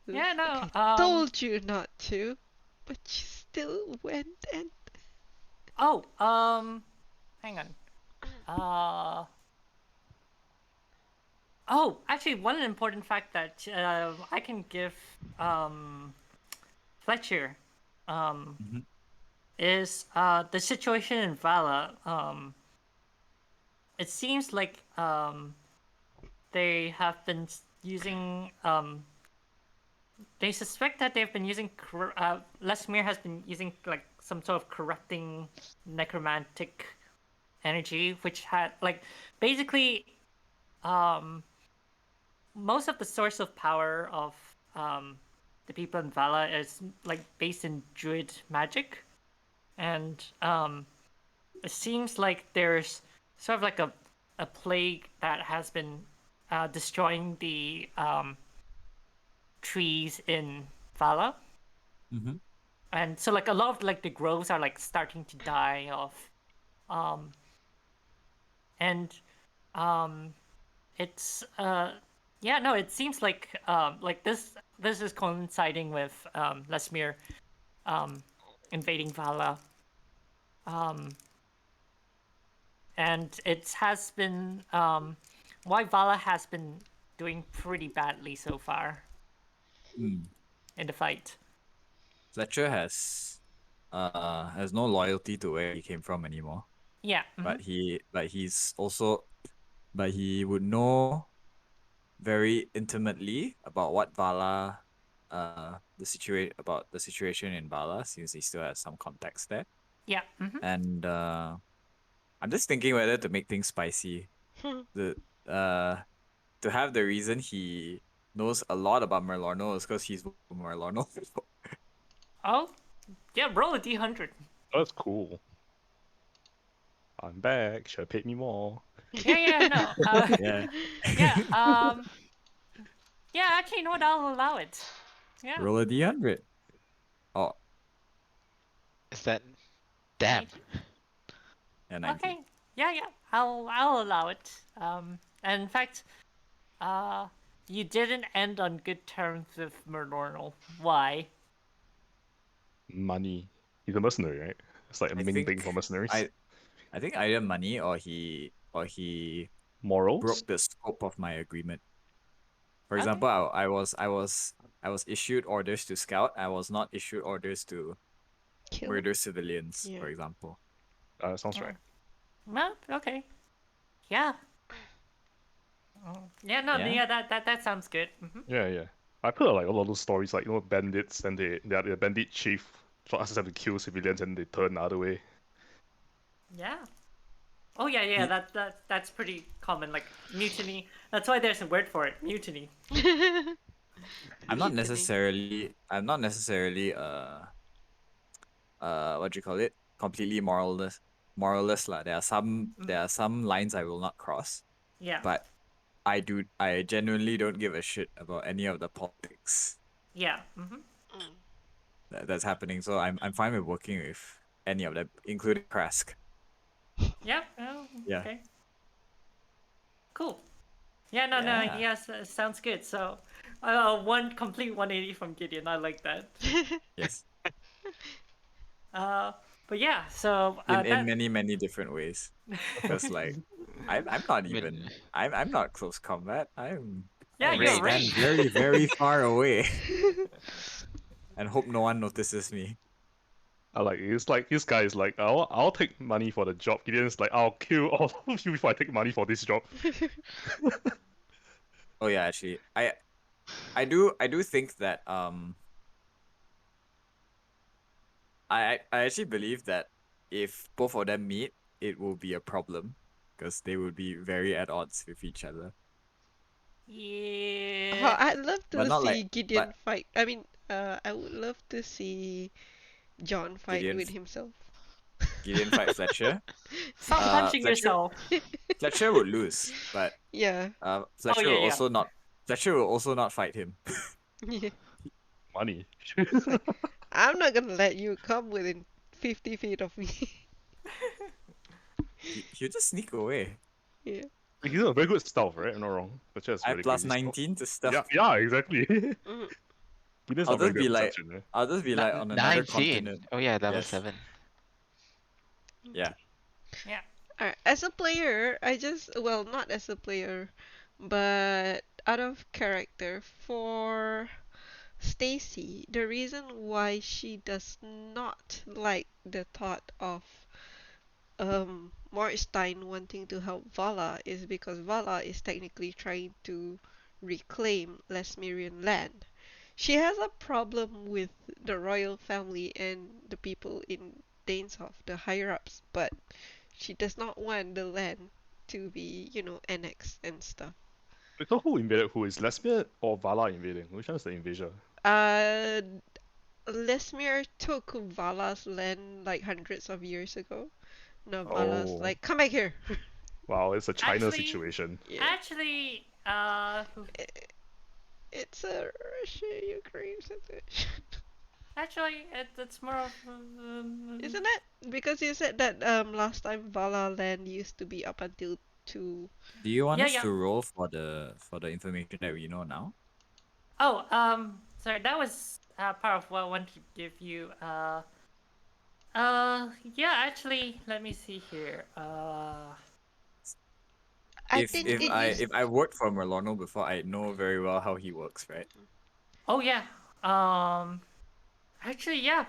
Yeah, Like no, I told you not to, but you still went and. oh, hang on. Uh, oh, actually, one important fact that I can give Fletcher Mhm. is the situation in Vala. It seems like they have been using. They suspect that they've been using. Lesmere has been using like some sort of corrupting necromantic energy, which had like basically um, most of the source of power of the people in Vala is like based in druid magic, and it seems like there's sort of like a plague that has been destroying the trees in Vala, Mhm. and so like a lot of like the groves are like starting to die off, um, and um, it's yeah, no, it seems like this is coinciding with Lesmere um invading Vala, um and it has been why Vala has been doing pretty badly so far Mm. in the fight. Fletcher has no loyalty to where he came from anymore. Yeah. Mm-hmm. But he would know very intimately about what Vala the situation in Vala, since he still has some context there. Yeah. Mm-hmm. And I'm just thinking whether to make things spicy. The uh to have the reason he knows a lot about Merlorno is because he's Merlorno. Oh, yeah. Roll a d100. That's cool. I'm back. Should have paid me more. Yeah. Yeah. No. Yeah. Yeah. Yeah. Actually, you know what? I'll allow it. Yeah. Roll a d100. Oh, Is that damn? 19. yeah, 19. Okay. Yeah. Yeah. I'll allow it. And in fact, uh, you didn't end on good terms with Merlornal. Why? Money. He's a mercenary, right? It's like a I main thing think for mercenaries. I I think either money or he Morals? broke the scope of my agreement. For Okay. example, I was issued orders to scout. I was not issued orders to Kill? murder civilians, Yeah. for example. Sounds right. Well, okay. Yeah. Yeah. No. Yeah. Yeah. That sounds good. Yeah, yeah. I've heard like a lot of those stories, like bandits, and the bandit chief asks them to kill civilians, and they turn the other way. Yeah. Oh yeah. Yeah. He- That's pretty common. Like mutiny. That's why there's a word for it. Mutiny. I'm not Mutiny. necessarily what do you call it? Completely moralless lah. There are some lines I will not cross, Yeah. but I genuinely don't give a shit about any of the politics Yeah. Mm. that's happening. So I'm fine with working with any of them, including Krask. Yeah. Oh, Yeah. okay. Cool. Yeah. No. No. Yeah. Yes. Sounds good. So, one complete 180 from Gideon. I like that. Yes. But yeah. So In that. many different ways. Because like I'm not even I'm not close combat. Yeah. I You're stand right. very, very far away and hope no one notices me. It's like this guy is like, I'll take money for the job. Gideon's like, I'll kill all of you if I take money for this job. Oh yeah, actually, I do think that I actually believe that if both of them meet, it will be a problem because they would be very at odds with each other. Yeah. I'd love But to not see like Gideon but fight. I mean, I would love to see John fight Gideon with himself. Gideon fight Fletcher. Stop punching Fletcher yourself. Fletcher would lose, but Yeah. Fletcher yeah, will yeah. also not Fletcher will also not fight him. Yeah. Money. It's like, I'm not gonna let you come within 50 feet of me. He'll just sneak away. Yeah. He's a very good stealth, right? I'm not wrong. But just I have really plus crazy stealth. 19 to stuff. Yeah, yeah, exactly. Mm. Gideon's I'll not very just good be at like perception, eh? I'll just be like on another 19. continent. Oh yeah, level Yes. 7. Yeah. Yeah. Alright, as a player, well, not as a player, but out of character, for Stacy, the reason why she does not like the thought of Morstein wanting to help Vala is because Vala is technically trying to reclaim Lesmerian land. She has a problem with the royal family and the people in Daneshof, the higher ups, but she does not want the land to be, annexed and stuff. So who invaded who? Is Lesmere or Vala invading? Which one is the invader? Uh, Lesmere took Vala's land like hundreds of years ago. Now Vala's Oh. like, come back here. Wow, it's a China Actually- situation. Yeah. Actually, It's a Russia-Ukraine situation. actually, it's more of. Isn't it? Because you said that last time Vala land used to be up until 2. Do you want Yeah, us yeah. to roll for the information that we know now? Oh, sorry, that was part of what I wanted to give you. Yeah, actually, let me see here. I If think if it I used. if I worked for Merlono before, I know very well how he works, right? Oh yeah. Actually, yeah.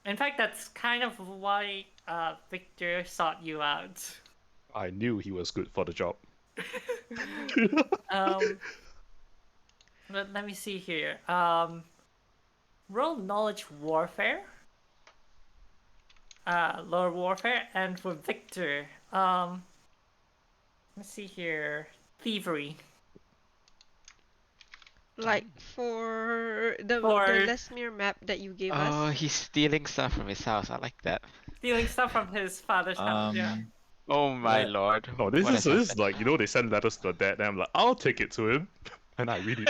In fact, that's kind of why Victor sought you out. I knew he was good for the job. Let me see here. Roll knowledge warfare. Lore warfare, and for Victor, let's see here. Thievery. Like for the For- Lesmere map that you gave Oh, us. he's stealing stuff from his house. I like that. Stealing stuff from his father's house. Yeah. Oh my Let- lord. No, this What is has this is happened? like, they send letters to the dad, and I'm like, I'll take it to him, and I read it.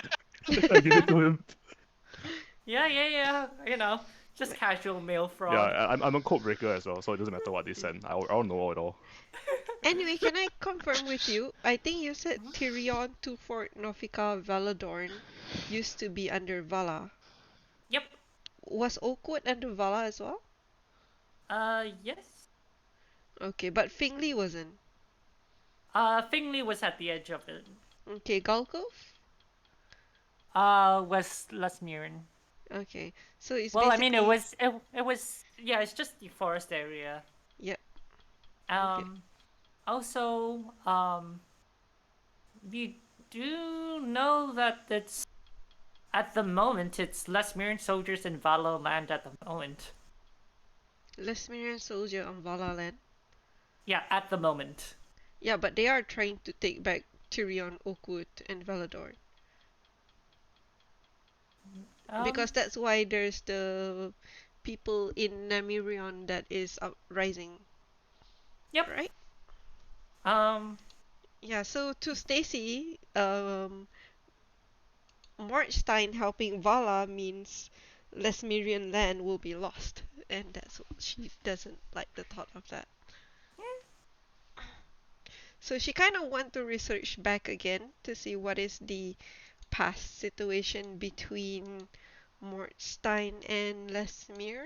I give it to him. Yeah. Just casual mail fraud. Yeah, I'm a code breaker as well, so it doesn't matter what they send. I'll know it all. Anyway, can I confirm with you? I think you said Tyrion to Fort Nofika Valadorn used to be under Vala. Yep. Was Oakwood under Vala as well? Yes. Okay, but Fingley wasn't. Fingley was at the edge of it. Okay, Golkov? Was Lesmere. Okay, so it's Well, I mean, basically. it was yeah, it's just the forest area. Yep. Okay. Um, Also, we do know that it's at the moment it's Lesmerian soldiers in Valo land at the moment. Lesmerian soldier on Valaland. Yeah, at the moment. Yeah, but they are trying to take back Tyrion, Oakwood, and Valador. Um, Because that's why there's the people in Namirion that is uprising, yep. right? Um, Yeah, so to Stacy, Marchstein helping Vala means Lesmerian land will be lost, and that's what she doesn't like the thought of that. So she kind of want to research back again to see what is the past situation between Mortstein and Lesmere,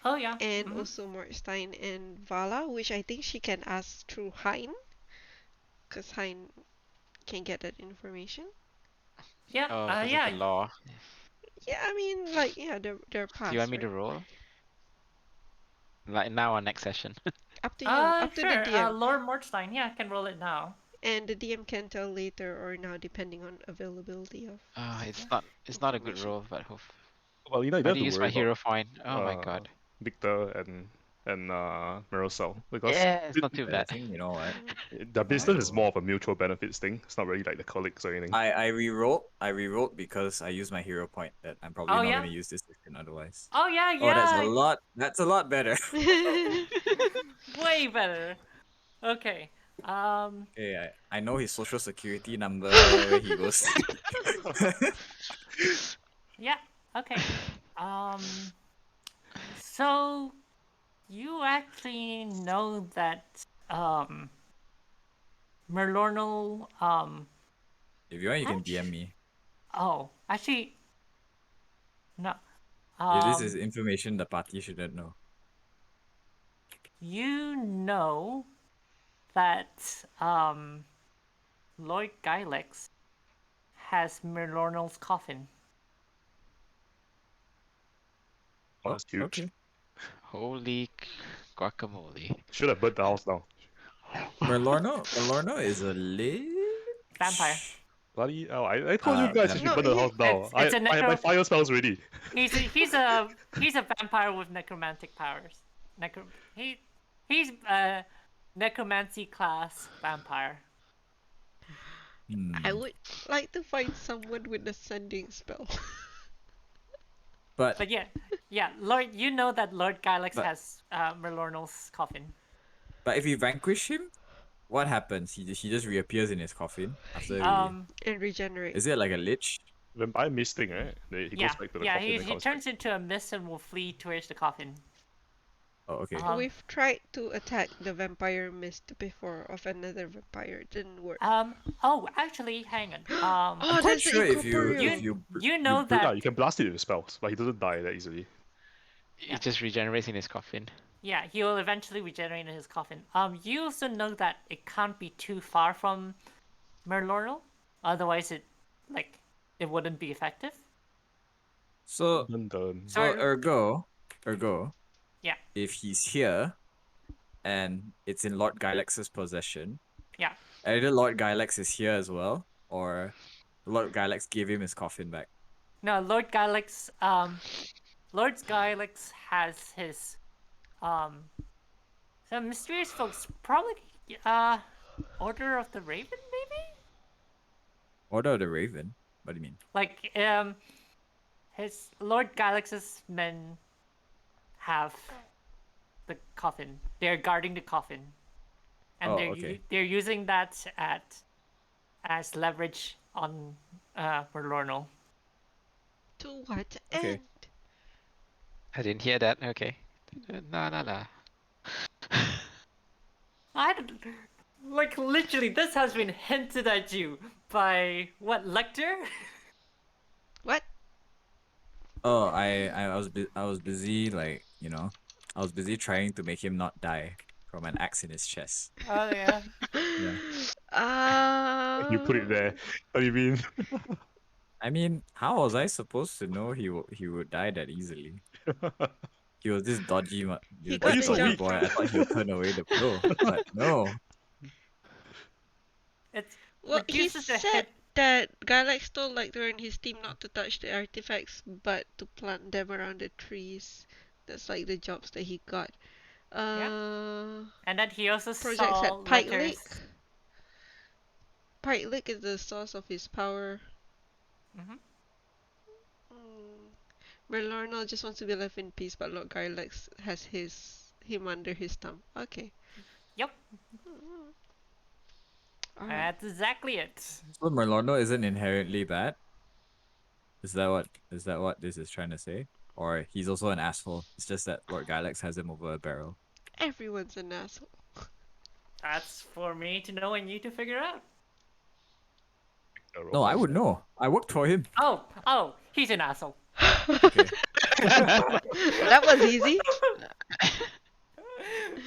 oh yeah. and Mm-hmm. also Mortstein and Vala, which I think she can ask through Hein, because Hein can get that information. Yeah, Oh, because of the yeah. law. Yeah, I mean, like, yeah, they're Do you want past, me to right? roll? Like now or next session? Up to you, up to the Sure. DM. Lord Mortstein. Yeah, I can roll it now. And the DM can tell later or now, depending on availability of It's not a good information. roll, but hope. Well, you know, you Why don't do have you to use worry my about hero point? Oh my uh god. Victor and Maricel because Yeah, it's not too I bad. think you know what. the I business is more of a mutual benefits thing. It's not really like the colleagues or anything. I rerolled because I used my hero point that I'm probably Oh not yeah. gonna use this session otherwise. Oh yeah, Oh, yeah. that's a lot better. Way better. Okay. Um. Okay, I know his social security number, where he goes. Yeah. Okay. Um. So you actually know that Merlorno If you want, you can DM actually, me. actually no. If this is Um information the party shouldn't know. you know that Lloyd Gylex has Merlorno's coffin. Oh, Oh, that's huge. okay. Holy guacamole. Should have burnt the house down. Merlorno is a Vampire. lich. Bloody hell! I told you guys you should No, burn the house down. It's a I have my necro fire spells ready. he's a vampire with necromantic powers. Necro he's a necromancy class vampire. I Hmm. would like to find someone with a sending spell. But But yeah, Lord, you know that Lord Gylex but has Merlorno's coffin. but if we vanquish him, what happens? He just reappears in his coffin after we. Um, And regenerate. Is it like a lich? Vampire misting, right? He goes yeah, back to the yeah, coffin he and he comes back. turns into a mist and will flee towards the coffin. Oh, okay. Um, We've tried to attack the vampire mist before of another vampire. It didn't work. Oh, actually, hang on. I'm Oh, quite that's the sure if you if incorporeal. You you you you know Yeah, that you can blast it with spells, but he doesn't die that easily. yeah It just regenerates in his coffin. yeah he will eventually regenerate in his coffin. You also know that it can't be too far from Merlorno, otherwise like it wouldn't be effective. so Dun dun. so So ergo, yeah if he's here and it's in Lord Gylex's possession, yeah either Lord Gylex is here as well, or Lord Gylex gave him his coffin back. no Lord Gylex has his some mysterious folks probably Order of the Raven maybe Order of the Raven. What do you mean? like his Lord Galaxy's men have the coffin. They're guarding the coffin, and Oh, okay. they're using that as leverage on Merlorno. To what Okay. end? I didn't hear that. Okay. Nah, nah, nah. I don't, like literally this has been hinted at you by what Lecter? What? Oh, I was busy, like, I was busy trying to make him not die from an axe in his chest. Oh yeah. Yeah. You put it there. What do you mean? I mean, how was I supposed to know he would die that easily? He was this dodgy, He Why are got you the so jump weak? boy. from. I thought he would turn away the blow, but no. It Well, he reduces the said hit. that Galax told like during his team not to touch the artifacts, but to plant them around the trees. That's like the jobs that he got. And then he also Projects saw at Pike Lake. letters. Pike Lake is the source of his power. Mm-hmm. Merlorno just wants to be left in peace, but Lord Garlex has him under his thumb. Okay. Yep. Alright. That's exactly it. So Merlorno isn't inherently bad. Is that what this is trying to say? Or he's also an asshole. It's just that Lord Gylax has him over a barrel. Everyone's an asshole. That's for me to know and you to figure out. No, I would know. I worked for him. Oh, he's an asshole. Okay. That was easy.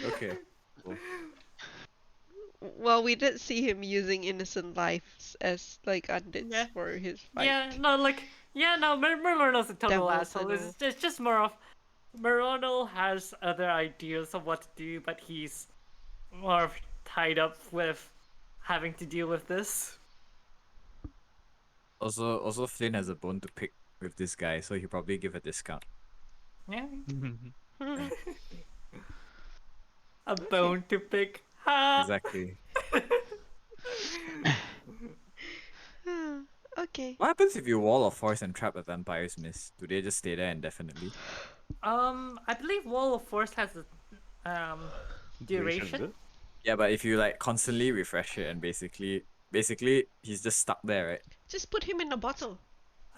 Okay. Cool. Well, we did see him using innocent lives as like undeads Yeah. for his fight. Merlino's a total Devils asshole. and all. It's just more of Merlino has other ideas of what to do, but he's more tied up with having to deal with this. Also, Flynn has a bone to pick with this guy, so he'll probably give a discount. Yeah. A bone to pick. Ha! Exactly. Okay. What happens if you wall of force and trap a vampire's mist? Do they just stay there indefinitely? I believe Wall of Force has a duration. Is it? Yeah, but if you like constantly refresh it and basically he's just stuck there, right? Just put him in a bottle.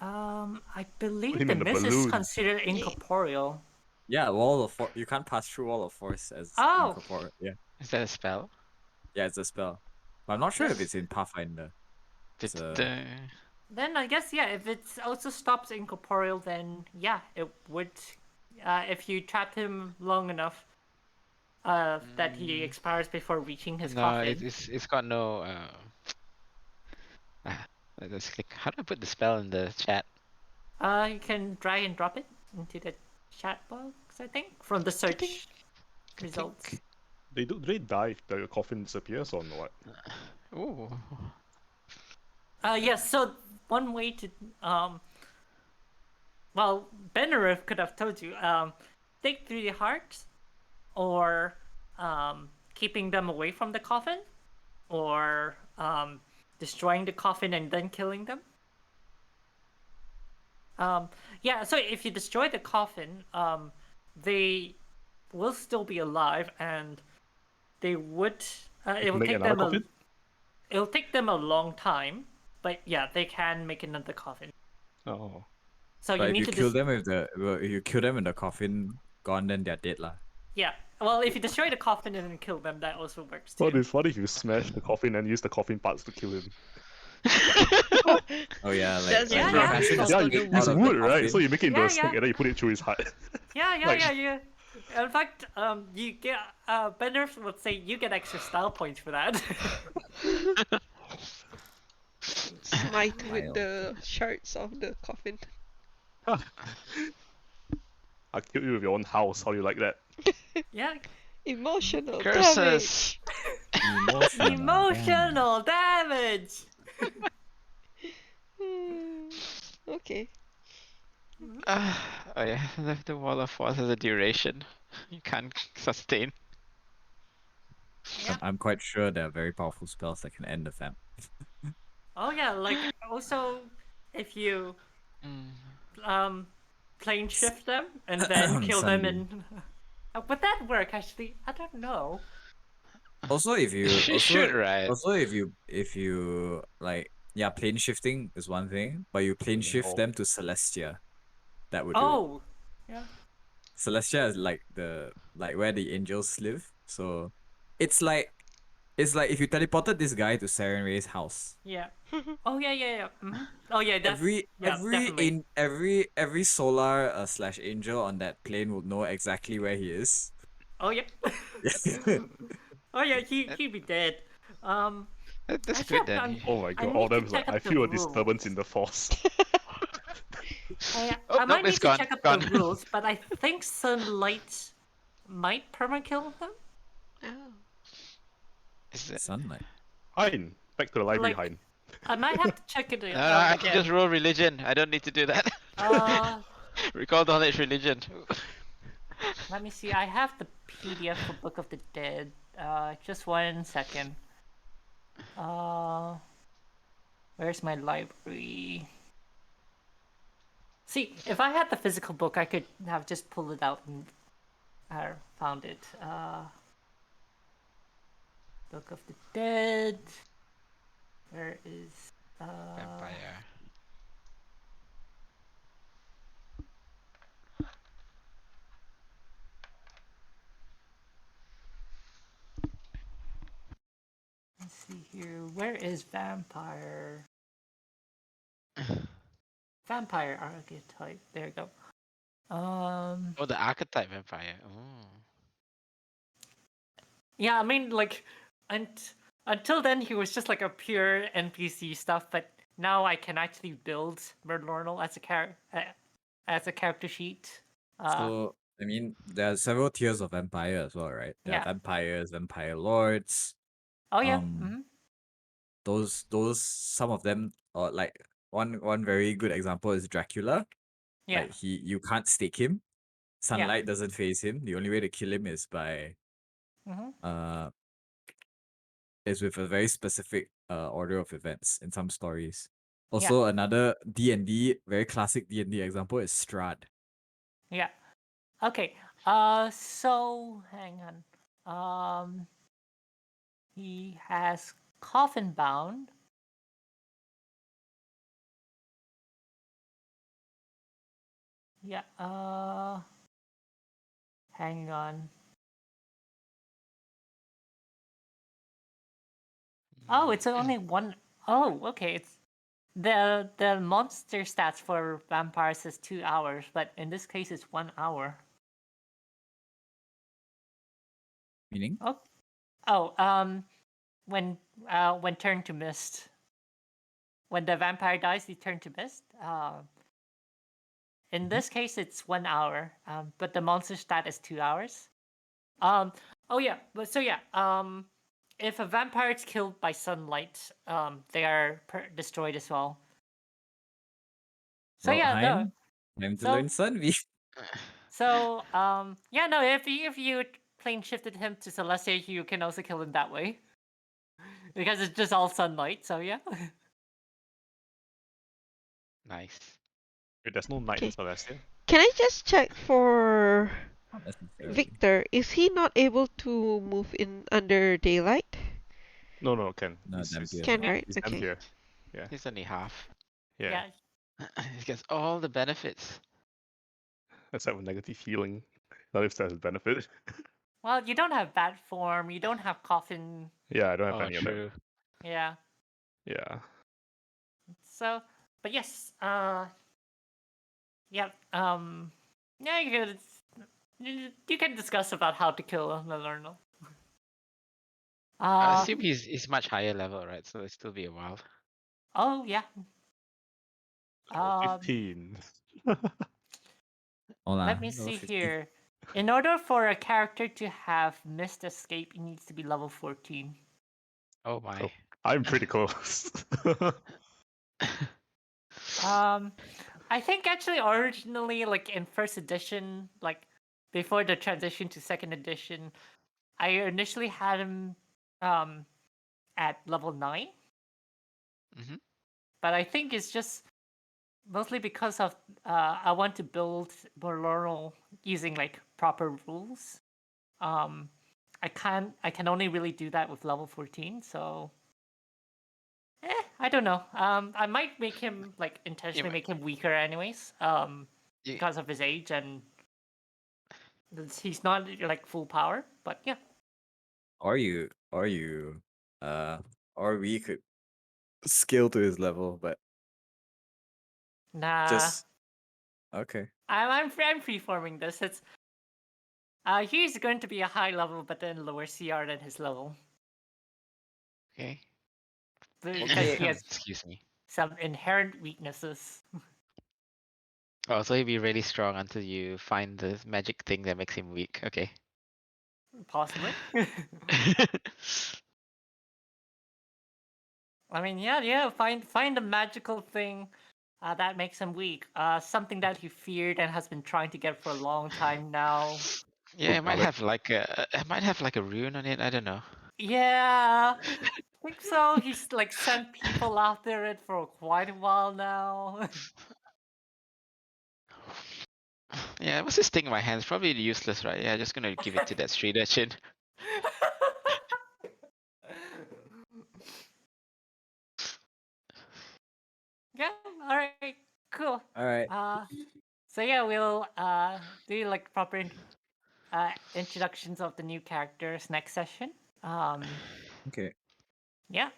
I believe him the in the mist is balloon. considered incorporeal. Yeah, wall of force. You can't pass through wall of force as Oh. incorporeal. Yeah, Is that a spell? yeah, it's a spell. But I'm not sure if Yes. it's in Pathfinder. Did It's a- the Then I guess if it also stops incorporeal, then yeah, it would. If you trap him long enough, that he expires before reaching his no, coffin. it's got no. Let's click. How do I put the spell in the chat? You can drag and drop it into the chat box, I think, from the search results. Do they die if the coffin disappears or what? Ooh. Yes. So one way to well, Benarif could have told you, take 3 hearts, or keeping them away from the coffin, or destroying the coffin and then killing them. Yeah, so if you destroy the coffin, they will still be alive, and they would. It will Make take another them coffin? It'll take them a long time, but yeah, they can make another coffin. Oh. So But you if need you to kill them with if you kill them in the coffin, gone, then they're dead lah. Yeah. Well, if you destroy the coffin and then kill them, that also works too. What if you smash the coffin and use the coffin parts to kill him? Oh yeah, like That's Yeah, from yeah. fashion is Yeah, Salt you of the use out of Wood. the wood, right? coffin. So you make it into Yeah, a snake yeah. and then you put it through his heart. Yeah. Like- In fact, you get Bender would say you get extra style points for that. Smite with Wild. the shards of the coffin. I killed you with your own house. How do you like that? Yeah. Emotional damage. Curses. Emotional damage. Okay. Oh yeah, the wall of force has a duration. You can't sustain. Yeah. I'm quite sure there are very powerful spells that can end the fam. Oh yeah. Like also, if you plane shift them and then kill them in. Would that work? Actually, I don't know. Also, if you It should, right? also if you like plane shifting is one thing, but you plane shift Oh. them to Celestia, that would do it. Oh. Yeah. Celestia is like where the angels live. So it's like if you teleported this guy to Saren Ray's house. Yeah. Oh yeah. Mhm. Oh yeah. That's definitely. Every solar / angel on that plane would know exactly where he is. Oh yeah. Oh yeah, he'd be dead. That's Actually, good then. Oh my I god, all need of to them is like, check I up the feel a disturbance in rules. the force. Oh I nope, might it's need to gone. check up the Gone. rules, but I think sunlight might permakill him. Oh. Is it? Sunlight. Hein, back to the library, Like, Hein. I might have to check it No, no, out I can just again. roll religion. I don't need to do that. Uh, Recall knowledge religion. Let me see. I have the PDF for Book of the Dead. Just 1 second. Uh, where's my library? See, if I had the physical book, I could have just pulled it out and found it. Book of the Dead. Where is Vampire. Let's see here. Where is vampire? Vampire archetype. There you go. Oh, the archetype vampire. Oh. Yeah, I mean, like, and until then he was just like a pure NPC stuff, but now I can actually build Murlornal as a character sheet. So I mean, there are several tiers of vampire as well, right? There are Yeah. vampires, vampire lords. Oh yeah. Um, those some of them, or like one very good example is Dracula. Yeah. Like you can't stake him. Yeah. Sunlight doesn't phase him. The only way to kill him is by Mm-hmm. is with a very specific order of events in some stories. Yeah. Also, another D&D, very classic D&D example is Strahd. Yeah. Okay. So hang on. He has coffin bound. Yeah. Hang on. Oh, it's only one. Oh, okay. It's the monster stats for vampires is 2 hours, but in this case it's 1 hour. Meaning? Oh, when turned to mist. When the vampire dies, he turn to mist. In this case, it's 1 hour. But the monster stat is 2 hours. Oh yeah, but so yeah. If a vampire is killed by sunlight, they are destroyed as well. So Well, yeah, no. time to So learn Sunbeam. So, yeah, no, if you plane shifted him to Celestia, you can also kill him that way. Because it's just all sunlight, so yeah. Nice. Wait, there's no night in Okay. Celestia? Can I just check for Not necessarily. Victor? Is he not able to move in under daylight? No, Ken. No, Dampier. Can, Yeah. right? He's Okay. Dampier. Yeah. He's only half. Yeah. He gets all the benefits. Except for negative healing. Not if there's a benefit. Well, you don't have bat form, you don't have coffin. Yeah, I don't have Oh, any of them. true. Yeah. Yeah. So, but yes, yeah, yeah, you can discuss about how to kill a Milernal. I assume he's much higher level, right? So it'll still be a while. Oh yeah. Level 15. Let me see here. In order for a character to have missed escape, it needs to be level 14. Oh my. Oh, I'm pretty close. I think actually originally, like in first edition, like before the transition to second edition, I initially had him at level 9. Mm-hmm. But I think it's just mostly because of I want to build Bolorno using like proper rules. I can only really do that with level 14, so I don't know. I might make him like intentionally make him weaker anyways. Because of his age and he's not like full power, but yeah. Or we could scale to his level, but Nah. just okay. I'm freeforming this. He's going to be a high level, but then lower CR than his level. Okay. Because he has Excuse me. some inherent weaknesses. Oh, so he'll be really strong until you find the magic thing that makes him weak. Okay. Possibly. I mean, yeah. Find a magical thing that makes him weak. Something that he feared and has been trying to get for a long time now. Yeah, Good ballad. it might have like a rune on it. I don't know. Yeah, I think so. He's like sent people after it for quite a while now. Yeah, what's this thing in my hands? Probably useless, right? Yeah, just gonna give it to that street urchin. Yeah, alright, cool. All right. So yeah, we'll do like proper introductions of the new characters next session. Okay. Yeah.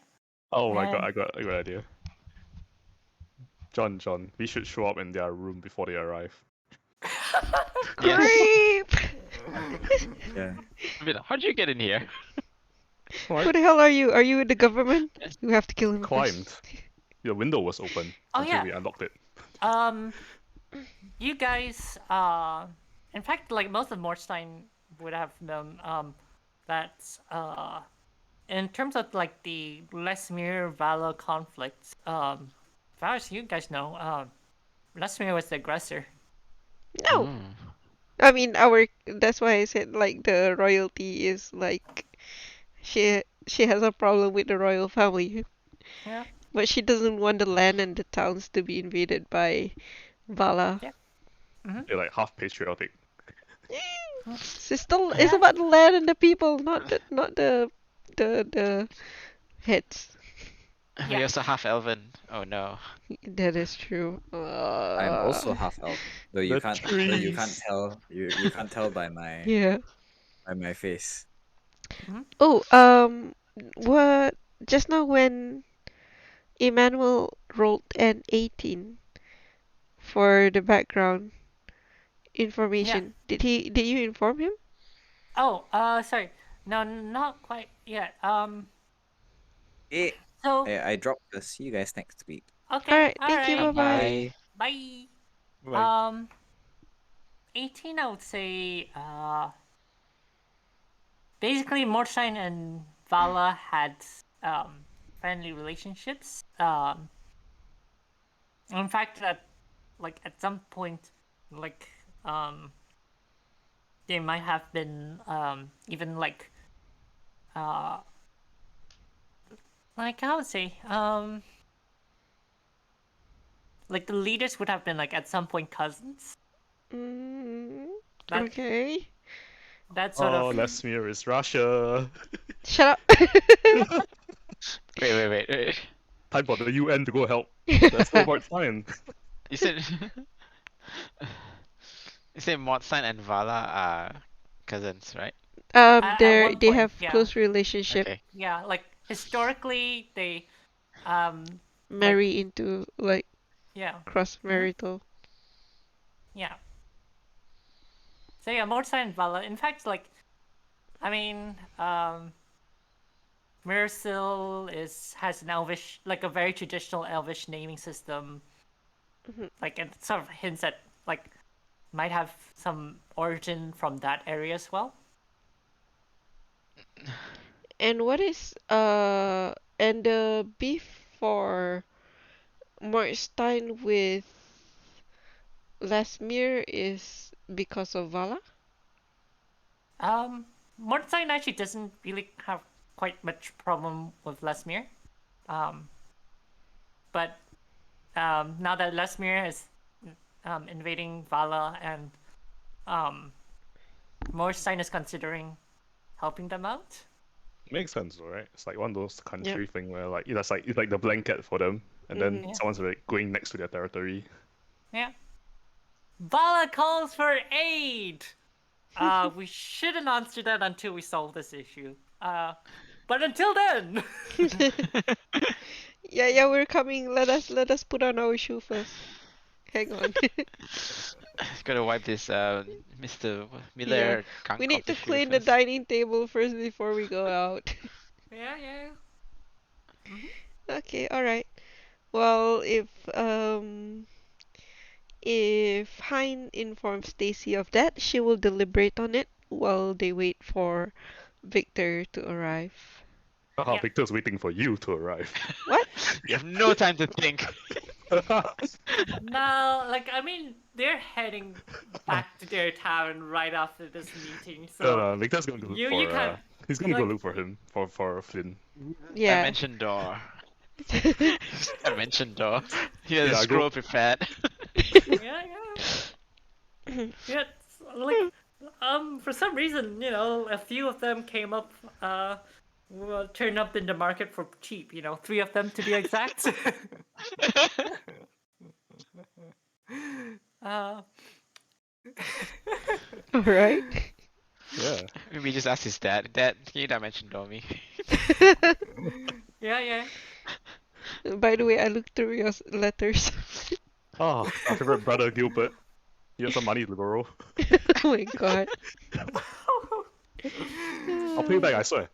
Oh my god, And I got a good idea. John, we should show up in their room before they arrive. Yes. Creep! Yeah. I mean, how'd you get in here? Who the hell are you? Are you in the government? You have to kill him Climbed. first. The window was open Oh, until yeah. we unlocked it. You guys, in fact, like most of Morstein would have known, that, in terms of like the Lesmere Valor conflict, as far as you guys know, Lesmere was the aggressor. No. Mm. I mean, that's why I said like the royalty is like she has a problem with the royal family, Yeah. but she doesn't want the land and the towns to be invaded by Vala. Yeah. Mm-hmm. They're like half patriotic. It's about the land and the people, not the heads. We Yeah. also half elven. Oh no. That is true. I'm also half elf, though you The can't. Though you can't trees. tell. You can't tell by my Yeah. face. Oh, what just now when Emmanuel rolled an 18 for the background information, did you inform him? Oh, sorry. No, not quite yet. Eh, So I dropped the. See you guys next week. okay, Alright, all thank you, right. bye-bye. Bye. Like, 18, I would say, basically Morstein and Vala had friendly relationships. In fact, at some point, like they might have been even like I would say like the leaders would have been like at some point cousins. Mm, That okay. that sort oh, of Lesmere is Russia. Shut up. Wait. Time for the UN to go help. That's no more time. You said you said Modsign and Vala are cousins, right? at one They point, have yeah. close relationship, Okay. Yeah, like historically they marry into like yeah. cross marital. Yeah. So yeah, Morstein and Vala. In fact, like I mean, Miracil has an elvish, like a very traditional elvish naming system. Like it sort of hints at like might have some origin from that area as well. And what is and the beef for Marstein with Lesmere is because of Vala? Morstein actually doesn't really have quite much problem with Lesmere. But now that Lesmere is invading Vala and Morstein is considering helping them out. Makes sense, though, right? It's like one of those Yep. country thing where like it's like the blanket for them, and then Yeah. someone's like going next to their territory. Yeah. Vala calls for aid! We shouldn't answer that until we solve this issue. But until then! Yeah, we're coming. Let us put on our shoe first. Hang on. Gotta wipe this Mr. Yeah. Miller We gunk need off the to shoe clean the first. dining table first before we go out. Yeah, yeah. Hmm. Okay, alright. Well, if Hein informs Stacy of that, she will deliberate on it while they wait for Victor to arrive. Haha, Yeah. Victor's waiting for you to arrive. What? You have no time to think. No, like I mean, they're heading back to their town right after this meeting, so Victor's gonna go look you for can't he's gonna go like look for him for Flynn. Yeah. Dimension door. Dimension door. He has a Yeah, scroll go. prepared. yeah, yeah. Yeah, it's like for some reason, a few of them came up turned up in the market for cheap, three of them to be exact. uh Alright. Yeah. Maybe just ask his dad. Dad, can you dimension door me? yeah, yeah. By the way, I looked through your letters. Oh, our favorite brother Gilbert. He has some money to borrow. Oh my god. I'll pay you back, I swear.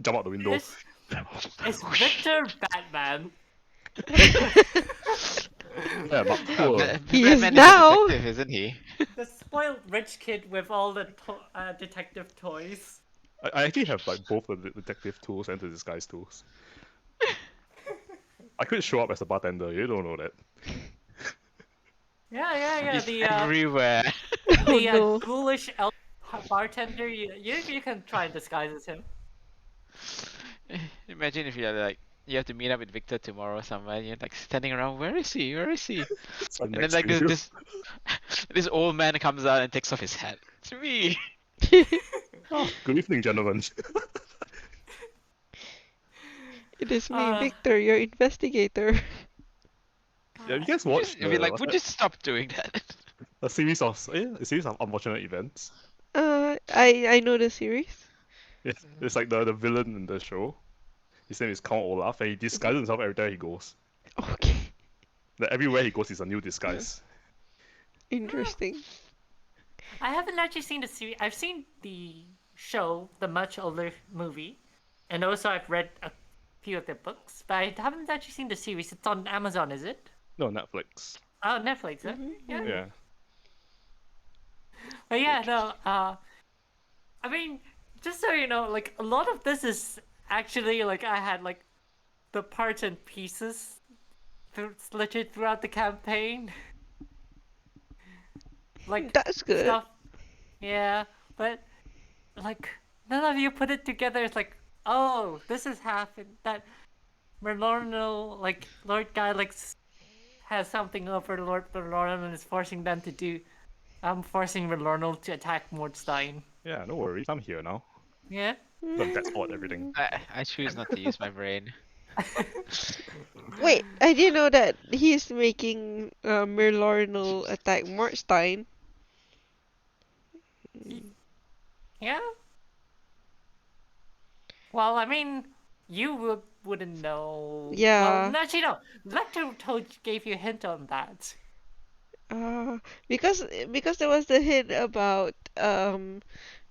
Jump out the window. Is Victor Batman? Yeah, but poor. He is Batman now. a detective, isn't he? The spoiled rich kid with all the detective toys. I actually have like both the detective tools and the disguise tools. I could show up as a bartender. You don't know that. Yeah. He's The everywhere. Oh no. ghoulish elf bartender. You can try and disguise as him. Imagine if you're like, you have to meet up with Victor tomorrow somewhere, and you're like standing around, where is he? Where is he? So And then next like to you. this old man comes out and takes off his hat. It's me. Oh, good evening, gentlemen. It is me, Uh, Victor, your investigator. Yeah, you guys watched You'd be like, what's would that? you stop doing that? A series of unfortunate events. I know the series. Yeah, it's like the villain in the show. His name is Count Olaf, and he disguises himself every time he goes. Okay, Like everywhere he goes, is a new disguise. interesting. I haven't actually seen the series. I've seen the show, the much older movie, and also I've read a few of the books, but I haven't actually seen the series. It's on Amazon, is it? No, Netflix. Oh, Netflix. Huh? Yeah. Yeah. But yeah, no. I mean, just so you know, like a lot of this is actually like I had like the parts and pieces littered throughout the campaign. Like That's good. stuff. Yeah, but like none of you put it together. It's like, oh, this has happened. That Merlorno, like Lord Guy, like has something over Lord Merlorno and is forcing them to do. I'm forcing Merlorno to attack Mordstein. Yeah, no worries. I'm here now. Yeah. Look, that's odd, everything. I choose not to use my brain. Wait, I didn't know that he's making Merlorno attack Markstein. Yeah. Well, I mean, you wouldn't know. Yeah. Well, actually, no. Lecter gave you a hint on that. Because there was the hint about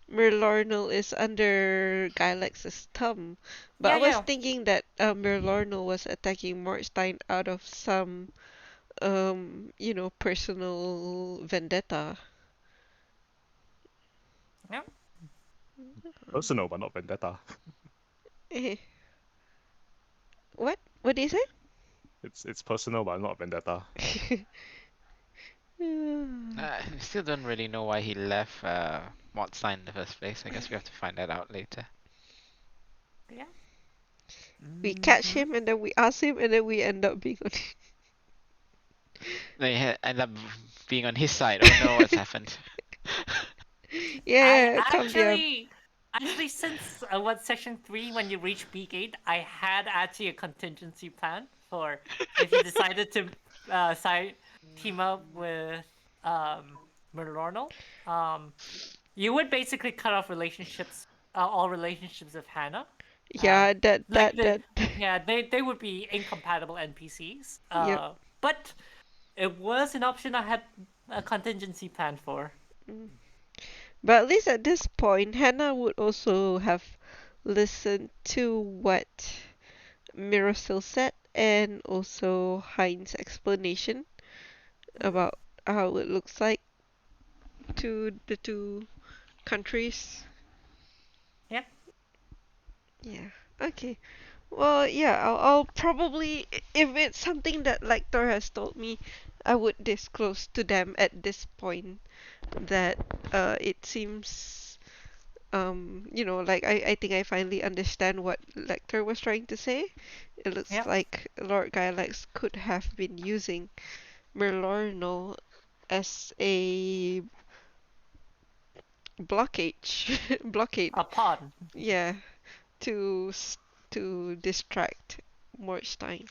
Merlorno is under Gylex's thumb. But I was Yeah. thinking that Merlorno was attacking Markstein out of some personal vendetta. Yeah. Personal, but not vendetta. Eh. What? What did you It's personal, but not vendetta. say? I still don't really know why he left Mordstein in the first place. I guess we have to find that out later. Yeah. We catch him and then we ask him and then we end up being on. They end up being on his side. Oh no, what's happened? Yeah, I come down. actually, since what section 3, when you reach B gate, I had actually a contingency plan for if you decided to team up with Merlorno. You would basically cut off relationships, all relationships with Hannah. Yeah, Like that. yeah, they would be incompatible NPCs. Yep. But it was an option I had a contingency plan for. Mm. But at least at this point, Hannah would also have listened to what Mirosel said and also Hein's explanation about how it looks like to the two countries. Yep. Yeah. Okay. Well, yeah, I'll probably, if it's something that Lector has told me, I would disclose to them at this point that it seems, like I think I finally understand what Lecter was trying to say. It looks Yep. like Lord Gylax could have been using Merlorno as a blockade, A pawn. yeah, to to distract Morstein.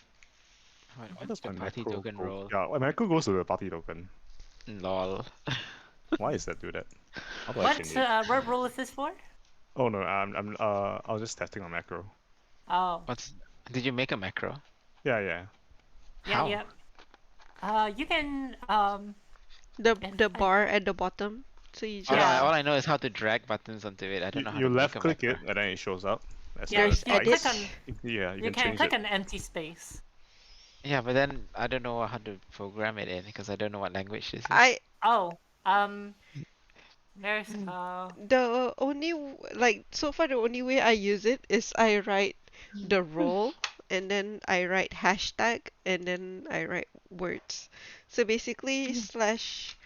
How What's does the my party macro token go? roll? Yeah, my macro goes to the party token. Lol. Why is that do that? How do I change What it? what role is this for? Oh no, I was just testing on macro. Oh, What's did you make a macro? Yeah, yeah. yeah, How? yeah. You can if The I bar at the bottom. So you All I just yeah all I know is how to drag buttons onto it. I don't You know how you to make left a click macro. it and then it shows up as yeah a there's you click edit. spice. on Yeah, you you can can change click it. on empty space. Yeah, but then I don't know how to program it in because I don't know what language this is. I Oh, there's the only like so far the only way I use it is I write the role and then I write hashtag and then I write words. So basically slash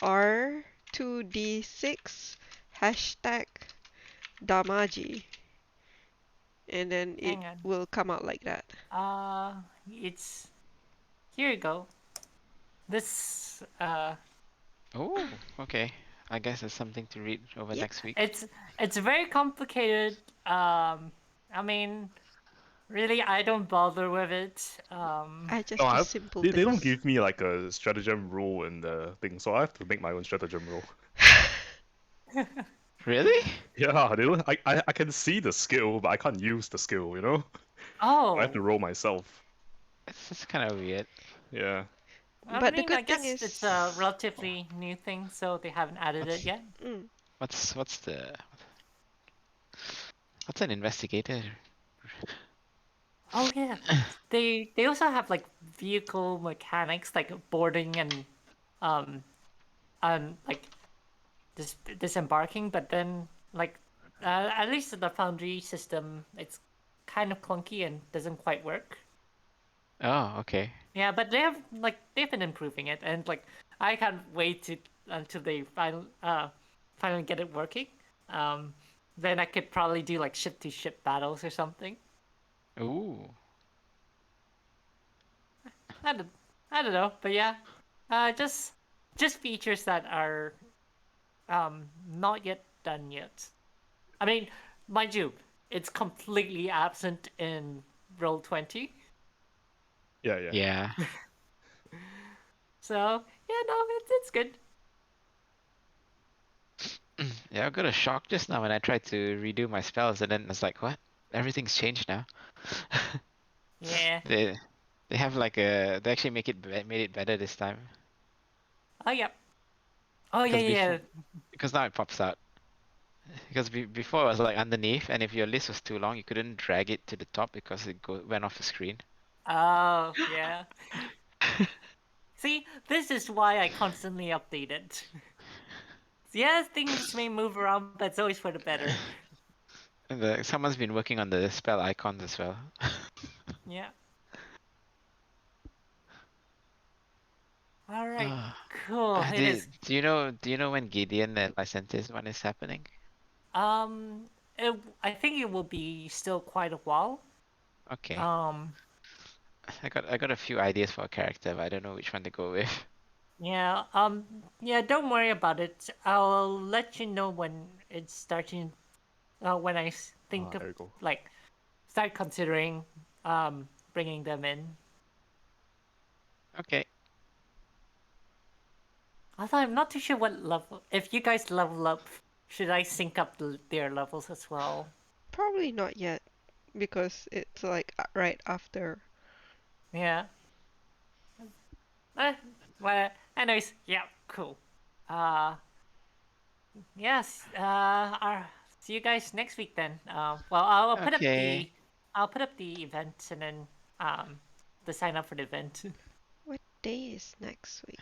R2D6 hashtag Damaji and then it hang on. will come out like that. It's here you go. This Oh, okay. I guess it's something to read over Yeah, next week. it's very complicated. I mean, really, I don't bother with it. I No, just do simple they don't things. give me like a stratagem rule in the thing, so I have to make my own stratagem rule. Really? Yeah, they don't. I can see the skill, but I can't use the skill. You know, I have to Oh, roll myself. It's kind of weird. Yeah. I But the mean, I good thing guess it's is, a relatively new thing, so they haven't added it What's yet. mm, what's an investigator? Oh yeah, they also have like vehicle mechanics, like boarding um like disembarking. But then like at least in the Foundry system, it's kind of clunky and doesn't quite work. Oh, okay. Yeah, but they've been improving it, and like I can't wait to until they finally get it working. Um, then I could probably do like ship to ship battles or something. Ooh. I don't I don't know, but yeah, just features that are not yet done yet. I mean, mind you, it's completely absent in Roll20. Yeah, yeah. Yeah. So yeah, no, it's good. Yeah, I got a shock just now when I tried to redo my spells, and then it's like, what? Everything's changed now. Yeah. They they have like they actually made it better this time Oh yeah. Oh yeah, because yeah. before because now it pops out because before it was like underneath, and if your list was too long, you couldn't drag it to the top because went off the screen. Oh yeah. See, this is why I constantly update it. Yeah, things may move around, but it's always for the better. And someone's been working on the spell icons as well. Yeah. All right. Ah. Cool. It is. Do you know when Gideon and Lycentis one is happening? Um, I think it will be still quite a while. Okay. Um, I got a few ideas for a character, but I don't know which one to go with. yeah. Yeah. Don't worry about it. I'll let you know when it's starting. When I think of There we go. like start considering bringing them in. Okay. Although I'm not too sure what level. If you guys level up, should I sync up their levels as well? probably not yet because it's like right after. Yeah. Well, anyways, yeah, cool. Yes. See you guys next week then. Well, Okay. I'll put up the event and then the sign up for the event. What day is next week?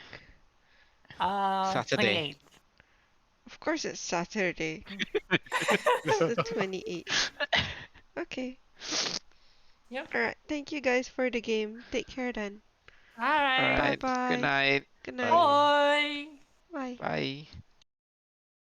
Saturday. 28th. Of course it's Saturday. It's the 28th. Okay. Yep. Alright, thank you guys for the game. Take care then. All right. Alright. Good Bye-bye. night. Good night. Bye. Bye. Bye. Bye.